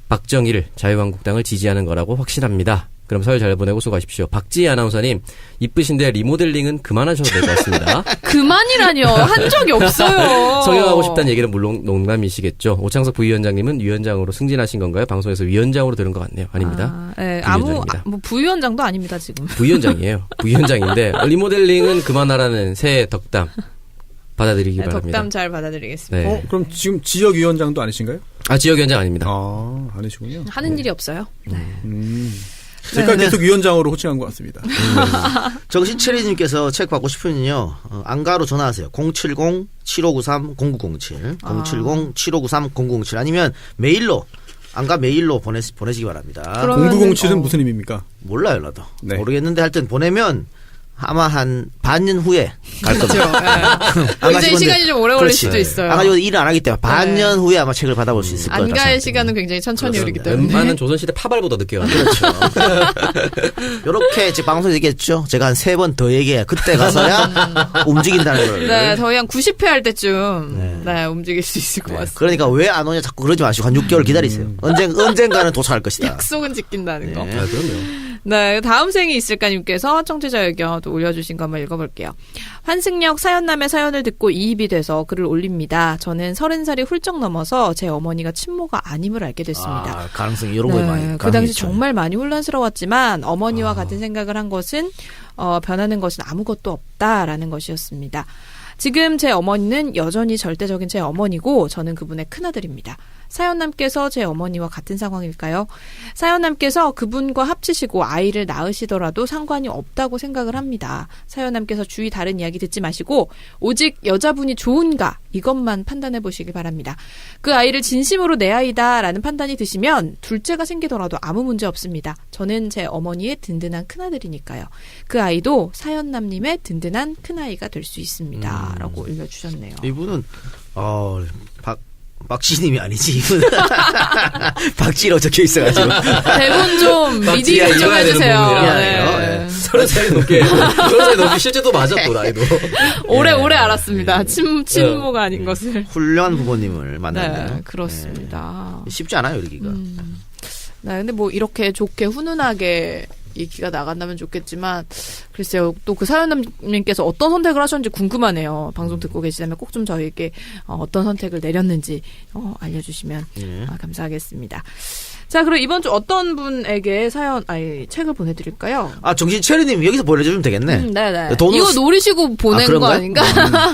박정희를 자유한국당을 지지하는 거라고 확신합니다. 그럼 설 잘 보내고 수고하십시오. 박지희 아나운서님 이쁘신데 리모델링은 그만하셔도 될 것 같습니다. 그만이라뇨. 한 적이 없어요. 성형하고 싶다는 얘기는 물론 농담이시겠죠. 오창석 부위원장님은 위원장으로 승진하신 건가요? 방송에서 위원장으로 들은 것 같네요. 아닙니다. 네, 부위원장입니다. 부위원장도 아닙니다 지금. 부위원장이에요. 부위원장인데 리모델링은 그만하라는 새 덕담 받아들이기 바랍니다. 덕담 잘 받아드리겠습니다. 네. 그럼 지금 지역위원장도 아니신가요? 지역위원장 아닙니다. 아니시군요. 하는 일이 없어요. 네. 제가 계속 위원장으로 호칭한 것 같습니다. 정신체리님께서 책 받고 싶으면요. 안가로 전화하세요. 070-7593-0907 070-7593-0907 아니면 메일로 안가 메일로 보내시기 바랍니다. 0907은 무슨 의미입니까? 몰라요 나도. 네. 모르겠는데 하여튼 보내면 아마 한 반년 후에 갈 그렇죠. 겁니다. 굉장히 시간이 좀 오래 걸릴 수도 있어요. 아마 일을 안 하기 때문에 반년 후에 아마 책을 받아볼 수 있을 것 같아요. 안갈 시간은 굉장히 천천히 오르기 때문에. 웬만한 조선시대 파발보다 늦게 가죠. 그렇죠. 이렇게 이제 방송에서 얘기했죠. 제가 한 3번 더 얘기해. 그때 가서야 움직인다는 걸. 네, 저희 한 90회 할 때쯤 네, 움직일 수 있을 것 같습니다. 그러니까 왜 안 오냐 자꾸 그러지 마시고 한 6개월 기다리세요. 언젠가는 도착할 것이다. 약속은 지킨다는 거. 네. 아, 그럼요. 네, 다음 생이 있을까님께서 청취자 의견 또 올려주신 거 한번 읽어볼게요. 환승역 사연남의 사연을 듣고 이입이 돼서 글을 올립니다. 저는 30살이 훌쩍 넘어서 제 어머니가 친모가 아님을 알게 됐습니다. 아, 가능성이 이런 거에 많이. 그 당시 정말 많이 혼란스러웠지만 어머니와 같은 생각을 한 것은 변하는 것은 아무것도 없다라는 것이었습니다. 지금 제 어머니는 여전히 절대적인 제 어머니고 저는 그분의 큰아들입니다. 사연남께서 제 어머니와 같은 상황일까요? 사연남께서 그분과 합치시고 아이를 낳으시더라도 상관이 없다고 생각을 합니다. 사연남께서 주위 다른 이야기 듣지 마시고 오직 여자분이 좋은가 이것만 판단해 보시길 바랍니다. 그 아이를 진심으로 내 아이다라는 판단이 드시면 둘째가 생기더라도 아무 문제 없습니다. 저는 제 어머니의 든든한 큰아들이니까요. 그 아이도 사연남님의 든든한 큰아이가 될 수 있습니다. 라고 올려주셨네요. 이분은 박씨님이 아니지 이분 박지로 적혀 있어가지고 대본 좀 리딩 좀 해주세요. 네. 30살이 넘게 30살이 넘게 실제도 맞아 또 나이도. 오래 알았습니다. 친모가 아닌 것을. 훌륭한 부모님을 만났네요. 네, 그렇습니다. 네. 쉽지 않아요 여기가. 네, 근데 뭐 이렇게 좋게 훈훈하게 얘기가 나간다면 좋겠지만 글쎄요. 또 그 사연남님께서 어떤 선택을 하셨는지 궁금하네요. 방송 듣고 계시다면 꼭 좀 저희에게 어떤 선택을 내렸는지 알려주시면 감사하겠습니다. 자, 그럼 이번 주 어떤 분에게 책을 보내드릴까요? 정신체리님 여기서 보내주면 되겠네. 네네. 돈으로 이거 노리시고 보낸 거 아닌가?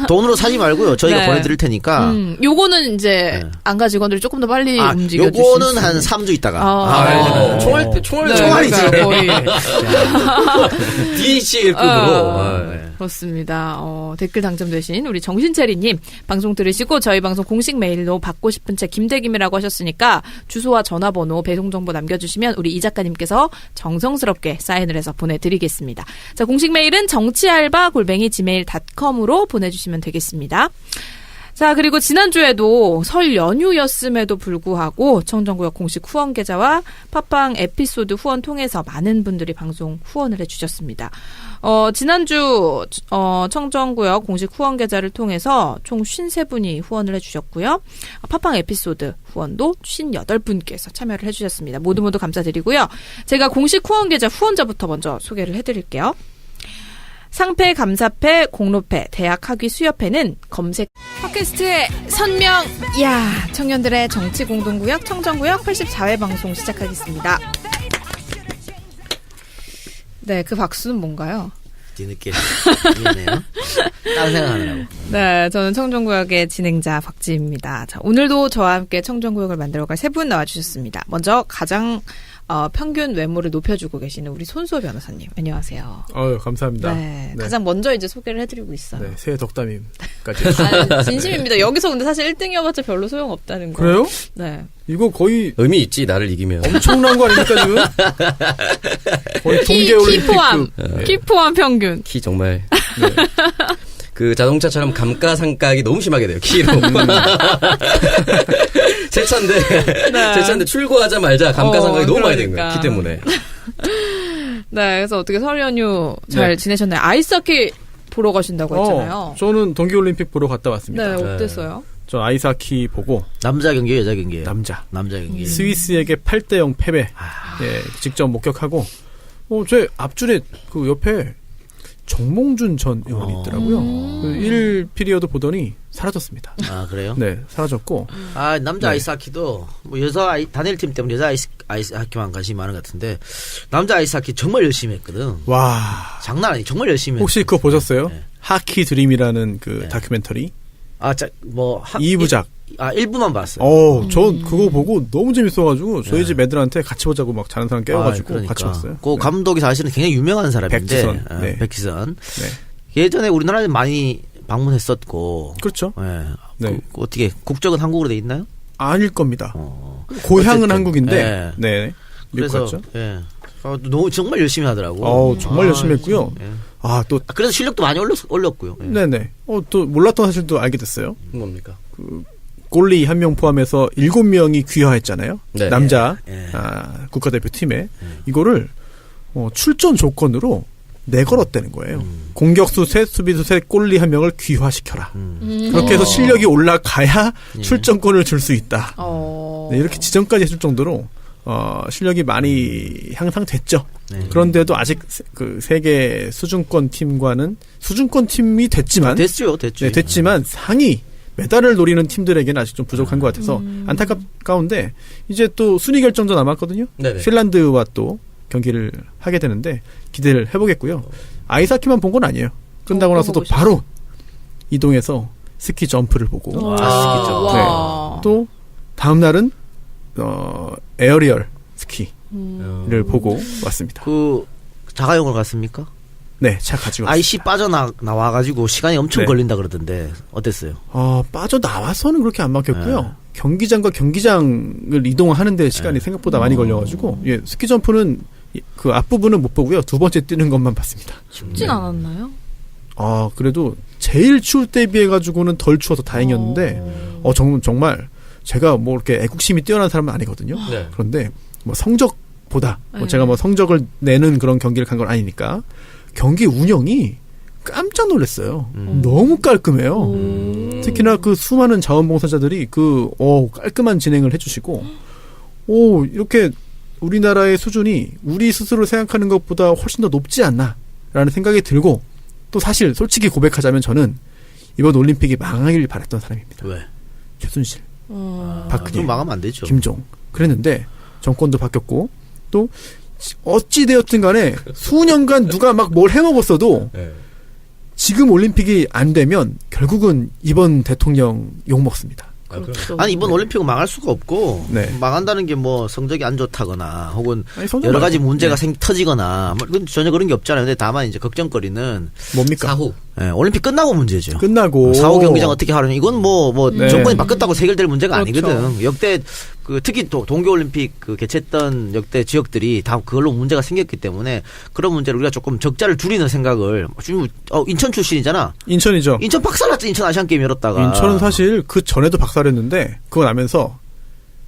돈으로 사지 말고요. 저희가 네. 보내드릴 테니까. 요거는 이제 안가 직원들이 조금 더 빨리 움직여 주실 요거는 한 3주 있다가. 총알이지. 거의. DHL급으로. 그렇습니다. 댓글 당첨되신 우리 정신체리님 방송 들으시고 저희 방송 공식 메일로 받고 싶은 책 김대김이라고 하셨으니까 주소와 전화번호 배송정보 남겨주시면 우리 이 작가님께서 정성스럽게 사인을 해서 보내드리겠습니다. 자, 공식 메일은 정치알바@gmail.com으로 보내주시면 되겠습니다. 자, 그리고 지난주에도 설 연휴였음에도 불구하고 청정구역 공식 후원 계좌와 팟빵 에피소드 후원 통해서 많은 분들이 방송 후원을 해주셨습니다. 지난주 청정구역 공식 후원 계좌를 통해서 총 53분이 후원을 해주셨고요. 팟빵 에피소드 후원도 58분께서 참여를 해주셨습니다. 모두 감사드리고요. 제가 공식 후원 계좌 후원자부터 먼저 소개를 해드릴게요. 상패, 감사패, 공로패, 대학학위 수여패는 검색 팟캐스트의 선명. 청년들의 정치공동구역 청정구역 84회 방송 시작하겠습니다. 네, 그 박수는 뭔가요? 뒤늦게 미안해요. 다른 생각하느라고. 네, 저는 청정구역의 진행자 박지입니다. 자, 오늘도 저와 함께 청정구역을 만들어갈 세 분 나와주셨습니다. 먼저 가장 평균 외모를 높여주고 계시는 우리 손수호 변호사님. 안녕하세요. 감사합니다. 네, 가장 먼저 이제 소개를 해드리고 있어요. 네, 새해 덕담임까지. 진심입니다. 여기서 근데 사실 1등이어봤자 별로 소용없다는 거. 그래요? 네. 이거 거의 의미 있지 나를 이기면. 엄청난 거 아닙니까 지금? 거의 동계올림픽 키 포함 평균. 키 정말. 네. 그 자동차처럼 감가상각이 너무 심하게 돼요. 키로. 제 차인데 출고하자마자 감가상각이 너무 많이 된 거예요. 키 때문에. 네, 그래서 어떻게 설 연휴 잘 지내셨나요? 아이스하키 보러 가신다고 했잖아요. 저는 동계올림픽 보러 갔다 왔습니다. 네, 어땠어요? 저 아이스하키 보고 남자 경기예요, 여자 경기예요? 남자 경기. 스위스에게 8대0 패배. 직접 목격하고 제 앞줄에 그 옆에 정몽준 전 의원이 있더라고요. 1피리어드 보더니 사라졌습니다. 아, 그래요? 네, 사라졌고. 남자 아이스하키도 여자 단일팀 때문에 여자 아이스하키만 관심이 많은 것 같은데 남자 아이스하키 정말 열심히 했거든. 와, 장난 아니, 정말 열심히. 혹시 그거 보셨어요? 네. 하키 드림이라는 그 다큐멘터리. 2부작. 1부만 봤어요. 전 그거 보고 너무 재밌어가지고 저희 집 애들한테 같이 보자고 막 자는 사람 깨워가지고 그러니까. 같이 봤어요. 그 감독이 사실은 굉장히 유명한 사람인데. 백지선. 예전에 우리나라에 많이 방문했었고. 그렇죠. 그 어떻게 국적은 한국으로 돼 있나요? 아닐 겁니다. 고향은 어쨌든, 한국인데. 네. 미국 그래서 갔죠. 너무 정말 열심히 하더라고. 정말 열심히 했고요. 그래서 실력도 많이 올렸고요. 네네. 또 몰랐던 사실도 알게 됐어요. 뭡니까? 골리 한 명 포함해서 7명이 귀화했잖아요. 네. 남자 국가대표 팀에 이거를 출전 조건으로 내걸었다는 거예요. 공격수 셋, 수비수 셋, 골리 한 명을 귀화시켜라. 그렇게 해서 실력이 올라가야 출전권을 줄 수 있다. 이렇게 지정까지 했을 정도로 실력이 많이 향상됐죠. 그런데도 아직 그 세계 수준권 팀과는 수준권 팀이 됐지만 됐죠. 됐지만 상위 메달을 노리는 팀들에게는 아직 좀 부족한 것 같아서 안타까운데 이제 또 순위 결정전 남았거든요. 네네. 핀란드와 또 경기를 하게 되는데 기대를 해보겠고요. 아이스하키만 본 건 아니에요. 끝나고 나서도 바로 이동해서 스키 점프를 보고 스키 점프. 또 다음 날은 에어리얼 스키를 보고 왔습니다. 그 자가용을 갔습니까? 네, 차 가지고 IC 빠져나와가지고 시간이 엄청 걸린다 그러던데 어땠어요? 빠져나와서는 그렇게 안 막혔고요. 경기장과 경기장을 이동하는데 시간이 생각보다 많이 걸려가지고 스키 점프는 그 앞부분은 못 보고요. 두 번째 뛰는 것만 봤습니다. 춥진 않았나요? 그래도 제일 추울 때에 비해 가지고는 덜 추워서 다행이었는데 정말 제가 뭐 이렇게 애국심이 뛰어난 사람은 아니거든요. 네. 그런데 뭐 성적보다 제가 뭐 성적을 내는 그런 경기를 간 건 아니니까 경기 운영이 깜짝 놀랐어요. 너무 깔끔해요. 특히나 그 수많은 자원봉사자들이 깔끔한 진행을 해주시고, 이렇게 우리나라의 수준이 우리 스스로 생각하는 것보다 훨씬 더 높지 않나라는 생각이 들고, 또 사실 솔직히 고백하자면 저는 이번 올림픽이 망하길 바랐던 사람입니다. 왜? 최순실, 박근혜, 좀 망하면 안 되죠. 김종. 그랬는데 정권도 바뀌었고 또 어찌 되었든 간에 수년간 누가 막 뭘 해먹었어도 지금 올림픽이 안 되면 결국은 이번 대통령 욕먹습니다. 아니 이번 올림픽은 망할 수가 없고 망한다는 게 뭐 성적이 안 좋다거나 혹은 여러 가지 문제가 터지거나 뭐 전혀 그런 게 없잖아요. 근데 다만 이제 걱정거리는 뭡니까? 사후. 올림픽 끝나고 문제죠. 끝나고 사후 경기장 어떻게 하느냐. 이건 정권이 바뀌었다고 해결될 문제가 그렇죠. 아니거든. 역대 특히 동계올림픽 개최했던 역대 지역들이 다 그걸로 문제가 생겼기 때문에 그런 문제를 우리가 조금 적자를 줄이는 생각을 지금 인천 출신이잖아. 인천이죠. 인천 박살났죠. 인천 아시안게임 열었다가. 인천은 사실 그 전에도 박살했는데 그거 나면서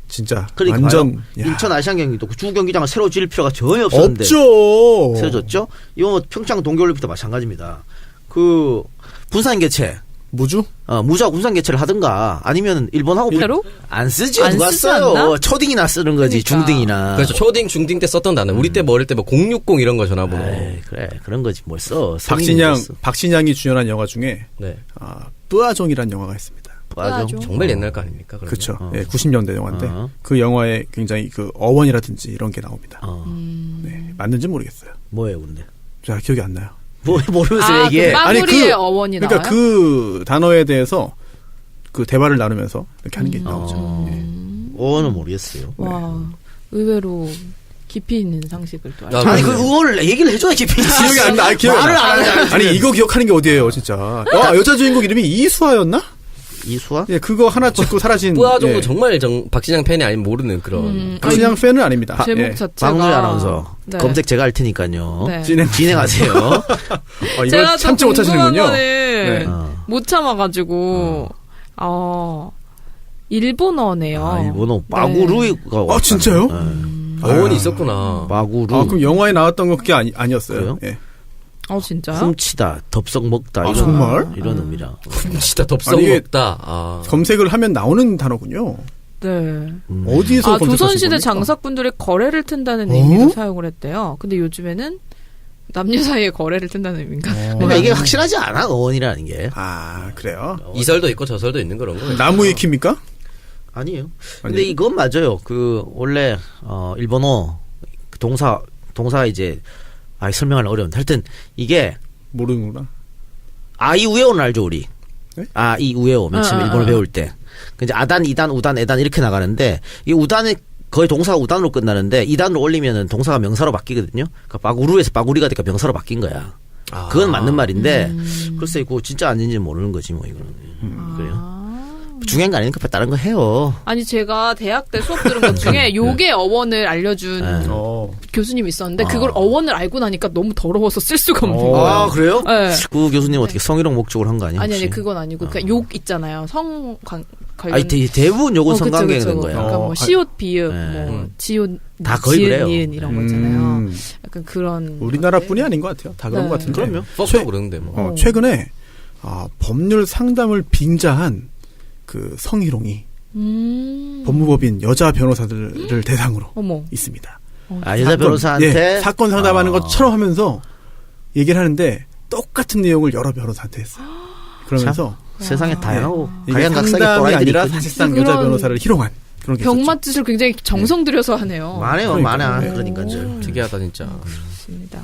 진짜 그러니까 완전 인천 아시안 경기도 주 경기장을 새로 지을 필요가 전혀 없었는데 없죠. 세워졌죠. 이거 평창 동계올림픽도 마찬가지입니다. 그 분산 개최 무주? 무주하고 분산 개최를 하든가 아니면 일본하고 안 쓰죠. 안 누가 쓰지 써요. 않나? 초딩이나 쓰는 거지. 그러니까. 중딩이나. 그렇죠. 초딩, 중딩 때 썼던 단어. 우리 때 뭐 어릴 때 뭐 060 이런 거 전화번호. 그래 그런 거지 뭘 써. 박신양이 주연한 영화 중에 뿌아종이라는 영화가 있습니다. 뿌아종. 정말 옛날 거 아닙니까? 그렇죠. 90년대 영화인데 그 영화에 굉장히 그 어원이라든지 이런 게 나옵니다. 맞는지 모르겠어요. 뭐예요, 근데? 자, 기억이 안 나요. 모르면서 얘기해. 마무리에 어원이 그러니까 나와요? 그 단어에 대해서 그 대화를 나누면서 이렇게 하는 게 나오죠. 어원은 모르겠어요. 와, 의외로 깊이 있는 상식을 또 알죠. 아니 그 의원을 얘기를 해줘야지. 기억이 안 나. 말을 안 해. 아니 이거 기억하는 게 어디예요, 진짜. 여자 주인공 이름이 이수아였나? 이수아? 예, 그거 하나 찍고 사라진. 뿌아종도 정말 박시장 팬이 아니면 모르는 그런. 박신양 팬은 아닙니다. 제목 자체가 박노래 아나운서 검색 제가 할 테니까요. 진행하세요. 이걸 참지 못하시는군요. 못 참아가지고 일본어네요. 일본어 빠구루가. 진짜요? 어원이 있었구나. 빠구루. 그럼 영화에 나왔던 거 그게 아니었어요? 예. 진짜요? 훔치다, 덥석 먹다. 정말? 이런 의미라. 훔치다, 덥석 먹다. 검색을 하면 나오는 단어군요. 네. 어디서 조선시대 장사꾼들의 거래를 튼다는 의미로 사용을 했대요. 근데 요즘에는 남녀 사이의 거래를 튼다는 의미인가? 그러니까 이게 확실하지 않아, 어원이라는 게. 그래요? 이설도 있고 저설도 있는 그런 거. 나무 위키입니까? 아니에요. 근데 이건 맞아요. 원래, 일본어, 동사 이제, 설명하기 어려운데. 하여튼, 이게. 모르는구나. 아이우에오는 알죠, 우리? 아, 이 우에오 맨 처음에 일본어 배울 때. 그 이제 아단, 이단, 우단, 에단 이렇게 나가는데 이 우단은 거의 동사가 우단으로 끝나는데 이단으로 올리면은 동사가 명사로 바뀌거든요. 그러니까 빠구루에서 빠구리가 되니까 명사로 바뀐 거야. 그건 맞는 말인데 글쎄 이거 진짜 아닌지 모르는 거지 뭐 이거는. 그래요. 중요한 거 아니니까 다른 거 해요. 아니 제가 대학 때 수업 들은 것 중에 요게 어원을 알려준 교수님 있었는데 그걸 어원을 알고 나니까 너무 더러워서 쓸 수가 없는 거예요. 아 그래요? 네. 그 교수님 어떻게 성희롱 목적으로 한 거 아니에요? 아니 그건 아니고 그러니까 욕 있잖아요. 성 관련. 아니 대부분 욕은 그쵸, 성관계가 그쵸. 된 거예요. 그러니까 뭐 시옷 비읍 뭐 지옷 다 거의 지은, 그래요. 니은 이런 거 있잖아요. 약간 그런 우리나라뿐이 아닌 것 같아요. 다 그런 네. 것 같은데. 그럼요. 퍽도 그러는데 뭐. 최근에 법률 상담을 빙자한 그 성희롱이 법무법인 여자 변호사들을 대상으로 어머. 있습니다. 아 여자 변호사한테 사건 상담하는 것처럼 하면서 얘기를 하는데 똑같은 내용을 여러 변호사한테 했어요. 그러면서 세상에 다양하고 이게 각양각색의 상담이 또라이들이 아니라 있거든요. 사실상 그런 여자 변호사를 희롱한 그런 게 있었죠. 병맛 짓을 굉장히 정성 들여서 하네요. 많아요, 그러니까. 많아. 네. 그러니까 저. 특이하다 진짜. 그렇습니다.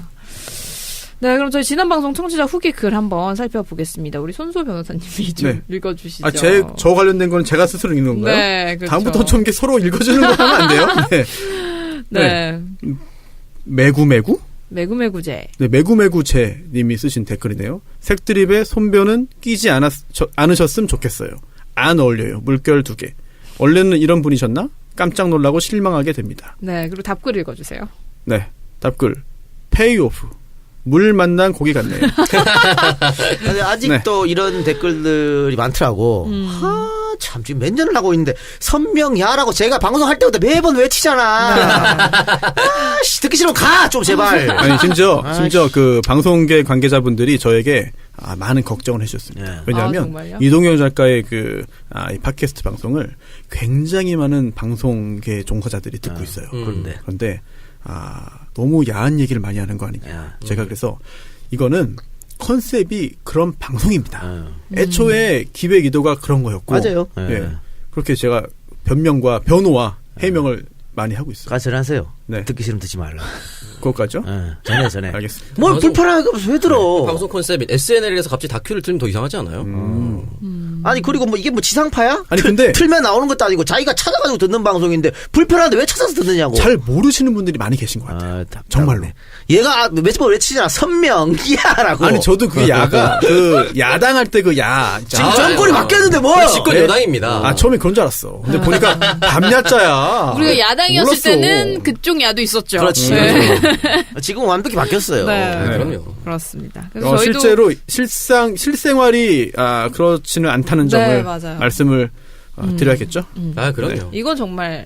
네, 그럼 저희 지난 방송 청취자 후기 글 한번 살펴보겠습니다. 우리 손소 변호사님이 좀 읽어주시죠. 저 관련된 건 제가 스스로 읽는 건가요? 네, 그렇죠. 다음부터 좀 이렇게 서로 읽어주는 거 하면 안 돼요? 네. 네. 매구매구? 매구매구제. 네, 매구매구제 님이 쓰신 댓글이네요. 색드립에 손변은 끼지 않으셨으면 좋겠어요. 안 어울려요. 물결 2개. 원래는 이런 분이셨나? 깜짝 놀라고 실망하게 됩니다. 네, 그리고 답글 읽어주세요. 네, 답글. 페이오프. 물 만난 고기 같네요. 근데 아직도 이런 댓글들이 많더라고. 참 지금 몇 년을 하고 있는데 선명야라고 제가 방송할 때마다 매번 외치잖아. 아씨 듣기 싫으면 가 좀 제발. 아니 심지어 그 방송계 관계자분들이 저에게 많은 걱정을 해주셨습니다. 네. 왜냐하면 정말요? 이동영 작가의 이 팟캐스트 방송을 굉장히 많은 방송계 종사자들이 듣고 있어요. 그런데 너무 야한 얘기를 많이 하는 거 아니냐. 제가 그래서 이거는 컨셉이 그런 방송입니다. 애초에 기획 의도가 그런 거였고. 맞아요. 예. 그렇게 제가 변명과 변호와 해명을 많이 하고 있어요. 가설하세요. 네. 듣기 싫으면 듣지 말라. 그것까지요? 전에. 알겠습니다. 뭘 불편하게 왜 들어? 방송 컨셉이 SNL에서 갑자기 다큐를 틀면 더 이상하지 않아요? 아니 그리고 뭐 이게 뭐 지상파야? 아니, 근데 틀면 나오는 것도 아니고 자기가 찾아가지고 듣는 방송인데 불편한데 왜 찾아서 듣느냐고. 잘 모르시는 분들이 많이 계신 것 같아요. 정말로. 얘가 매번 외치잖아. 선명야라고. 아니 저도 그 야가 그 야당할 때 그 야. 지금 정권이 바뀌었는데 뭐? 집권 여당입니다. 처음에 그런 줄 알았어. 근데 보니까 밤야자야. 우리가 야당이었을 몰랐어. 때는 그쪽 야도 있었죠. 그렇지. 네. 지금 완벽히 바뀌었어요. 네. 그럼요. 그렇습니다. 그래서 저희도 실제로 실생활이 그렇지는 않다는 점을 네, 맞아요. 말씀을 드려야겠죠. 아, 그럼요. 이건 정말